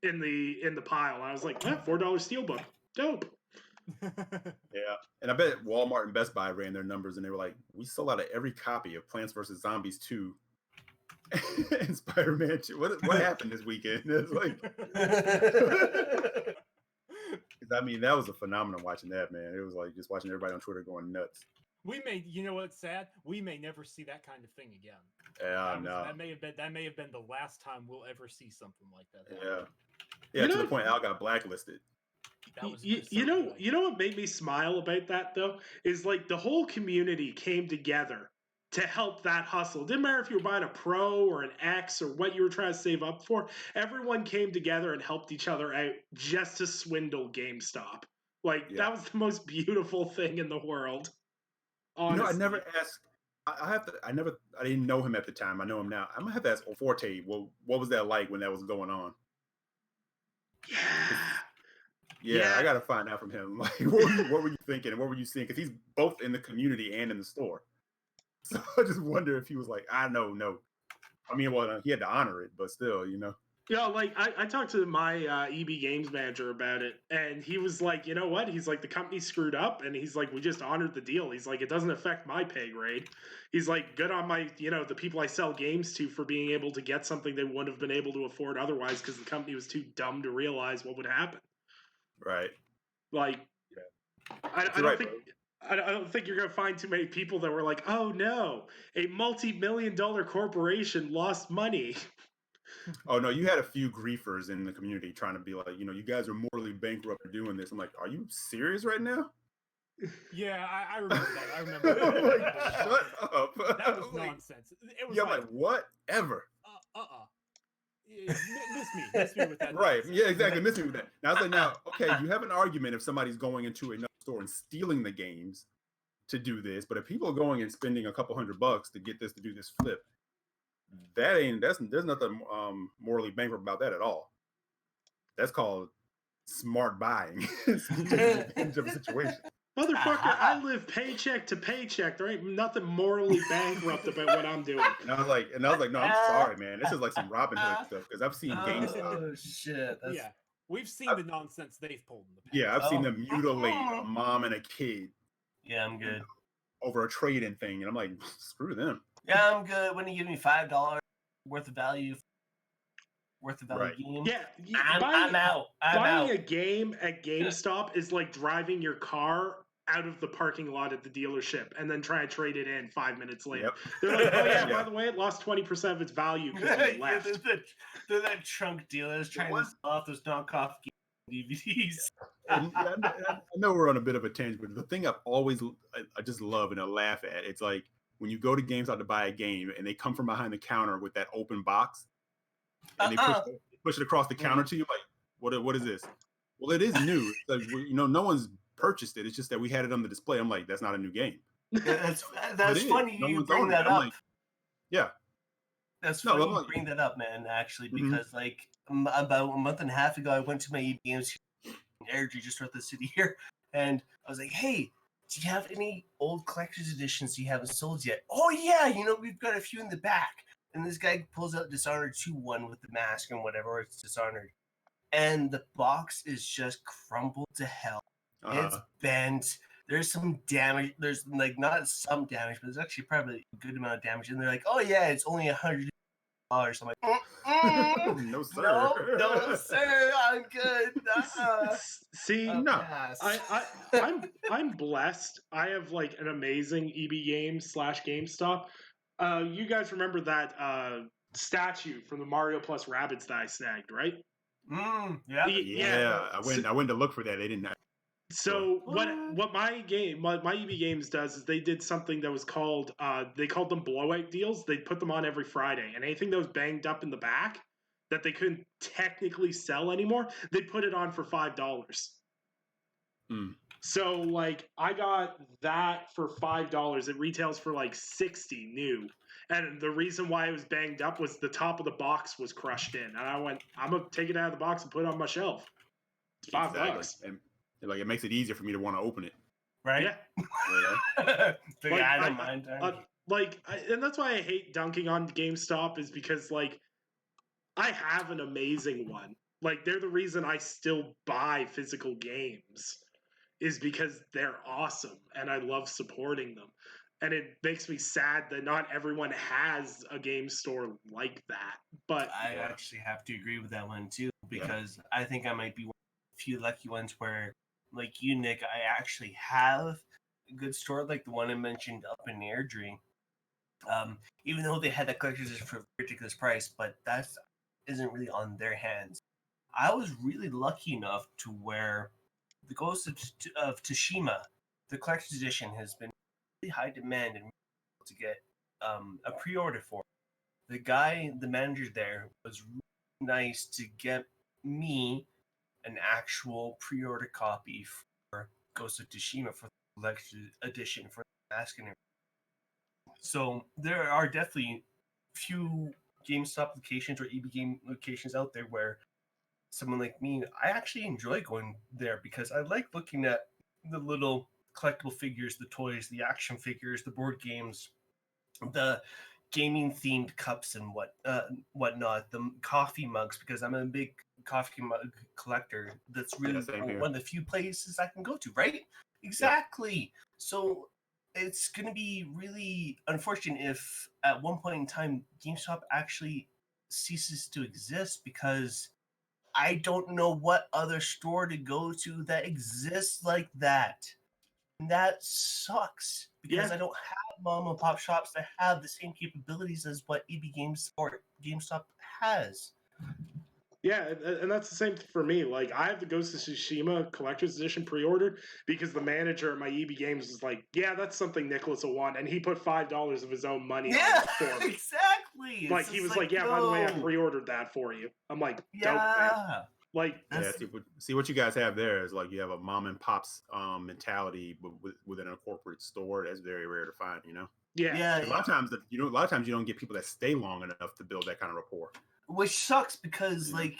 in the pile. I was like, $4 steelbook, dope. Yeah, and I bet Walmart and Best Buy ran their numbers, and they were like, we sold out of every copy of Plants vs. Zombies 2 and Spider-Man 2. What happened this weekend? It's like, I mean, that was a phenomenon watching that, man. It was like just watching everybody on Twitter going nuts. You know what's sad? We may never see that kind of thing again. No. That may have been the last time we'll ever see something like that. Yeah, to the point Al got blacklisted. You know what made me smile about that though is like the whole community came together to help that hustle. Didn't matter if you were buying a Pro or an X or what you were trying to save up for. Everyone came together and helped each other out just to swindle GameStop. Like that was the most beautiful thing in the world. Honestly. I never asked. I didn't know him at the time. I know him now. I'm gonna have to ask Forte. Well, what was that like when that was going on? Yeah, I gotta find out from him. Like, what were you thinking and what were you seeing? Because he's both in the community and in the store. So I just wonder if he was like, no. I mean, well, he had to honor it, but still, Yeah, like I talked to my EB Games manager about it, and he was like, you know what? He's like, the company screwed up, and he's like, we just honored the deal. He's like, it doesn't affect my pay grade. He's like, good on my, the people I sell games to for being able to get something they wouldn't have been able to afford otherwise because the company was too dumb to realize what would happen. Right. Like, I don't think you're going to find too many people that were like, oh no, a multi-million-dollar corporation lost money. Oh no, you had a few griefers in the community trying to be like, you guys are morally bankrupt for doing this. I'm like, are you serious right now? Yeah, I remember that. I remember that. I'm like, shut up. That was nonsense. It was I'm like, whatever. Miss me with that. Right. Nonsense. Yeah, exactly. Miss me with that. Now I was like, okay, you have an argument if somebody's going into another store and stealing the games to do this, but if people are going and spending a couple $100 to get this to do this flip, there's nothing morally bankrupt about that at all. That's called smart buying. Of a situation. Motherfucker, I live paycheck to paycheck. There ain't nothing morally bankrupt about what I'm doing. And I was like, no, I'm sorry, man. This is like some Robin Hood stuff because I've seen GameStop. Oh shit! Yeah, we've seen the nonsense they've pulled in the past. Yeah, I've seen them mutilate a mom and a kid. Yeah, I'm good. Over a trade-in thing, and I'm like, screw them. Yeah, I'm good. When you give me $5 worth of value game. Yeah, I'm out. Buying a game at GameStop is like driving your car out of the parking lot at the dealership and then try to trade it in 5 minutes later. Yep. They're like, oh yeah, by the way, it lost 20% of its value because you left. They're that trunk dealers trying to sell off those knockoff DVDs. I know we're on a bit of a tangent, but the thing I just love and I laugh at, it's like when you go to GameStop to buy a game and they come from behind the counter with that open box and they push it across the counter to you, like, what is this? Well, it is new. Like, no one's purchased it. It's just that we had it on the display. I'm like, that's not a new game. That's funny you bring that up. Like, yeah. That's funny you bring that up, man, actually, because like about a month and a half ago, I went to my EB Games energy just throughout the city here, and I was like, hey, do you have any old collector's editions you haven't sold yet? Oh yeah, we've got a few in the back. And this guy pulls out Dishonored 2-1 with the mask and whatever, it's Dishonored. And the box is just crumbled to hell. It's bent. There's some damage. There's like not some damage, but there's actually probably a good amount of damage. And they're like, oh yeah, it's only $100. I'm like, no sir. No sir, I'm good. See, I'm blessed. I have like an amazing EB Games / GameStop. You guys remember that statue from the Mario plus Rabbids that I snagged, right? Yeah. I went to look for that. They didn't. So what my EB Games does is they did something that was called they called them blowout deals. They put them on every Friday, and anything that was banged up in the back that they couldn't technically sell anymore, they put it on for $5. So like I got that for $5. It retails for like 60 new. And the reason why it was banged up was the top of the box was crushed in. And I went, I'm gonna take it out of the box and put it on my shelf. It's $5. And like it makes it easier for me to want to open it. Right? Yeah. Like, I don't mind. And that's why I hate dunking on GameStop is because like I have an amazing one. Like they're the reason I still buy physical games is because they're awesome and I love supporting them. And it makes me sad that not everyone has a game store like that. But I actually have to agree with that one too, because I think I might be one of the few lucky ones where, like you, Nick, I actually have a good store like the one I mentioned up in Airdrie. Even though they had that collector's edition for a ridiculous price, but that isn't really on their hands. I was really lucky enough to where the Ghost of Tsushima, the collector's edition, has been really high demand and to get a pre-order for. The manager there, was really nice to get me an actual pre-order copy for Ghost of Tsushima for the collector's edition for the mask and everything. So there are definitely few GameStop locations or EB Game locations out there where someone like me, I actually enjoy going there because I like looking at the little collectible figures, the toys, the action figures, the board games, the gaming themed cups and whatnot, the coffee mugs, because I'm a big coffee mug collector. That's really one of the few places I can go to, right? Exactly. Yeah. So it's going to be really unfortunate if at one point in time GameStop actually ceases to exist, because I don't know what other store to go to that exists like that. And that sucks because I don't have mom and pop shops that have the same capabilities as what EB Games or GameStop has. Yeah, and that's the same for me. Like, I have the Ghost of Tsushima Collector's Edition pre-ordered because the manager at my EB Games was like, yeah, that's something Nicholas will want. And he put $5 of his own money on it for me. Exactly. Like, he was like, yeah, by the way, I pre-ordered that for you. I'm like, dope, man. Like, see what you guys have there is like you have a mom and pop's mentality within a corporate store. That's very rare to find, you know? Yeah. A lot of times you don't get people that stay long enough to build that kind of rapport. Which sucks because like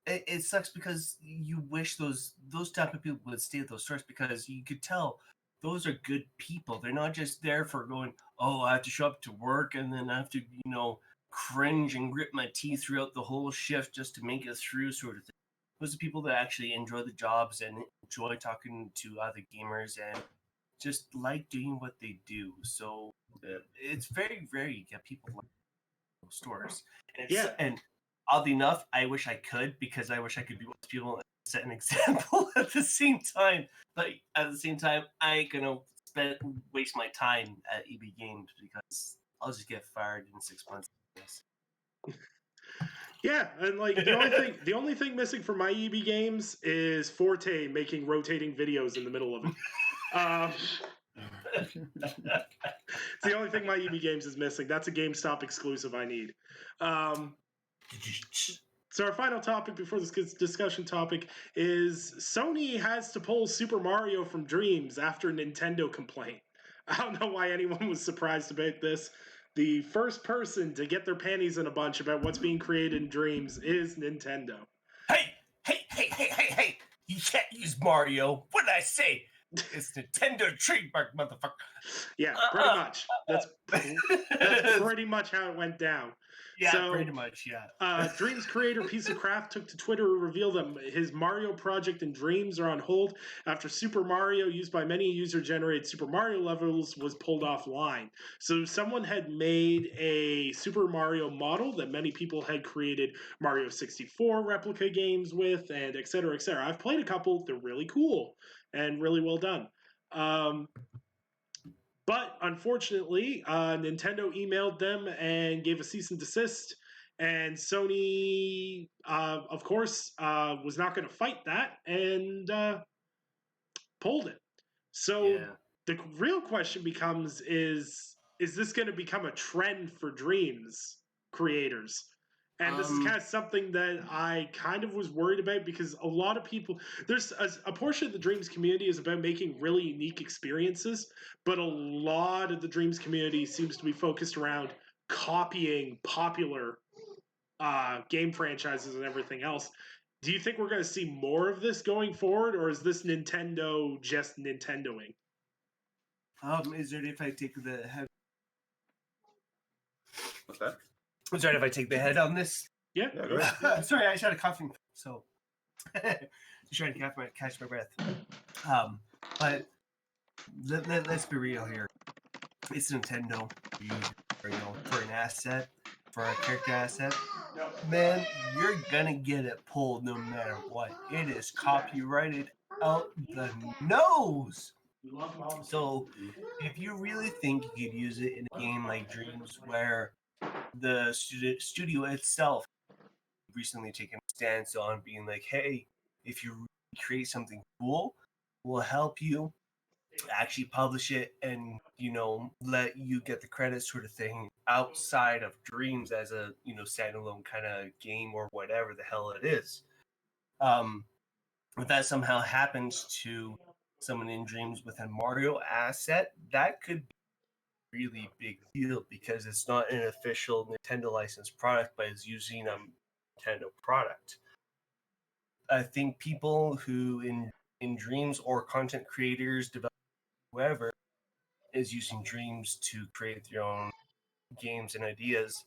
it sucks because you wish those type of people would stay at those stores, because you could tell those are good people. They're not just there for going, oh, I have to show up to work and then I have to, cringe and grit my teeth throughout the whole shift just to make it through, sort of thing. Those are people that actually enjoy the jobs and enjoy talking to other gamers and just like doing what they do. So it's very rare you get people like those stores. And oddly enough, I wish I could, because I wish I could be one of those people and set an example at the same time. But at the same time, I ain't gonna waste my time at EB Games because I'll just get fired in 6 months. Yeah, and like the only thing missing from my EB Games is Forte making rotating videos in the middle of it. It's the only thing my EB Games is missing. That's a GameStop exclusive I need. So our final topic before this discussion topic is Sony has to pull Super Mario from Dreams after Nintendo complaint. I don't know why anyone was surprised about this. The first person to get their panties in a bunch about what's being created in Dreams is Nintendo. Hey! You can't use Mario. What did I say? It's Nintendo trademark, motherfucker. Yeah, pretty much. That's pretty much how it went down. Yeah, pretty much, yeah. Dreams creator Piece of Craft took to Twitter to reveal that his Mario project and Dreams are on hold after Super Mario, used by many user-generated Super Mario levels, was pulled offline. So someone had made a Super Mario model that many people had created Mario 64 replica games with, and et cetera, et cetera. I've played a couple. They're really cool and really well done. But unfortunately, Nintendo emailed them and gave a cease and desist And Sony, of course, was not going to fight that and pulled it. So the real question becomes: is this going to become a trend for Dreams creators? And this is kind of something that I kind of was worried about, because a lot of people, there's a portion of the Dreams community is about making really unique experiences, but a lot of the Dreams community seems to be focused around copying popular game franchises and everything else. Do you think we're going to see more of this going forward, or is this Nintendo just Nintendoing? Is there if I take the head? What's that? I'm sorry if I take the head on this. Yeah. Go ahead. I'm sorry, I just had a coughing, so just trying to catch my breath. But let's be real here. It's Nintendo. For an asset, for a character asset, man, you're gonna get it pulled no matter what. It is copyrighted out the nose. So if you really think you could use it in a game like Dreams, where the studio itself recently taken a stance on being like, hey, if you create something cool, we'll help you actually publish it and let you get the credit, sort of thing, outside of Dreams as a standalone kind of game or whatever the hell it is. If that somehow happens to someone in Dreams with a Mario asset, that could be a really big deal, because it's not an official Nintendo licensed product, but it's using a Nintendo product. I think people who in Dreams, or content creators, whoever is using Dreams to create their own games and ideas,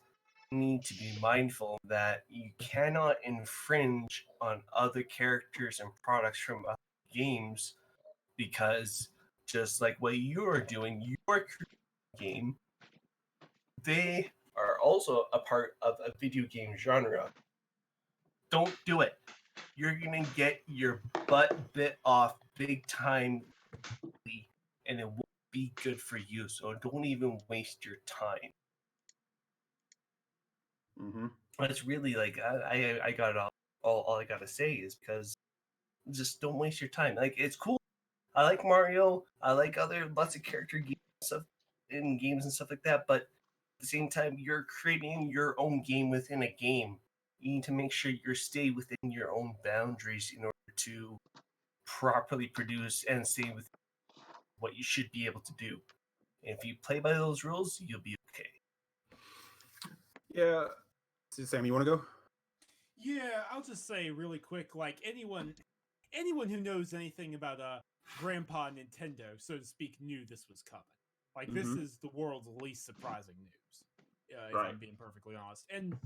need to be mindful that you cannot infringe on other characters and products from other games, because just like what you are doing, your game, they are also a part of a video game genre. Don't do it. You're going to get your butt bit off big time, and it won't be good for you. So don't even waste your time. Mm-hmm. It's really like I got it all I gotta say is, because just don't waste your time. Like, it's cool. I like Mario. I like other lots of character games stuff in games and stuff like that. But at the same time, you're creating your own game within a game. You need to make sure you stay within your own boundaries in order to properly produce and stay with what you should be able to do. And if you play by those rules, you'll be okay. Yeah. Sam, you want to go? Yeah, I'll just say really quick, like anyone who knows anything about Grandpa Nintendo, so to speak, knew this was coming. Like, this is the world's least surprising news, if I'm being perfectly honest. And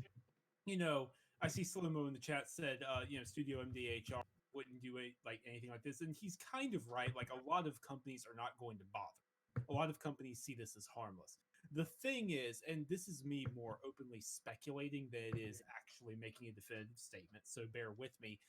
I see Slimo in the chat said, Studio MDHR wouldn't do anything like this, and he's kind of right. Like, a lot of companies are not going to bother. A lot of companies see this as harmless. The thing is, and this is me more openly speculating than it is actually making a definitive statement, so bear with me.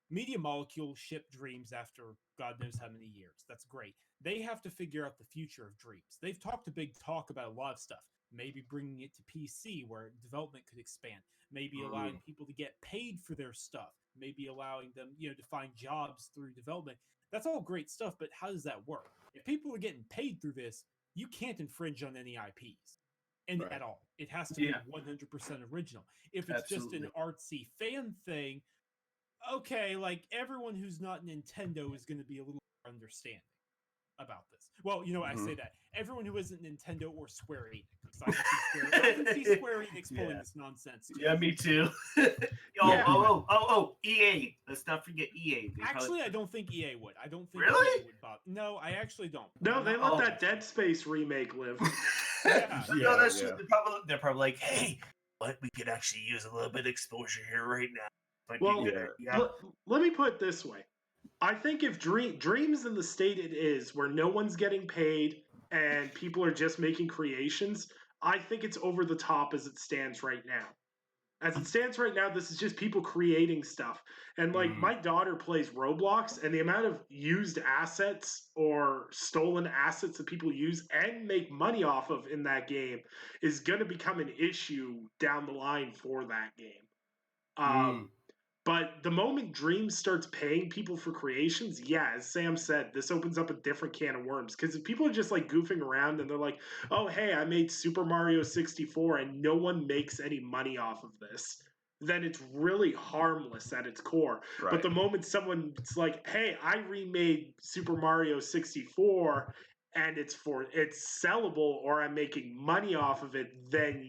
Media Molecule shipped Dreams after God knows how many years. That's great. They have to figure out the future of Dreams. They've talked a big talk about a lot of stuff. Maybe bringing it to PC where development could expand. Maybe allowing people to get paid for their stuff. Maybe allowing them, to find jobs through development. That's all great stuff, but how does that work? If people are getting paid through this, you can't infringe on any IPs. At all. It has to be 100% original. If it's just an artsy fan thing, okay, like, everyone who's not Nintendo is going to be a little more understanding about this. Well, I say that. Everyone who isn't Nintendo or Square Enix. I can see Square Enix pulling this nonsense too. Yeah, me too. EA. Let's not forget EA. Actually, I don't think EA would. I don't think really? EA would bother. No, I actually don't. No, they let that Dead Space remake live. No, that's true. They're probably like, hey, but we could actually use a little bit of exposure here right now. Well, let me put it this way. I think if Dreams in the state it is, where no one's getting paid and people are just making creations, I think it's over the top as it stands right now. As it stands right now, this is just people creating stuff. And like my daughter plays Roblox, and the amount of used assets or stolen assets that people use and make money off of in that game is going to become an issue down the line for that game. But the moment Dreams starts paying people for creations, yeah, as Sam said, this opens up a different can of worms. Because if people are just like goofing around and they're like, oh, hey, I made Super Mario 64 and no one makes any money off of this, then it's really harmless at its core. Right. But the moment someone's like, hey, I remade Super Mario 64 and it's sellable or I'm making money off of it, then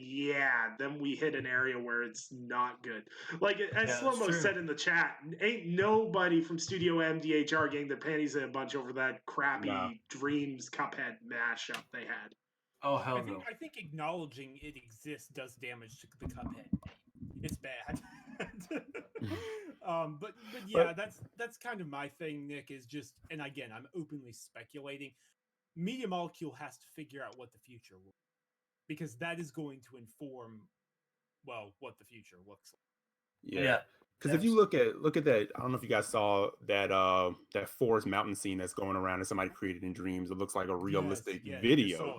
we hit an area where it's not good. Like as Slow-Mo said in the chat, ain't nobody from Studio MDHR getting their panties in a bunch over that crappy Dreams Cuphead mashup they had. Oh hell no! I think acknowledging it exists does damage to the Cuphead. It's bad. But yeah, that's kind of my thing, Nick, is just, and again, I'm openly speculating. Media Molecule has to figure out what the future will be, because that is going to inform, well, what the future looks like. Yeah. Because if you look at that, I don't know if you guys saw that that forest mountain scene that's going around that somebody created in Dreams. It looks like a realistic video.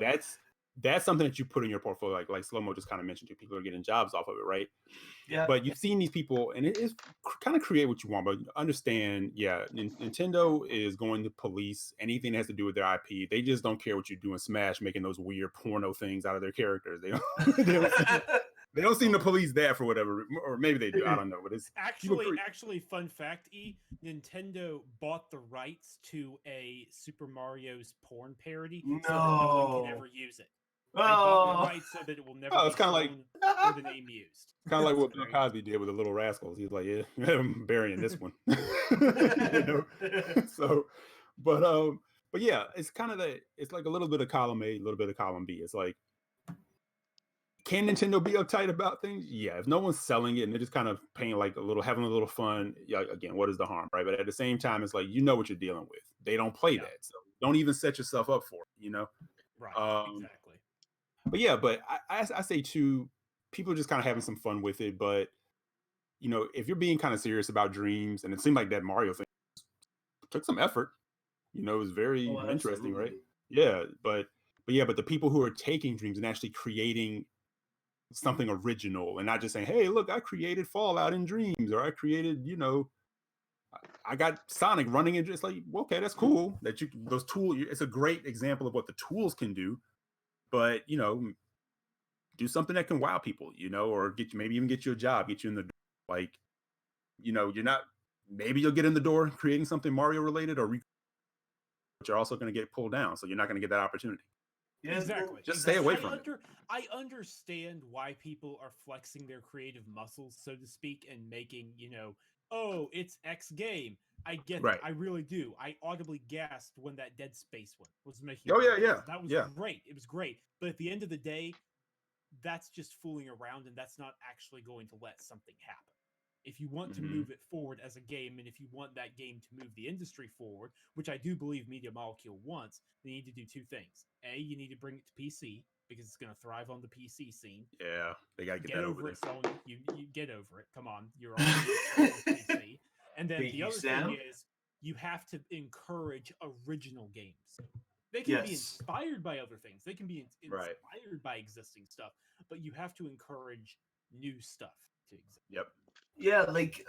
That's something that you put in your portfolio, like Slow-Mo just kind of mentioned to people are getting jobs off of it, right? Yeah. But you've seen these people, and it is kind of create what you want, but understand, Nintendo is going to police anything that has to do with their IP. They just don't care what you do in Smash, making those weird porno things out of their characters. They don't seem to police that for whatever, or maybe they do. I don't know. But it's actually, fun fact: Nintendo bought the rights to a Super Mario's porn parody, so that no one can ever use it. They bought the rights so that it will never be shown or the name used. Kind of like what Bill Cosby did with the Little Rascals. He's like, yeah, I'm burying this one. So, but yeah, it's kind of it's like a little bit of column A, a little bit of column B. It's like, can Nintendo be uptight about things? Yeah, if no one's selling it and they're just kind of paying like having a little fun, again, what is the harm, right? But at the same time, it's like, you know what you're dealing with. They don't play that, so don't even set yourself up for it, Right, exactly. But yeah, I say too, people are just kind of having some fun with it. But if you're being kind of serious about Dreams, and it seemed like that Mario thing took some effort, it was very interesting, right? Yeah, but the people who are taking Dreams and actually creating something original and not just saying, hey, look, I created Fallout in Dreams, or I created, I got Sonic running in, just like, okay, that's cool that those tools, it's a great example of what the tools can do. But do something that can wow people, or maybe even get you a job, get you in the door. Like, you're not, maybe you'll get in the door creating something Mario related, but you're also going to get pulled down, so you're not going to get that opportunity. Yeah, exactly. Just stay away from it. I understand why people are flexing their creative muscles, so to speak, and making, oh, it's X game. I get that. I really do. I audibly gasped when that Dead Space one was making. Oh yeah. That was great. It was great. But at the end of the day, that's just fooling around, and that's not actually going to let something happen. If you want to move it forward as a game, and if you want that game to move the industry forward, which I do believe Media Molecule wants, they need to do two things. A, you need to bring it to PC, because it's going to thrive on the PC scene. Yeah, they got to get that over it, Sony. You get over it. Come on, you're on PC. And then the other thing is, you have to encourage original games. They can be inspired by other things. They can be inspired by existing stuff, but you have to encourage new stuff to exist. Yep. Yeah, like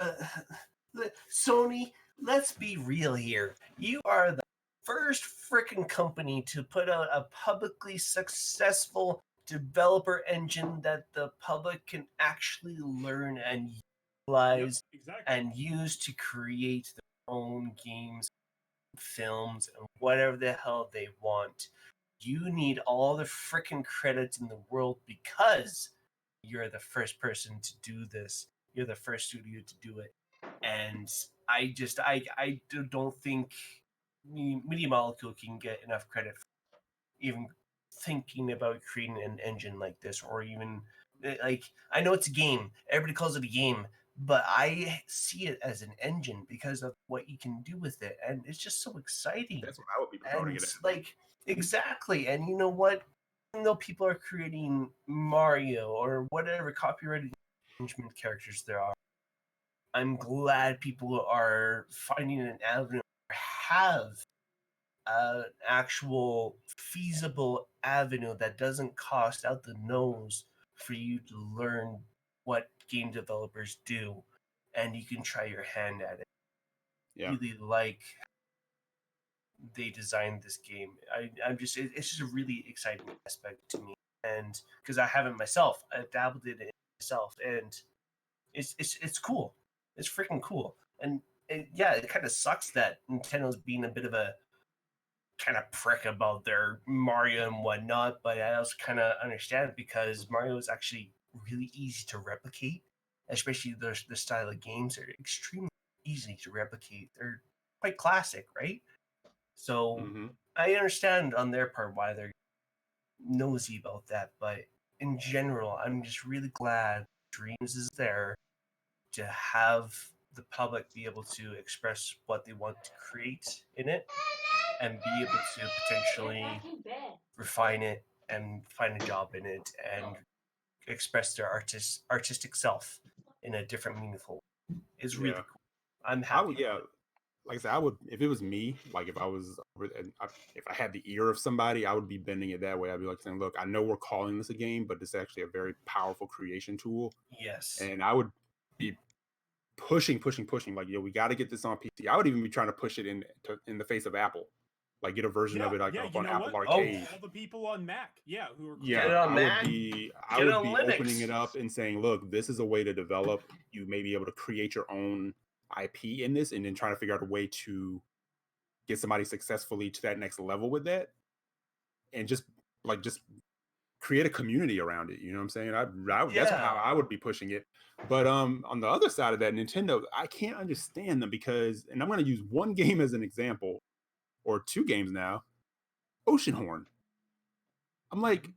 Sony, let's be real here. You are the first freaking company to put out a publicly successful developer engine that the public can actually learn and utilize and use to create their own games, films, and whatever the hell they want. You need all the freaking credit in the world because you're the first person to do this. You're the first studio to do it. And I don't think Media Molecule can get enough credit for even thinking about creating an engine like this, or even like, I know it's a game. Everybody calls it a game, but I see it as an engine because of what you can do with it. And it's just so exciting. That's what I would be promoting it as. Like, exactly. And you know what? Even though people are creating Mario or whatever copyrighted, management characters there are. I'm glad people are finding an avenue or have an actual feasible avenue that doesn't cost out the nose for you to learn what game developers do, and you can try your hand at it. Yeah. Really like they designed this game. It's just a really exciting aspect to me, and because I haven't myself, I dabbled in it myself, and it's cool. It's freaking cool, and it kind of sucks that Nintendo's being a bit of a kind of prick about their Mario and whatnot, but I also kind of understand because Mario is actually really easy to replicate, especially the style of games are extremely easy to replicate. They're quite classic, right? So I understand on their part why they're nosy about that, but in general, I'm just really glad Dreams is there to have the public be able to express what they want to create in it and be able to potentially refine it and find a job in it and express their artistic self in a different, meaningful way. It's really cool. I'm happy. Like I said, I would, if it was me, like if I was, if I had the ear of somebody, I would be bending it that way. I'd be like saying, look, I know we're calling this a game, but it's actually a very powerful creation tool. Yes. And I would be pushing. Like, we got to get this on PC. I would even be trying to push it in the face of Apple. Like, get a version of it up on Apple Arcade. All the people on Mac, who are get it on Mac. I would be opening it up and saying, look, this is a way to develop. You may be able to create your own IP in this, and then trying to figure out a way to get somebody successfully to that next level with that, and just create a community around it. You know what I'm saying? That's how I would be pushing it. But on the other side of that, Nintendo, I can't understand them because, and I'm going to use one game as an example, or two games now, Oceanhorn. I'm like,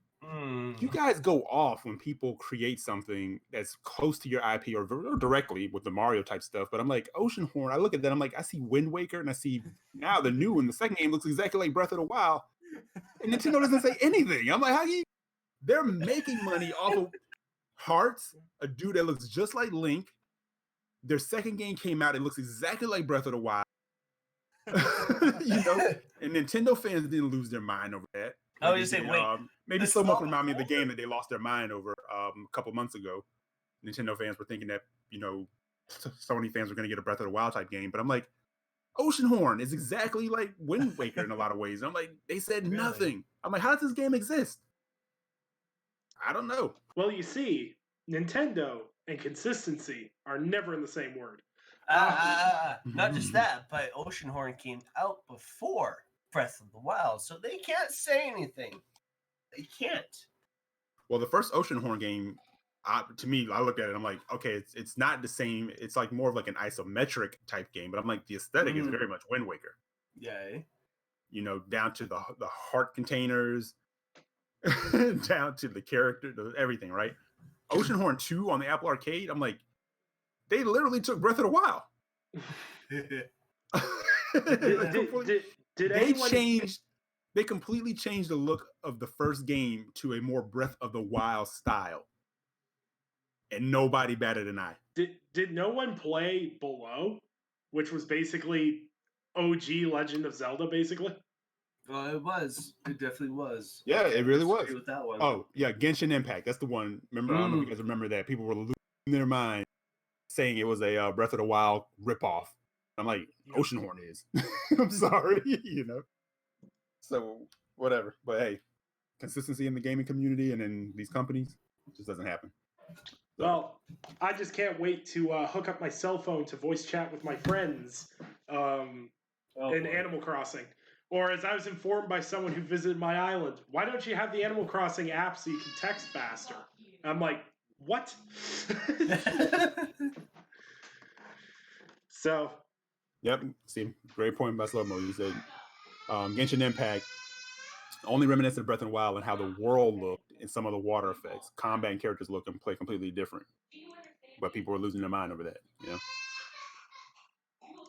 you guys go off when people create something that's close to your IP or directly with the Mario type stuff. But I'm like, Oceanhorn, I look at that, I'm like, I see Wind Waker and I see now the new one. The second game looks exactly like Breath of the Wild. And Nintendo doesn't say anything. I'm like, they're making money off of Hearts, a dude that looks just like Link. Their second game came out, it looks exactly like Breath of the Wild. And Nintendo fans didn't lose their mind over that. I was just saying, maybe so much remind me of the game that they lost their mind over a couple months ago. Nintendo fans were thinking that, Sony fans were going to get a Breath of the Wild type game, but I'm like, Oceanhorn is exactly like Wind Waker in a lot of ways. And I'm like, they said nothing. I'm like, how does this game exist? I don't know. Well, you see, Nintendo and consistency are never in the same word. Not just that, but Oceanhorn came out before Breath of the Wild, so they can't say anything. They can't. Well, the first Oceanhorn game, to me, I looked at it, I'm like, okay, it's not the same. It's like more of like an isometric type game, but I'm like, the aesthetic is very much Wind Waker. Yeah. Down to the heart containers, down to the character, everything, right? Oceanhorn 2 on the Apple Arcade, I'm like, they literally took Breath of the Wild. They completely changed the look of the first game to a more Breath of the Wild style. And nobody batted an eye. Did no one play Below, which was basically OG Legend of Zelda, basically? Well, it was. It definitely was. Yeah, it really was. With that one. Oh, yeah, Genshin Impact. That's the one. Remember, I don't know if you guys remember that. People were losing their mind saying it was a Breath of the Wild ripoff. I'm like, Oceanhorn is. I'm sorry, So, whatever. But hey, consistency in the gaming community and in these companies just doesn't happen. So. Well, I just can't wait to hook up my cell phone to voice chat with my friends in Animal Crossing. Or as I was informed by someone who visited my island, why don't you have the Animal Crossing app so you can text faster? I'm like, what? So. Yep. See, great point by Slow Mo. You said Genshin Impact only reminiscent of Breath of the Wild and how the world looked and some of the water effects. Combat and characters look and play completely different. But people were losing their mind over that,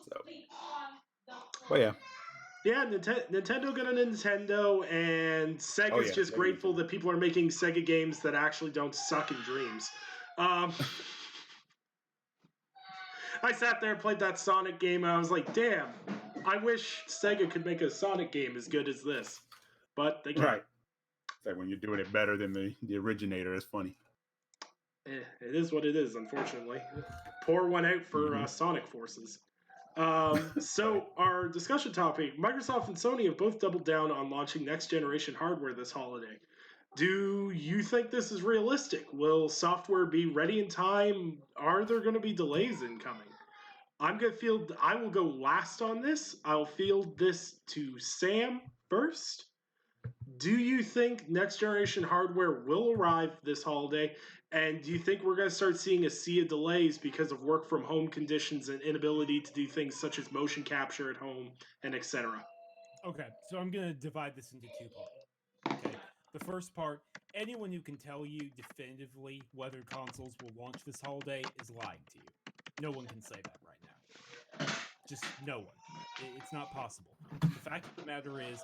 So. But yeah. Yeah, Nintendo got a Nintendo, and Sega's just grateful that people are making Sega games that actually don't suck in dreams. I sat there and played that Sonic game, and I was like, damn, I wish Sega could make a Sonic game as good as this. But they can't. Right. It's like when you're doing it better than the originator, it's funny. It is what it is, unfortunately. Pour one out for Sonic Forces. So our discussion topic, Microsoft and Sony have both doubled down on launching next generation hardware this holiday. Do you think this is realistic? Will software be ready in time? Are there going to be delays incoming? I will go last on this. I'll field this to Sam first. Do you think next generation hardware will arrive this holiday? And do you think we're going to start seeing a sea of delays because of work from home conditions and inability to do things such as motion capture at home and etc.? Okay, so I'm going to divide this into two parts. Okay, the first part, anyone who can tell you definitively whether consoles will launch this holiday is lying to you. No one can say that right now. Just no one. It's not possible. The fact of the matter is,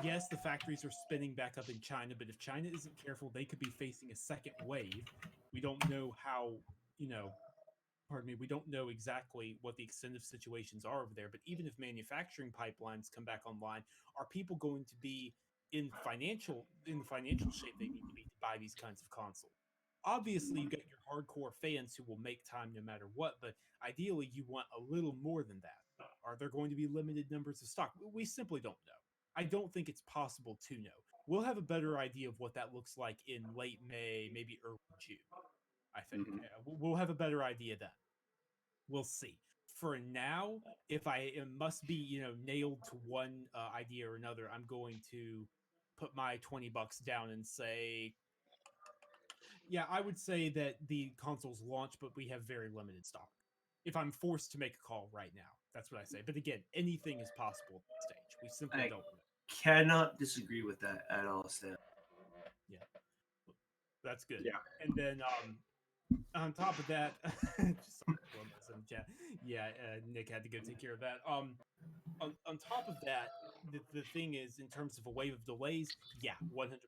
yes, the factories are spinning back up in China, but if China isn't careful, they could be facing a second wave. We don't know how, we don't know exactly what the extent of situations are over there, but even if manufacturing pipelines come back online, are people going to be in the financial shape they need to be to buy these kinds of consoles? Obviously, you get your hardcore fans who will make time no matter what, but ideally, you want a little more than that. Are there going to be limited numbers of stock? We simply don't know. I don't think it's possible to know. We'll have a better idea of what that looks like in late May, maybe early June. I think we'll have a better idea then. We'll see. For now, if I must be nailed to one idea or another, I'm going to put my $20 down and say, yeah, I would say that the consoles launch, but we have very limited stock. If I'm forced to make a call right now, that's what I say. But again, anything is possible at this stage. We simply don't know. Cannot disagree with that at all, Sam. Yeah, that's good. Yeah, and then on top of that, Nick had to go take care of that. On top of that, the thing is, in terms of a wave of delays, yeah, 100%.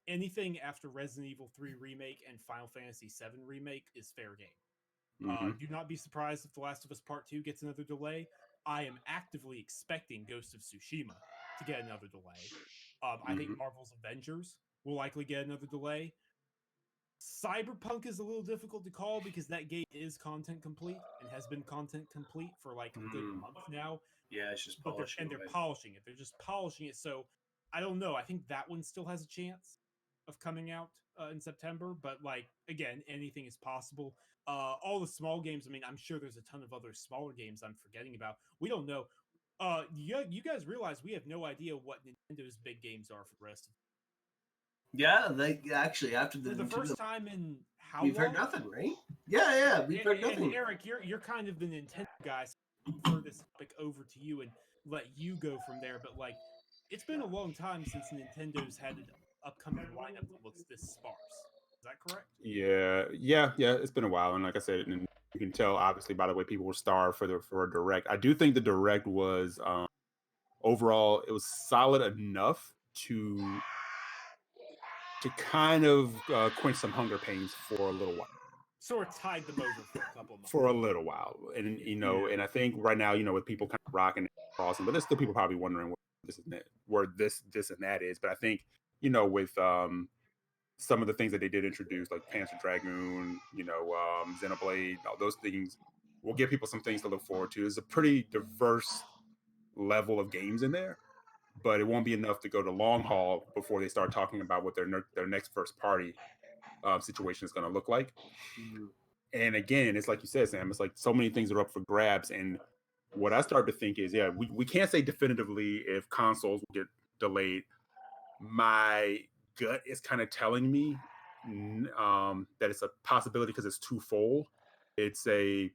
Anything after Resident Evil 3 Remake and Final Fantasy 7 Remake is fair game. Do not be surprised if The Last of Us Part 2 gets another delay. I am actively expecting Ghost of Tsushima to get another delay. I think Marvel's Avengers will likely get another delay. Cyberpunk is a little difficult to call because that game is content complete and has been content complete for like a good month now. Yeah, it's just polishing. They're polishing it. They're just polishing it. So I don't know. I think that one still has a chance of coming out in September. But like, again, anything is possible. All the small games, I mean, I'm sure there's a ton of other smaller games I'm forgetting about. We don't know. You guys realize we have no idea what Nintendo's big games are for the rest of Yeah, like actually after the first time in how we've long? heard nothing, right? Yeah, we've heard nothing. And Eric, you're kind of the Nintendo guy, so I'll throw this topic over to you and let you go from there. But like, it's been a long time since Nintendo's had an upcoming lineup that looks this sparse. Is that correct? Yeah. It's been a while, and like I said, and you can tell obviously by the way people were starved for a direct. I do think the direct was overall it was solid enough to kind of quench some hunger pains for a little while. Sort of tied them over for a couple months. For a little while, and and I think right now, with people kind of rocking and crossing, but there's still people probably wondering where this and that is. But I think with some of the things that they did introduce, like Panzer Dragoon, Xenoblade, all those things, will give people some things to look forward to. There's a pretty diverse level of games in there, but it won't be enough to go to long haul before they start talking about what their next first party situation is going to look like. And again, it's like you said, Sam, it's like so many things are up for grabs. And what I start to think is, we can't say definitively if consoles will get delayed. My gut is kind of telling me that it's a possibility because it's twofold. It's a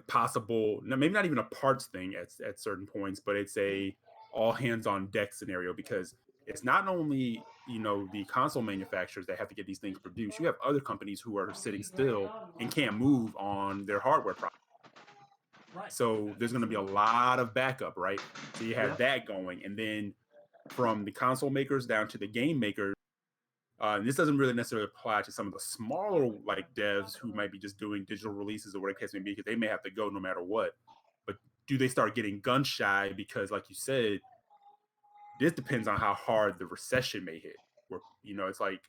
possible, maybe not even a parts thing at certain points, but it's a all hands on deck scenario because it's not only the console manufacturers that have to get these things produced. You have other companies who are sitting still and can't move on their hardware product. Right. So there's going to be a lot of backup, right? So you have that going, and then from the console makers down to the game makers, And this doesn't really necessarily apply to some of the smaller like devs who might be just doing digital releases or whatever the case may be, because they may have to go no matter what. But do they start getting gun shy because, like you said, this depends on how hard the recession may hit. Where, you know, it's like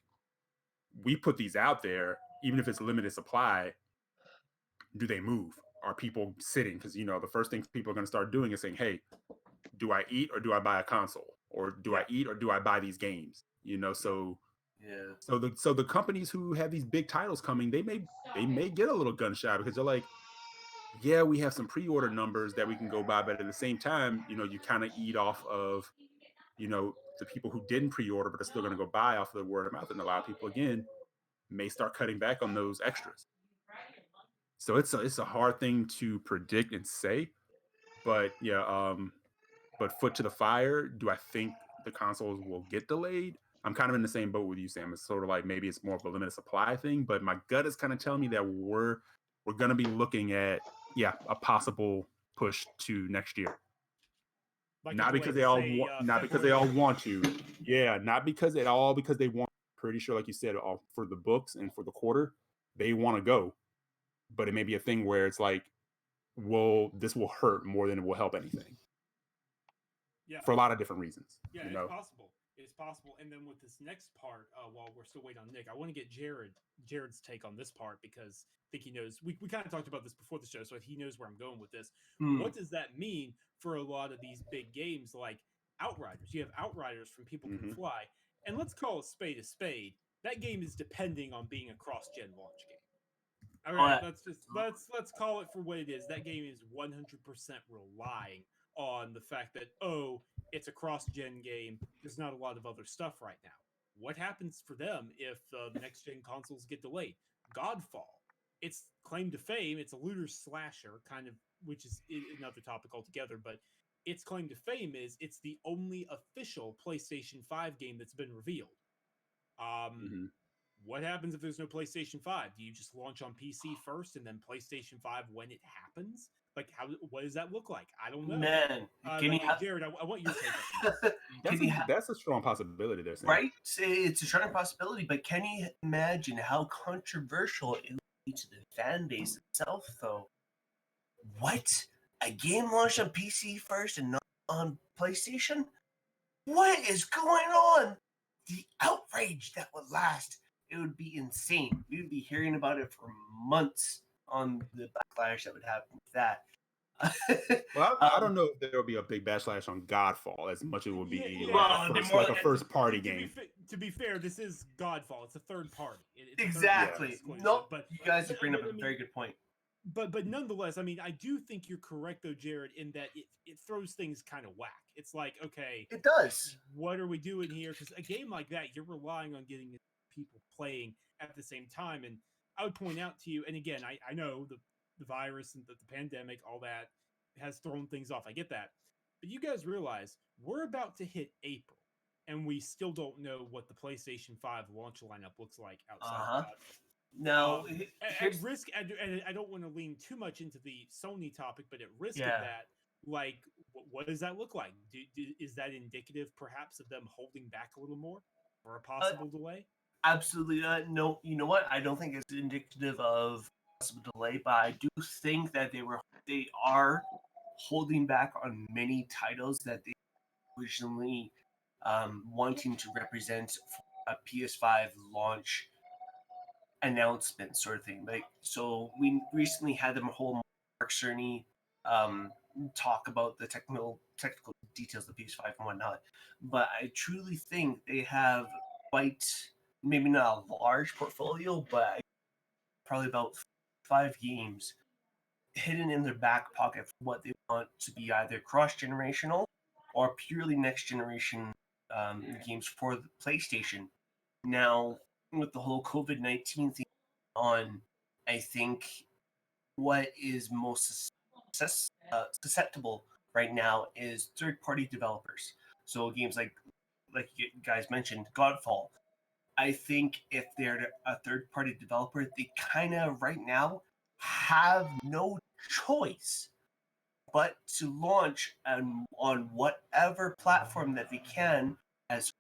we put these out there, even if it's limited supply. Do they move? Are people sitting? Because, you know, the first thing people are going to start doing is saying, hey, do I eat or do I buy a console? Or do I eat or do I buy these games? You know, so so the companies who have these big titles coming, they may get a little gun shy because they're like, yeah, we have some pre-order numbers that we can go by, but at the same time, you know, you kind of eat off of, you know, the people who didn't pre-order but are still going to go buy off of the word of mouth, and a lot of people again may start cutting back on those extras. So it's a hard thing to predict and say, but yeah, but foot to the fire, do I think the consoles will get delayed? I'm kind of in the same boat with you, Sam. It's sort of like maybe it's more of a limited supply thing, but my gut is kind of telling me that we're going to be looking at a possible push to next year. Like not because they all want to. Yeah, not because at all because they want. Pretty sure, like you said, all for the books and for the quarter, they want to go. But it may be a thing where it's like, well, this will hurt more than it will help anything. Yeah. For a lot of different reasons. Yeah, you it's know? possible. It's possible. And then with this next part, while we're still waiting on Nick, I want to get Jared's take on this part because I think he knows. We kind of talked about this before the show, so he knows where I'm going with this. What does that mean for a lot of these big games like Outriders? You have Outriders from People Can Fly, and let's call a spade a spade. That game is depending on being a cross-gen launch game. All right, let's call it for what it is. That game is 100% relying on the fact that it's a cross-gen game. There's not a lot of other stuff right now. What happens for them if the next-gen consoles get delayed? Godfall. Its claim to fame, it's a looter slasher, kind of, which is another topic altogether, but its claim to fame is it's the only official PlayStation 5 game that's been revealed. What happens if there's no PlayStation 5? Do you just launch on PC first and then PlayStation 5 when it happens? Like, what does that look like? I don't know. Man, Jared, I want your take on that's a strong possibility there, Sam. Right? It's a strong possibility, but can you imagine how controversial it would be to the fan base itself, though? What? A game launched on PC first and not on PlayStation? What is going on? The outrage that would last. It would be insane. We would be hearing about it for months on the backlash that would happen with that. Well, I don't know if there will be a big backlash on Godfall as much as it would be like a first party game. To be fair, this is Godfall. It's a third party. Exactly. Nope. But you guys bring up a very good point. But nonetheless, I mean, I do think you're correct though, Jared, in that it throws things kind of whack. It's like, okay, it does. What are we doing here? Because a game like that, you're relying on getting people playing at the same time. And I would point out to you, and again, I know the virus and the pandemic, all that has thrown things off. I get that. But you guys realize we're about to hit April, and we still don't know what the PlayStation 5 launch lineup looks like outside of that. No, at risk, and I don't want to lean too much into the Sony topic, but at risk of that, like, what does that look like? Is that indicative, perhaps, of them holding back a little more for a possible delay? Absolutely no. You know what? I don't think it's indicative of possible delay, but I do think that they are holding back on many titles that they originally wanting to represent a PS5 launch announcement sort of thing. Like, so we recently had them whole Mark Cerny talk about the technical details of the PS5 and whatnot. But I truly think they have quite, maybe not a large portfolio, but probably about 5 games hidden in their back pocket for what they want to be either cross-generational or purely next-generation games for the PlayStation. Now, with the whole COVID-19 thing on, I think what is most susceptible right now is third-party developers. So games like you guys mentioned, Godfall. I think if they're a third-party developer, they kind of right now have no choice but to launch on whatever platform that they can as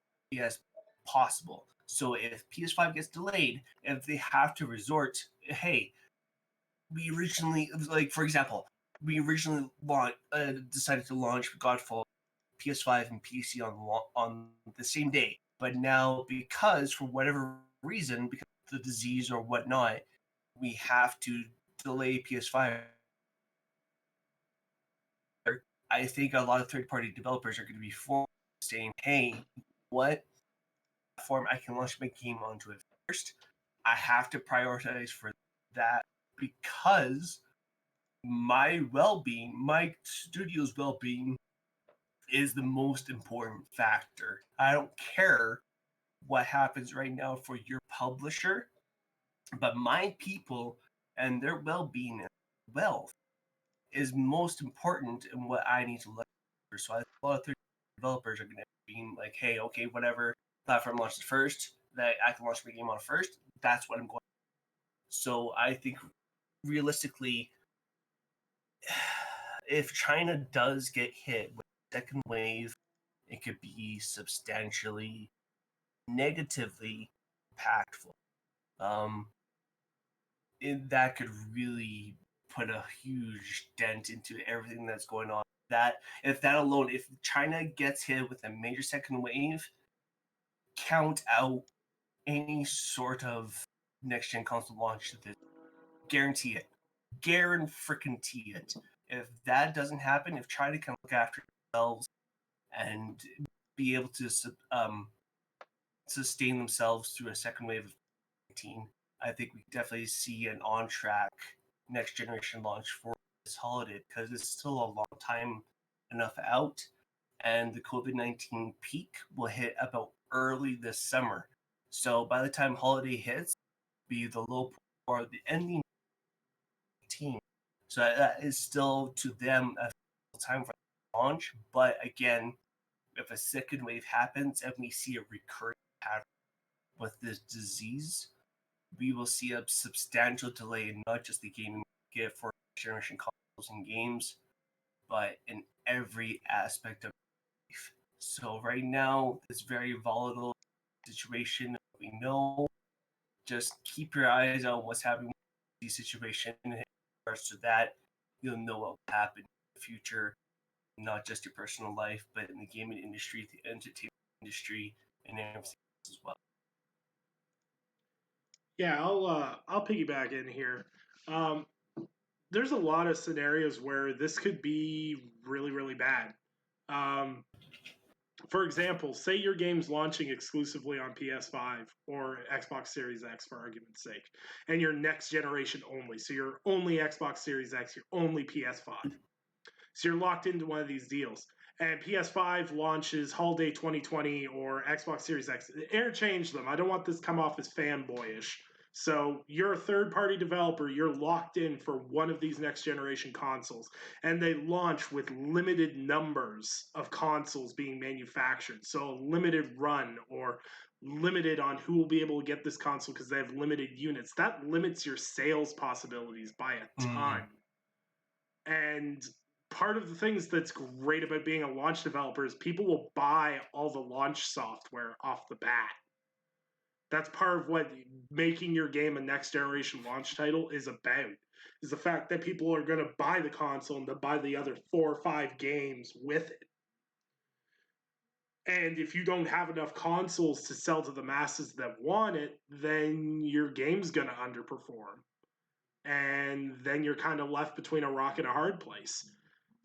possible. So if PS5 gets delayed, if they have to resort, hey, we originally, like for example, we originally decided to launch Godfall PS5 and PC on the same day, but now because for whatever reason, because of the disease or whatnot, we have to delay PS5. I think a lot of third-party developers are going to be saying, "Hey, what platform I can launch my game onto it first? I have to prioritize for that because my well-being, my studio's well-being, is the most important factor. I don't care what happens right now for your publisher, but my people and their well-being and wealth is most important in what I need to look for. So I think a lot of developers are going to be like, hey, okay, whatever platform launches first, that I can launch my game on first, that's what I'm going to do. So I think realistically, if China does get hit with a second wave, it could be substantially negatively impactful. That could really put a huge dent into everything that's going on. That if that alone, if China gets hit with a major second wave, count out any sort of next gen console launch. Guarantee it. Guarantee it. If that doesn't happen, if China can look after themselves and be able to sustain themselves through a second wave of 19, I think we definitely see an on track next generation launch for this holiday because it's still a long time enough out, and the COVID-19 peak will hit about early this summer. So by the time holiday hits, be the low point or the ending team. So that is still to them a time for launch. But again, if a second wave happens and we see a recurring pattern with this disease, we will see a substantial delay in not just the gaming market for generation consoles and games, but in every aspect of life. So right now, it's very volatile situation. We know. Just keep your eyes on what's happening with the situation. In regards to that, you'll know what will happen in the future, not just your personal life, but in the gaming industry, the entertainment industry, and everything else as well. Yeah, I'll piggyback in here. Um, there's a lot of scenarios where this could be really, really bad. Um, for example, say your game's launching exclusively on PS5 or Xbox Series X, for argument's sake, and you're next generation only. So you're only Xbox Series X, you're only PS5. So you're locked into one of these deals. And PS5 launches holiday 2020 or Xbox Series X. Interchange them. I don't want this to come off as fanboyish. So you're a third-party developer. You're locked in for one of these next-generation consoles, and they launch with limited numbers of consoles being manufactured. So a limited run or limited on who will be able to get this console because they have limited units. That limits your sales possibilities by a ton. And part of the things that's great about being a launch developer is people will buy all the launch software off the bat. That's part of what making your game a next generation launch title is about. Is the fact that people are going to buy the console and they'll buy the other 4 or 5 games with it. And if you don't have enough consoles to sell to the masses that want it, then your game's going to underperform. And then you're kind of left between a rock and a hard place.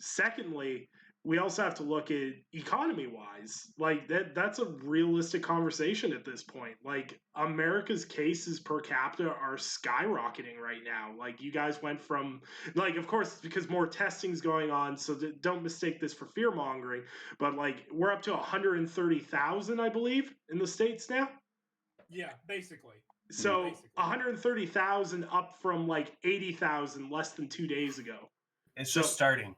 Secondly, we also have to look at economy wise. Like that's a realistic conversation at this point. Like America's cases per capita are skyrocketing right now. Like you guys went from like of course it's because more testing's going on, so don't mistake this for fear mongering, but like we're up to 130,000 I believe in the states now. Yeah, basically. So 130,000 up from like 80,000 less than 2 days ago. It's just starting.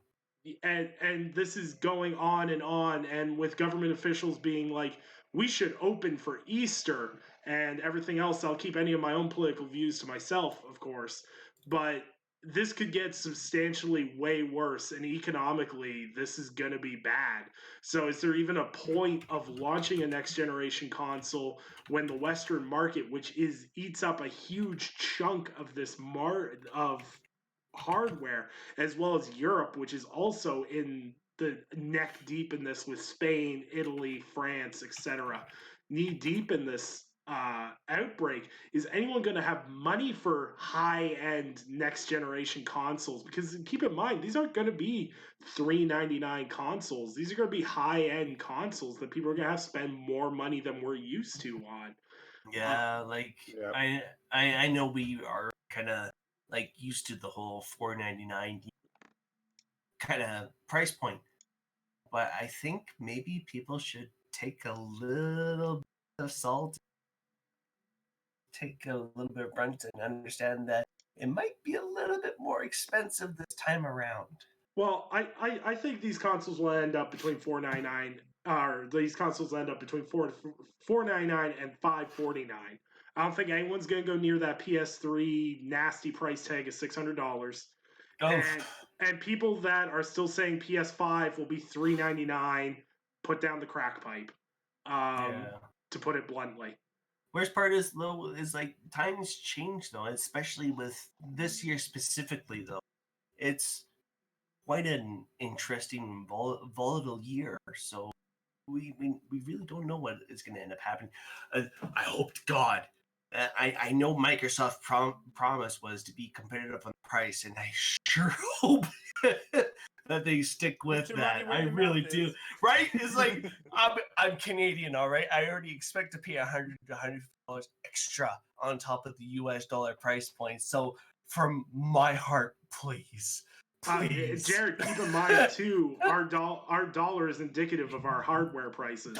And this is going on, and with government officials being like, we should open for Easter and everything else. I'll keep any of my own political views to myself, of course, but this could get substantially way worse, and economically, this is going to be bad. So, is there even a point of launching a next generation console when the Western market, which eats up a huge chunk of this of hardware, as well as Europe, which is also in the neck deep in this with Spain, Italy, France, etc., knee deep in this outbreak? Is anyone going to have money for high-end next-generation consoles? Because keep in mind, these aren't going to be $399 consoles. These are going to be high-end consoles that people are going to have to spend more money than we're used to on. Yeah, I know we are kind of like used to the whole $499 kind of price point, but I think maybe people should take a little bit of salt, take a little bit of brunt, and understand that it might be a little bit more expensive this time around. Well, I think these consoles will end up between $499, or these consoles will end up between $499 and $549. I don't think anyone's going to go near that PS3 nasty price tag of $600. Oh. And people that are still saying PS5 will be $399, put down the crack pipe. To put it bluntly. Worst part is though is like times change though, especially with this year specifically though. It's quite an interesting volatile year. So we really don't know what is going to end up happening. I hope to God. I know Microsoft promise was to be competitive on price, and I sure hope that they stick with that. I really do. Right? It's like I'm Canadian, all right. I already expect to pay $100 to $150 extra on top of the US dollar price point. So from my heart, please. Jared, keep in mind too, our dollar is indicative of our hardware prices.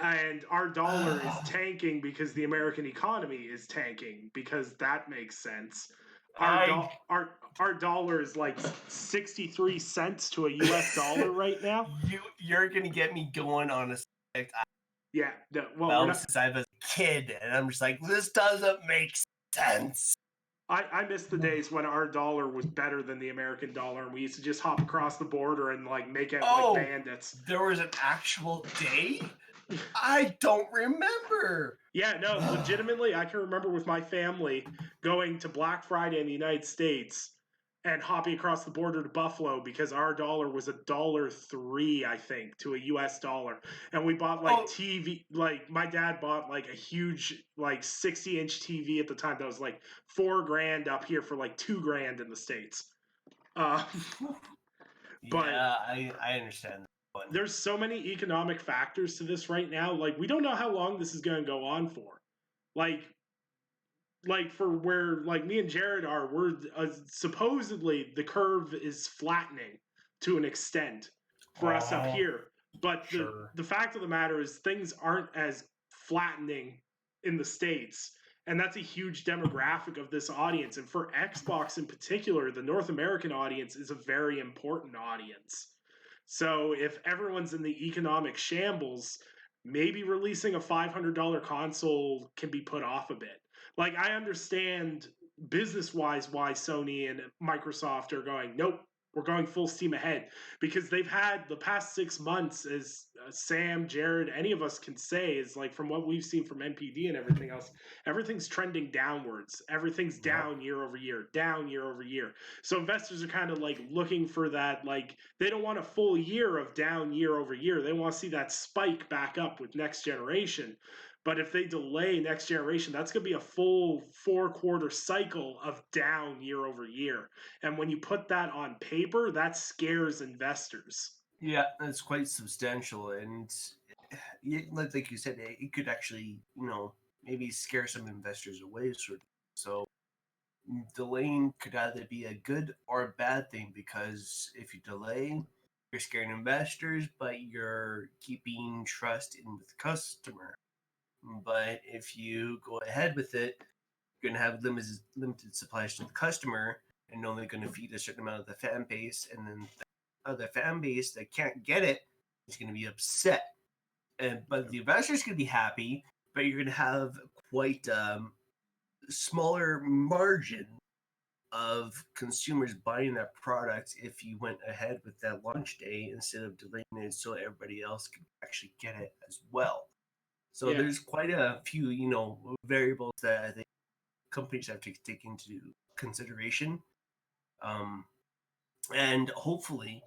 And our dollar is tanking because the American economy is tanking, because that makes sense. Our dollar is like 63 cents to a US dollar right now. You're gonna get me going on a subject. Yeah, since I was a kid, and I'm just like, this doesn't make sense. I miss the days when our dollar was better than the American dollar, and we used to just hop across the border and like make out like bandits. There was an actual day? I don't remember. Yeah, no, legitimately, I can remember with my family going to Black Friday in the United States and hopping across the border to Buffalo because our dollar was $1.03, I think, to a US dollar. And we bought TV, like my dad bought like a huge like 60-inch TV at the time that was like $4,000 up here for like $2,000 in the States. But yeah, I understand. There's so many economic factors to this right now. Like, we don't know how long this is going to go on for. Like for where like me and Jared are, we're supposedly the curve is flattening to an extent for us up here. But the fact of the matter is things aren't as flattening in the States. And that's a huge demographic of this audience. And for Xbox in particular, the North American audience is a very important audience. So if everyone's in the economic shambles, maybe releasing a $500 console can be put off a bit. Like, I understand business-wise why Sony and Microsoft are going, nope, we're going full steam ahead. Because they've had the past 6 months, as Sam, Jared, any of us can say, is like from what we've seen from NPD and everything else, everything's trending downwards. Everything's down year over year, down year over year. So investors are kind of like looking for that, like, they don't want a full year of down year over year. They want to see that spike back up with next generation. But if they delay next generation, that's going to be a full 4-quarter cycle of down year over year. And when you put that on paper, that scares investors. Yeah, that's quite substantial. And like you said, it could actually, maybe scare some investors away. So delaying could either be a good or a bad thing, because if you delay, you're scaring investors, but you're keeping trust in with the customer. But if you go ahead with it, you're going to have limited supplies to the customer, and only going to feed a certain amount of the fan base, and then the other fan base that can't get it is going to be upset. But the investor's going to be happy, but you're going to have quite smaller margin of consumers buying that product if you went ahead with that launch day instead of delaying it so everybody else could actually get it as well. So there's quite a few, variables that I think companies have to take into consideration. And hopefully,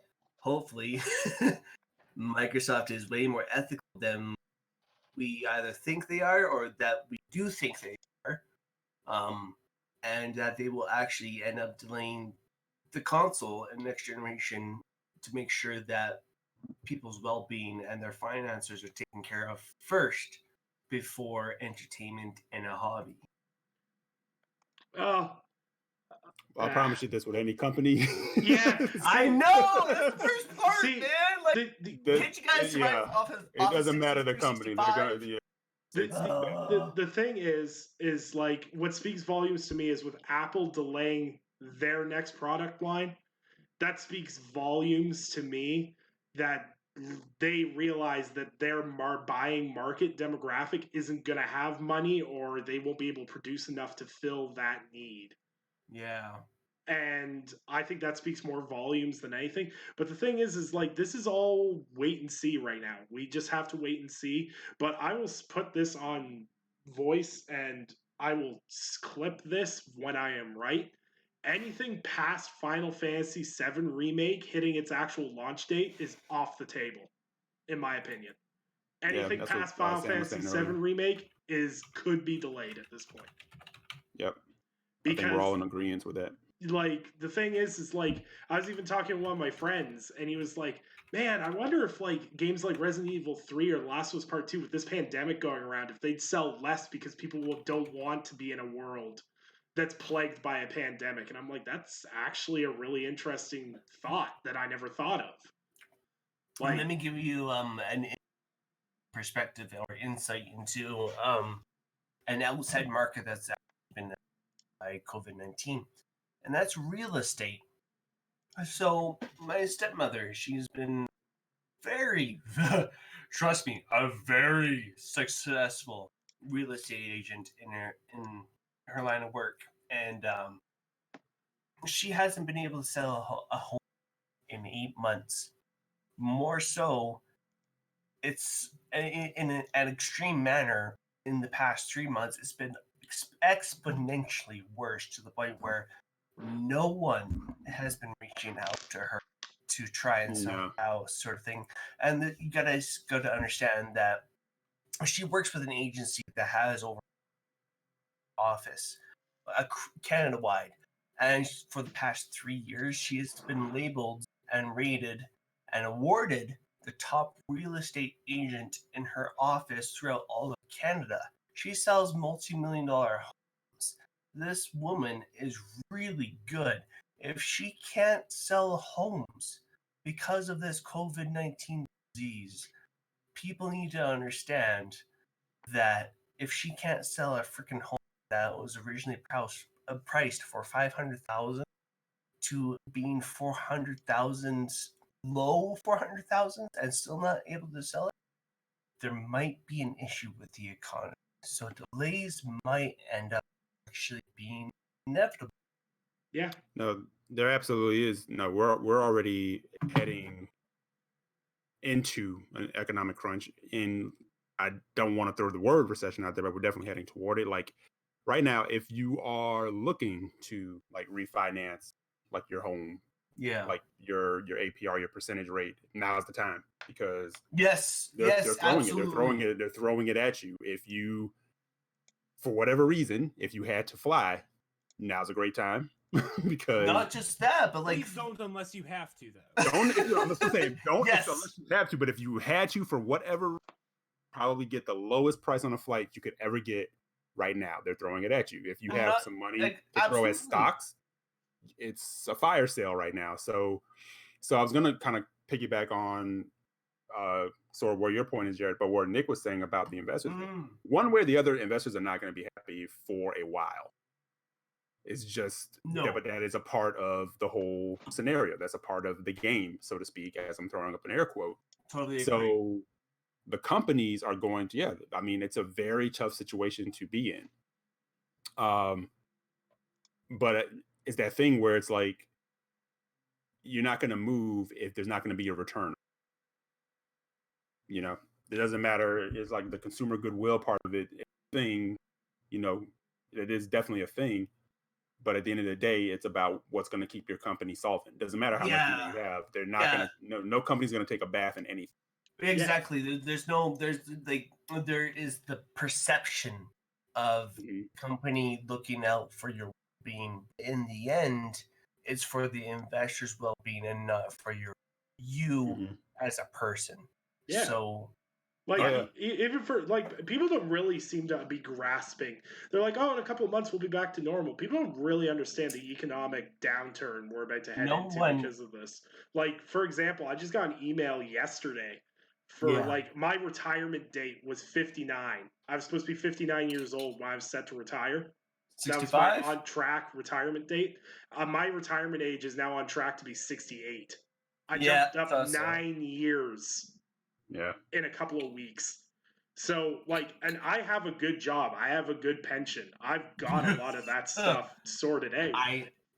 Microsoft is way more ethical than we either think they are or that we do think they are. And that they will actually end up delaying the console and next generation to make sure that people's well-being and their finances are taken care of first before entertainment and a hobby. I promise you this with any company. Yeah, I know. That's the first part, man. Like, can't you guys survive off of? It doesn't matter the company. They're gonna. The thing is like what speaks volumes to me is with Apple delaying their next product line, that speaks volumes to me that they realize that their buying market demographic isn't going to have money, or they won't be able to produce enough to fill that need. Yeah. And I think that speaks more volumes than anything. But the thing is like, this is all wait and see right now. We just have to wait and see. But I will put this on voice and I will clip this when I am right. Anything past Final Fantasy VII Remake hitting its actual launch date is off the table, in my opinion. Anything past Final Fantasy VII Remake could be delayed at this point. Yep. Because I think we're all in agreement with that. Like, the thing is like, I was even talking to one of my friends, and he was like, man, I wonder if, like, games like Resident Evil 3 or Last of Us Part 2, with this pandemic going around, if they'd sell less because people don't want to be in a world that's plagued by a pandemic. And I'm like, that's actually a really interesting thought that I never thought of. Like, let me give you an perspective or insight into an outside market that's been by COVID-19, and that's real estate. So my stepmother, she's been very, trust me, a very successful real estate agent in her line of work, and she hasn't been able to sell a home in 8 months. More so, it's in an extreme manner. In the past 3 months, it's been exponentially worse, to the point where no one has been reaching out to her to try and sell a house, sort of thing. And you guys got to understand that she works with an agency that has over office Canada-wide, and for the past 3 years, she has been labeled and rated and awarded the top real estate agent in her office throughout all of Canada. She sells multi-million-dollar homes. This woman is really good. If she can't sell homes because of this COVID-19 disease, people need to understand that if she can't sell a freaking home that was originally priced for $500,000 to being $400,000, low $400,000, and still not able to sell it, there might be an issue with the economy. So delays might end up actually being inevitable. Yeah. No, there absolutely is. No, we're already heading into an economic crunch, and I don't want to throw the word recession out there, but we're definitely heading toward it. Like right now, if you are looking to like refinance like your home, like your APR, your percentage rate, now's the time, because they're throwing it at you. If you, for whatever reason, if you had to fly, now's a great time. Because not just that, but like, please don't unless you have to, though. Don't unless you have to. But if you had to, for whatever, probably get the lowest price on a flight you could ever get right now. They're throwing it at you. If you have some money to throw at stocks, it's a fire sale right now. So I was gonna kind of piggyback on sort of where your point is, Jared, but what Nick was saying about the investors. One way or the other, investors are not going to be happy for a while. It's just, but that is a part of the whole scenario. That's a part of the game, so to speak, as I'm throwing up an air quote. Totally agree. So the companies are going to, I mean, it's a very tough situation to be in. But it's that thing where it's like you're not going to move if there's not going to be a return. You know, it doesn't matter. It's like the consumer goodwill part of it thing. You know, it is definitely a thing. But at the end of the day, it's about what's going to keep your company solvent. Doesn't matter how much money you have. They're not going to. No company's going to take a bath in anything. Exactly. Yeah. There is the perception of company looking out for your being. In the end, it's for the investors' well-being and not for you as a person. Yeah. So, like, even for like, people don't really seem to be grasping. They're like, oh, in a couple of months we'll be back to normal. People don't really understand the economic downturn we're about to head into because of this. Like, for example, I just got an email yesterday for like my retirement date was 59. I was supposed to be 59 years old when I was set to retire. 65? That was my on track retirement date. My retirement age is now on track to be 68. I jumped up 9 years. Yeah. In a couple of weeks. So, like, and I have a good job. I have a good pension. I've got a lot of that stuff sorted out.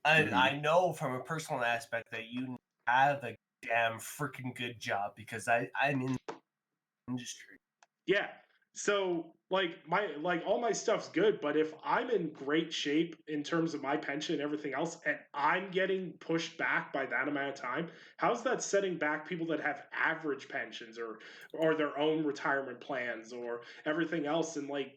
I know from a personal aspect that you have a damn freaking good job because I'm in the industry. Yeah. So, like, all my stuff's good, but if I'm in great shape in terms of my pension and everything else, and I'm getting pushed back by that amount of time, how's that setting back people that have average pensions or their own retirement plans or everything else? And like,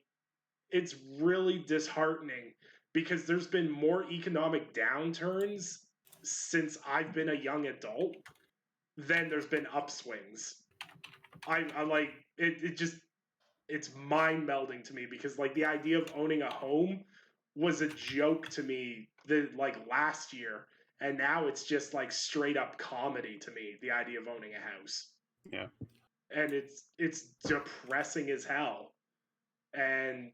it's really disheartening because there's been more economic downturns since I've been a young adult than there's been upswings. I like it just, it's mind melding to me because like the idea of owning a home was a joke to me like last year, and now it's just like straight up comedy to me, the idea of owning a house. Yeah. And it's depressing as hell. And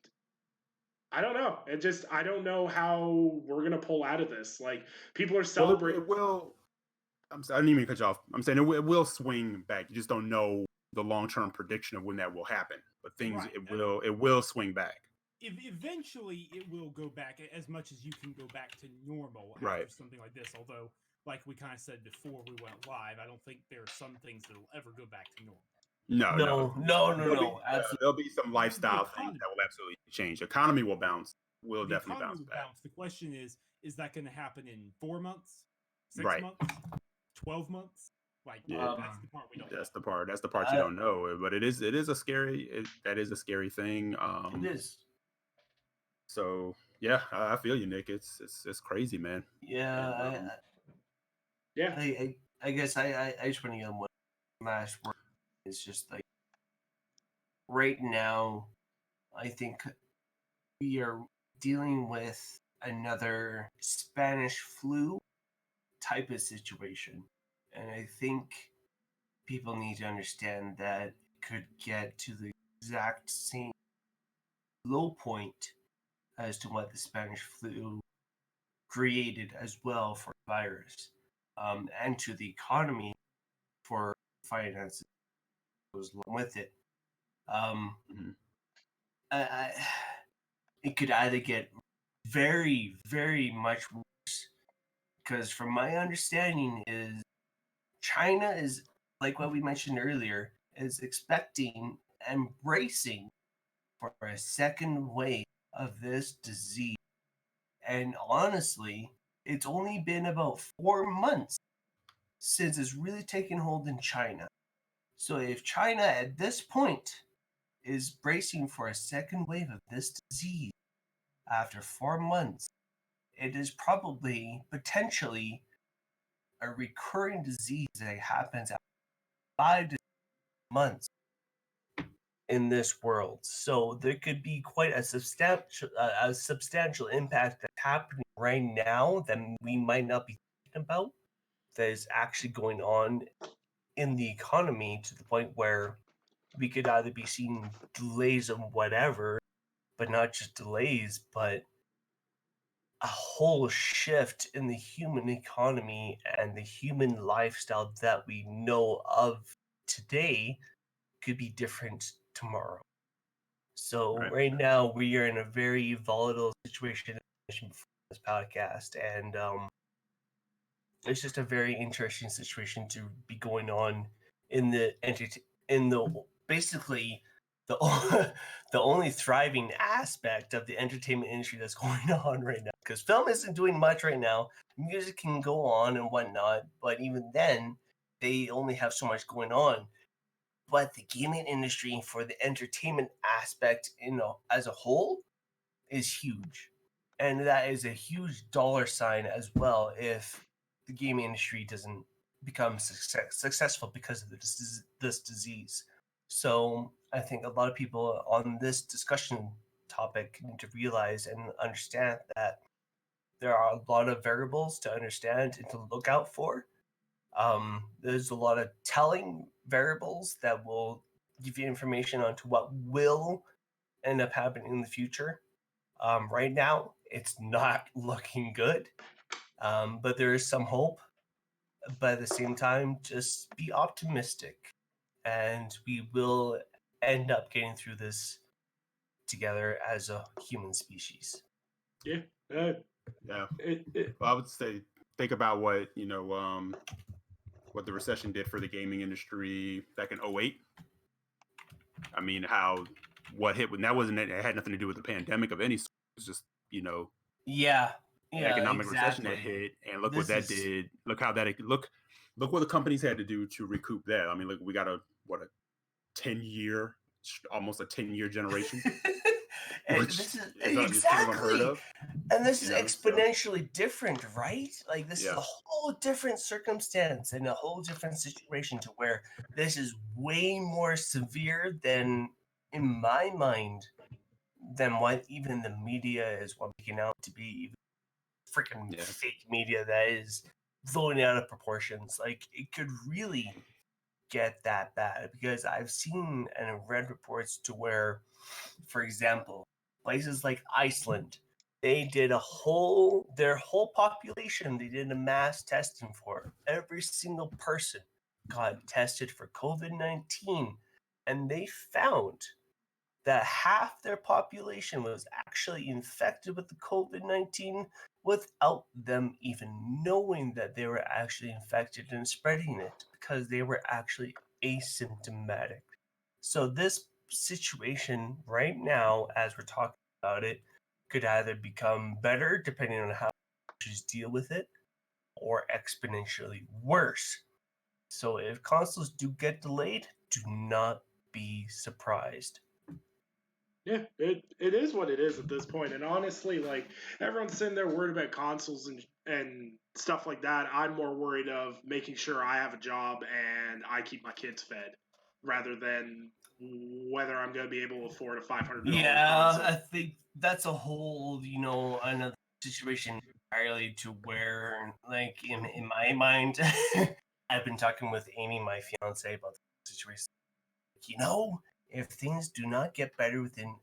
I don't know. I don't know how we're gonna pull out of this. Like, people are celebrating. I'm sorry, I didn't even cut you off. I'm saying it will swing back. You just don't know the long-term prediction of when that will happen. But it will swing back. Eventually, it will go back as much as you can go back to normal after something like this. Although, like we kind of said before we went live, I don't think there are some things that will ever go back to normal. No. There'll be some lifestyle things that will absolutely change. The economy will bounce. Will definitely bounce back. The question is that going to happen in 4 months, 6 months, 12 months? Like, that's the part we don't know. That's the part you don't know. But that is a scary thing. It is. So yeah, I feel you, Nick. It's crazy, man. Yeah. I guess I just want to get one last word. It's just like right now, I think we are dealing with another Spanish flu type of situation. And I think people need to understand that it could get to the exact same low point as to what the Spanish flu created as well for the virus, and to the economy for finances goes along with it. It could either get very, very much worse, because from my understanding is China is, like what we mentioned earlier, is expecting and bracing for a second wave of this disease. And honestly, it's only been about 4 months since it's really taken hold in China. So if China at this point is bracing for a second wave of this disease after 4 months, it is probably potentially a recurring disease that happens after 5 to 6 months in this world. So there could be quite a substantial impact that's happening right now that we might not be thinking about, that is actually going on in the economy, to the point where we could either be seeing delays of whatever, but not just delays, but a whole shift in the human economy and the human lifestyle that we know of today could be different tomorrow. So right now we are in a very volatile situation. this podcast, and it's just a very interesting situation to be going on in the basically the the only thriving aspect of the entertainment industry that's going on right now. Because film isn't doing much right now. Music can go on and whatnot, but even then, they only have so much going on. But the gaming industry, for the entertainment aspect, as a whole, is huge, and that is a huge dollar sign as well. If the gaming industry doesn't become successful because of this disease. So I think a lot of people on this discussion topic need to realize and understand that there are a lot of variables to understand and to look out for. There's a lot of telling variables that will give you information onto what will end up happening in the future. Right now, it's not looking good, but there is some hope. But at the same time, just be optimistic, and we will end up getting through this together as a human species. Yeah. Yeah. Well, I would say think about what what the recession did for the gaming industry back in 2008. I mean, what hit when that it had nothing to do with the pandemic of any sort. It was just yeah, economic exactly. recession that hit, and look what that did. Look how that look what the companies had to do to recoup that. I mean, look, we got a 10-year, almost a 10-year generation. And this is exactly, and this is exponentially different, right? Like this is a whole different circumstance and a whole different situation to where this is way more severe than, in my mind, than what even the media is making out to be. Even freaking fake media that is blowing out of proportions. Like it could really get that bad, because I've seen and read reports to where, for example, places like Iceland, they did their whole population, they did a mass testing for. Every single person got tested for COVID-19, and they found that half their population was actually infected with the COVID-19 without them even knowing that they were actually infected and spreading it, because they were actually asymptomatic. So this situation right now, as we're talking about it, could either become better depending on how countries deal with it, or exponentially worse. So if consoles do get delayed, do not be surprised. Yeah, it is what it is at this point. And honestly, like, everyone's sitting there worried about consoles and stuff like that. I'm more worried of making sure I have a job and I keep my kids fed, rather than whether I'm going to be able to afford a $500 console. I think that's a whole, another situation entirely, to where, like, in my mind, I've been talking with Amy, my fiance, about the situation. If things do not get better within,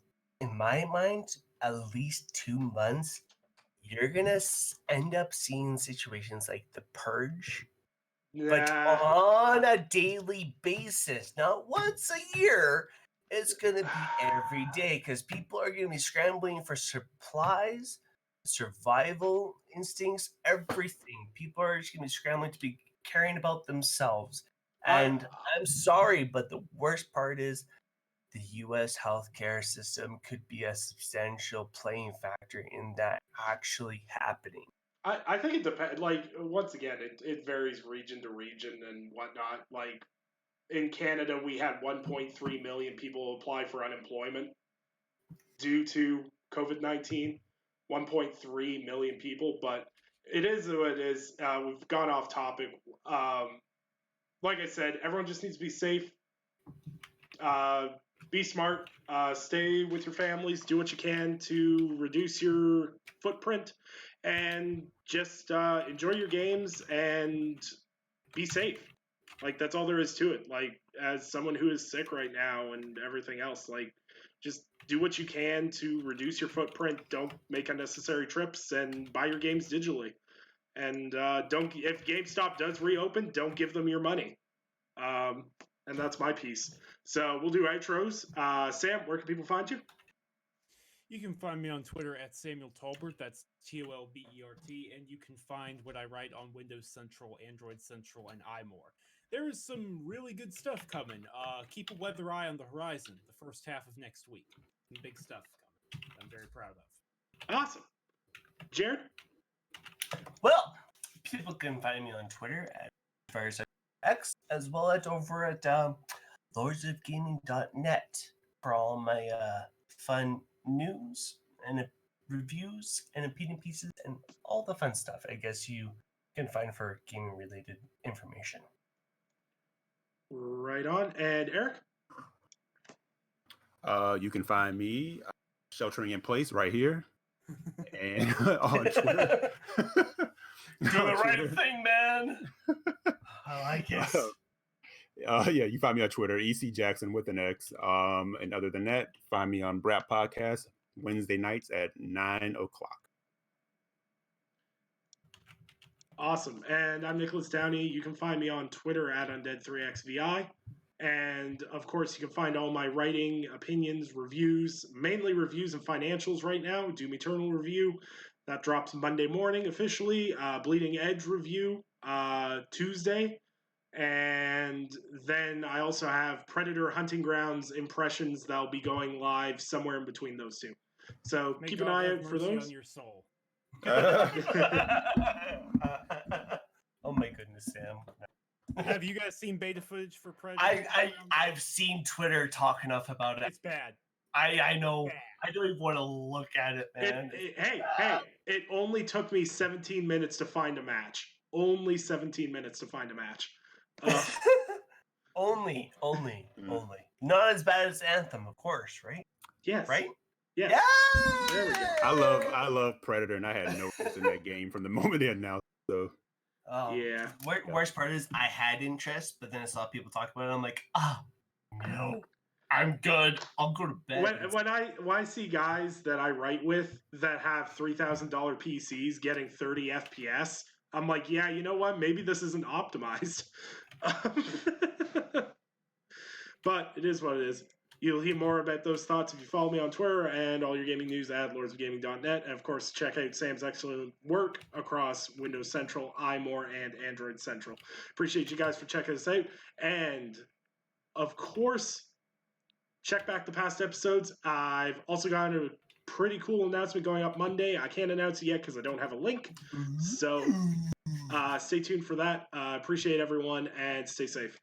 in my mind, at least 2 months, you're gonna end up seeing situations like the Purge, but on a daily basis, not once a year. It's gonna be every day, because people are gonna be scrambling for supplies, survival instincts, everything. People are just gonna be scrambling to be caring about themselves. And I'm sorry, but the worst part is, the U.S. healthcare system could be a substantial playing factor in that actually happening. I think it depends. Like, once again, it varies region to region and whatnot. Like, in Canada, we had 1.3 million people apply for unemployment due to COVID-19. 1.3 million people, but it is what it is. We've gone off topic. Like I said, everyone just needs to be safe. Be smart. Stay with your families. Do what you can to reduce your footprint, and just enjoy your games and be safe. Like, that's all there is to it. Like, as someone who is sick right now and everything else, like, just do what you can to reduce your footprint. Don't make unnecessary trips, and buy your games digitally. And if GameStop does reopen, don't give them your money. And that's my piece. So we'll do outros. Sam, where can people find you? You can find me on Twitter at Samuel Tolbert. That's TOLBERT. And you can find what I write on Windows Central, Android Central, and iMore. There is some really good stuff coming. Keep a weather eye on the horizon the first half of next week. Some big stuff coming. I'm very proud of. Awesome. Jared? Well, people can find me on Twitter at FireSideX, as well as over at lordsofgaming.net for all my fun news and reviews and opinion pieces and all the fun stuff I guess you can find for gaming related information. Right on. And Eric? You can find me sheltering in place right here and on Twitter. Do the right thing, man. I like it. Yeah, you find me on Twitter, EC Jackson with an X. And other than that, find me on Brat Podcast Wednesday nights at 9:00. Awesome. And I'm Nicholas Downey. You can find me on Twitter at Undead3XVI. And of course, you can find all my writing, opinions, reviews, mainly reviews and financials right now. Doom Eternal review that drops Monday morning officially. Bleeding Edge review Tuesday. And then I also have Predator Hunting Grounds impressions that'll be going live somewhere in between those two. So keep an eye out for those. On your soul. Oh my goodness, Sam. Have you guys seen beta footage for Predator? I've seen Twitter talk enough about it. It's bad. I know. Bad. I don't even want to look at it, man. Hey, it only took me 17 minutes to find a match. Only 17 minutes to find a match. Only. Not as bad as Anthem, of course, right? Yes. Right? Yes. Yeah. There we go. I love Predator, and I had no interest in that game from the moment they announced. So yeah. Worst part is I had interest, but then I saw people talk about it. I'm like, no, I'm good. I'll go to bed. When I see guys that I write with that have $3,000 PCs getting 30 FPS, I'm like, yeah, you know what? Maybe this isn't optimized. But it is what it is. You'll hear more about those thoughts if you follow me on Twitter and all your gaming news at lordsofgaming.net. And of course, check out Sam's excellent work across Windows Central, iMore, and Android Central. Appreciate you guys for checking us out. And of course, check back the past episodes. I've also got a pretty cool announcement going up Monday. I can't announce it yet because I don't have a link. So stay tuned for that. Appreciate everyone and stay safe.